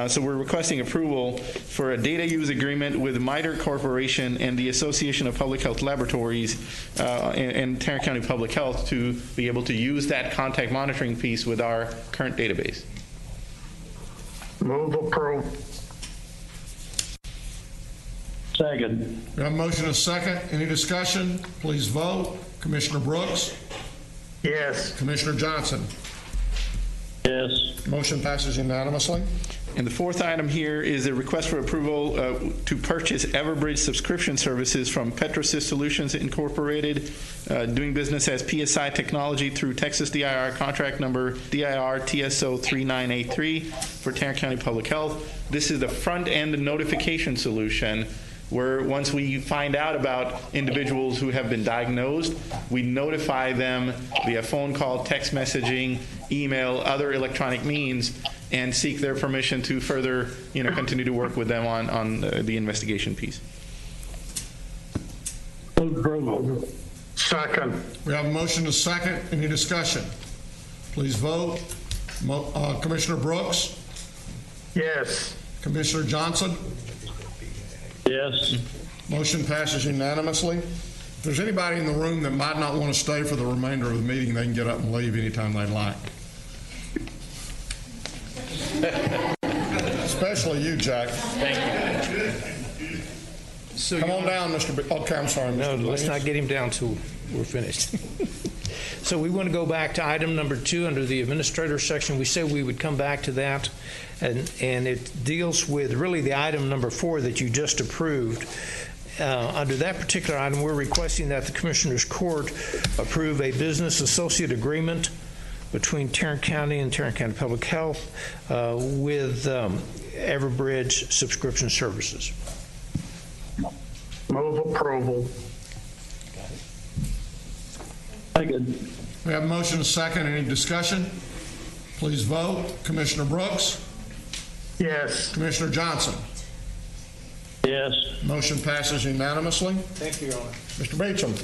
So we're requesting approval for a data use agreement with MITRE Corporation and the Association of Public Health Laboratories and Tarrant County Public Health to be able to use that contact monitoring piece with our current database. Move approval. Second. We have a motion and a second. Any discussion? Please vote. Commissioner Brooks? Yes. Commissioner Johnson? Yes. Motion passes unanimously. And the fourth item here is a request for approval to purchase Everbridge subscription services from Petrosys Solutions Incorporated, doing business as PSI Technology through Texas DIR contract number DIR TSO 3983 for Tarrant County Public Health. This is the front-end notification solution where once we find out about individuals who have been diagnosed, we notify them via phone call, text messaging, email, other electronic means, and seek their permission to further, continue to work with them on the investigation piece. Move approval. Second. We have a motion and a second. Any discussion? Please vote. Commissioner Brooks? Yes. Commissioner Johnson? Yes. Motion passes unanimously. If there's anybody in the room that might not want to stay for the remainder of the meeting, they can get up and leave anytime they'd like. Especially you, Jack. Thank you. So come on down, Mr. Okay, I'm sorry, Mr. No, let's Williams. not get him down till we're finished. So we want to go back to item number 2 under the administrator section. We said we would come back to that, and it deals with really the item number 4 that you just approved. Under that particular item, we're requesting that the Commissioners Court approve a business associate agreement between Tarrant County and Tarrant County Public Health with Everbridge Subscription Services. Move approval. Second. We have a motion and a second. Any discussion? Please vote. Commissioner Brooks? Yes. Commissioner Johnson? Yes. Motion passes unanimously. Thank you, Your Honor. Mr. Beecham?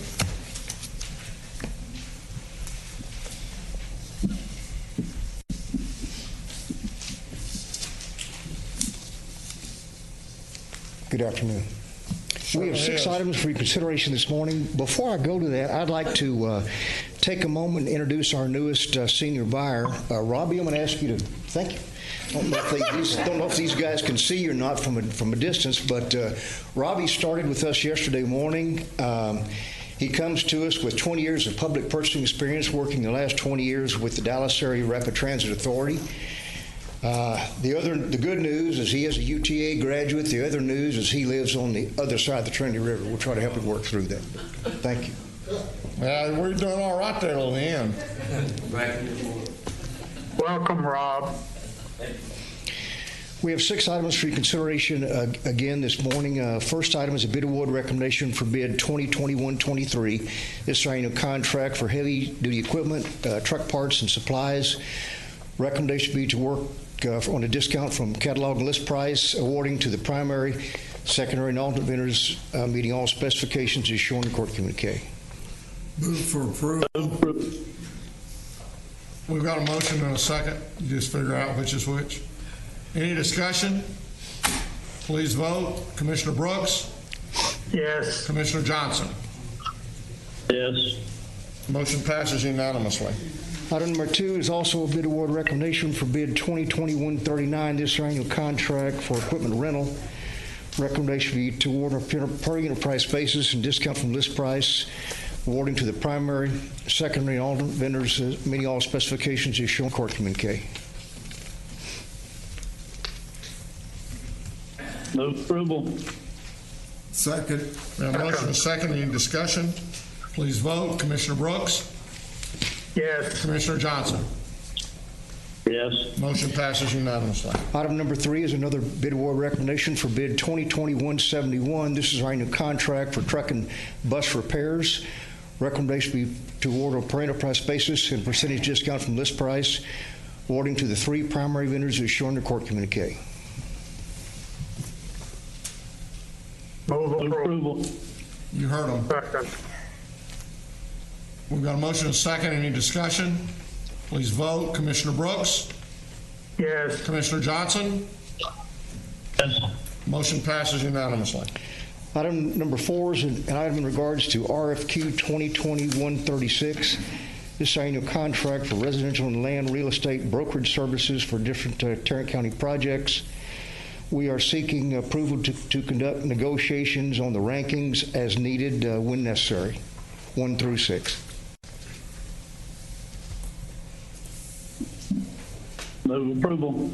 Good afternoon. We have 6 items for your consideration this morning. Before I go to that, I'd like to take a moment and introduce our newest senior buyer. Robbie, I'm going to ask you to thank you. Don't know if these guys can see you or not from a distance, but Robbie started with us yesterday morning. He comes to us with 20 years of public purchasing experience, working the last 20 years with the Dallas Area Rapid Transit Authority. The good news is he is a UTA graduate. The other news is he lives on the other side of the Trinity River. We'll try to help him work through that. Thank you. Well, we're doing all right there till the end. Welcome, Rob. We have 6 items for your consideration again this morning. First item is a bid award recommendation for bid 2021-23. This is our annual contract for heavy-duty equipment, truck parts, and supplies. Recommendation be to work on a discount from catalog and list price, awarding to the primary, secondary, and alternate vendors meeting all specifications as shown in court communique. Move for approval. We've got a motion and a second. You just figure out which is which. Any discussion? Please vote. Commissioner Brooks? Yes. Commissioner Johnson? Yes. Motion passes unanimously. Item number 2 is also a bid award recommendation for bid 2021-39. This is our annual contract for equipment rental. Recommendation be to award on per unit price basis and discount from list price, awarding to the primary, secondary, and alternate vendors meeting all specifications as shown in court communique. Move approval. Second. We have a motion and a second. Any discussion? Please vote. Commissioner Brooks? Yes. Commissioner Johnson? Yes. Motion passes unanimously. Item number 3 is another bid award recommendation for bid 2021-71. This is our new contract for truck and bus repairs. Recommendation be to award on per enterprise basis and percentage discount from list price, awarding to the 3 primary vendors as shown in the court communique. Move approval. You heard them. Second. We've got a motion and a second. Any discussion? Please vote. Commissioner Brooks? Yes. Commissioner Johnson? Yes. Motion passes unanimously. Item number 4 is an item in regards to RFQ 2020-136. This is our annual contract for residential and land real estate brokerage services for different Tarrant County projects. We are seeking approval to conduct negotiations on the rankings as needed when necessary, 1 through 6. Move approval.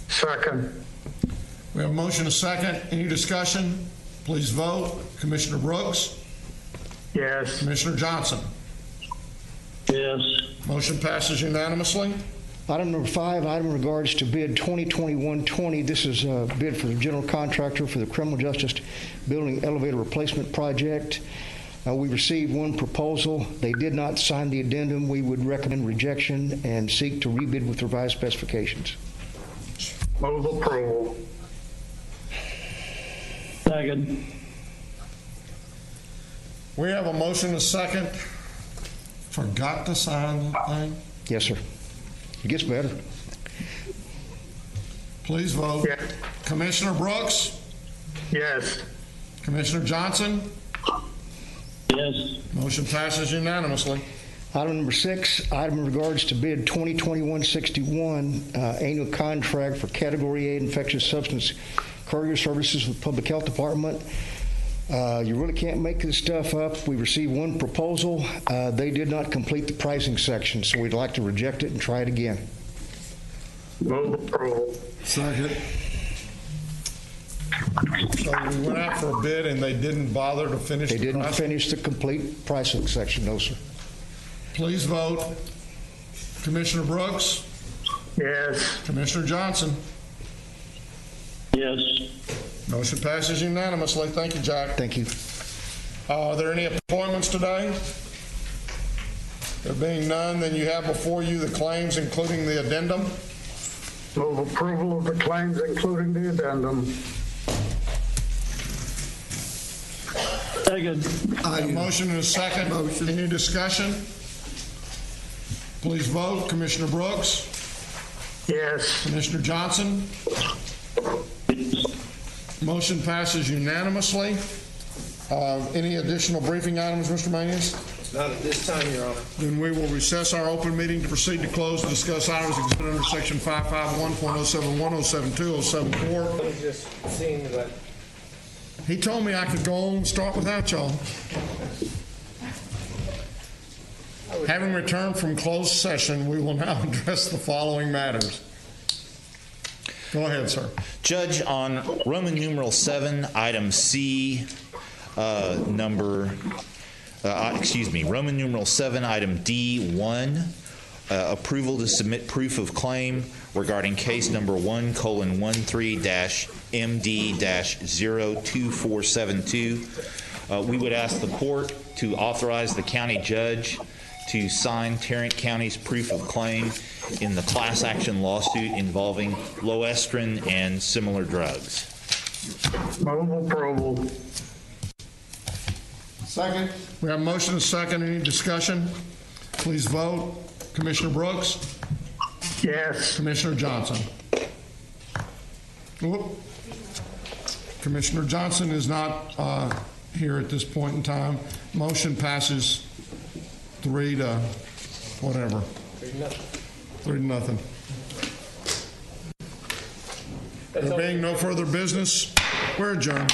Second. We have a motion and a second. Any discussion? Please vote. Commissioner Brooks? Yes. Commissioner Johnson? Yes. Motion passes unanimously. Item number 5, item in regards to bid 2021-20. This is a bid for the general contractor for the criminal justice building elevator replacement project. We received 1 proposal. They did not sign the addendum. We would recommend rejection and seek to rebid with revised specifications. Move approval. Second. We have a motion and a second. Forgot to sign the thing? Yes, sir. It gets better. Please vote. Yes. Commissioner Brooks? Yes. Commissioner Johnson? Yes. Motion passes unanimously. Item number 6, item in regards to bid 2021-61, annual contract for Category A infectious substance courier services with Public Health Department. You really can't make this stuff up. We received one proposal. They did not complete the pricing section, so we'd like to reject it and try it again. Move approval. Second. So we went out for a bid and they didn't bother to finish They the didn't process? finish the complete pricing section, no, sir. Please vote. Commissioner Brooks? Yes. Commissioner Johnson? Yes. Motion passes unanimously. Thank you, Jack. Thank you. Are there any appointments today? There being none, then you have before you the claims, including the addendum. Move approval of the claims, including the addendum. Second. A motion and a second. Motion. Any discussion? Please vote. Commissioner Brooks? Yes. Commissioner Johnson? Motion passes unanimously. Any additional briefing items, Mr. Manius? Not at this time, Your Honor. Then we will recess our open meeting to proceed to close to discuss items exempt under section 551.071, 072, 074. Let me just see that. He told me I could go on and start without y'all. Having returned from closed session, we will now address the following matters. Go ahead, sir. Judge, on Roman numeral 7, item C, Roman numeral 7, item D1, approval to submit proof of claim regarding case number 1:13-MD-02472. We would ask the court to authorize the county judge to sign Tarrant County's proof of claim in the class action lawsuit involving Loestrin and similar drugs. Move approval. Second. We have a motion and a second. Any discussion? Please vote. Commissioner Brooks? Yes. Commissioner Johnson? Whoop. Commissioner Johnson is not here at this point in time. Motion passes 3 to whatever. 3 to nothing. There being no further business, we're adjourned.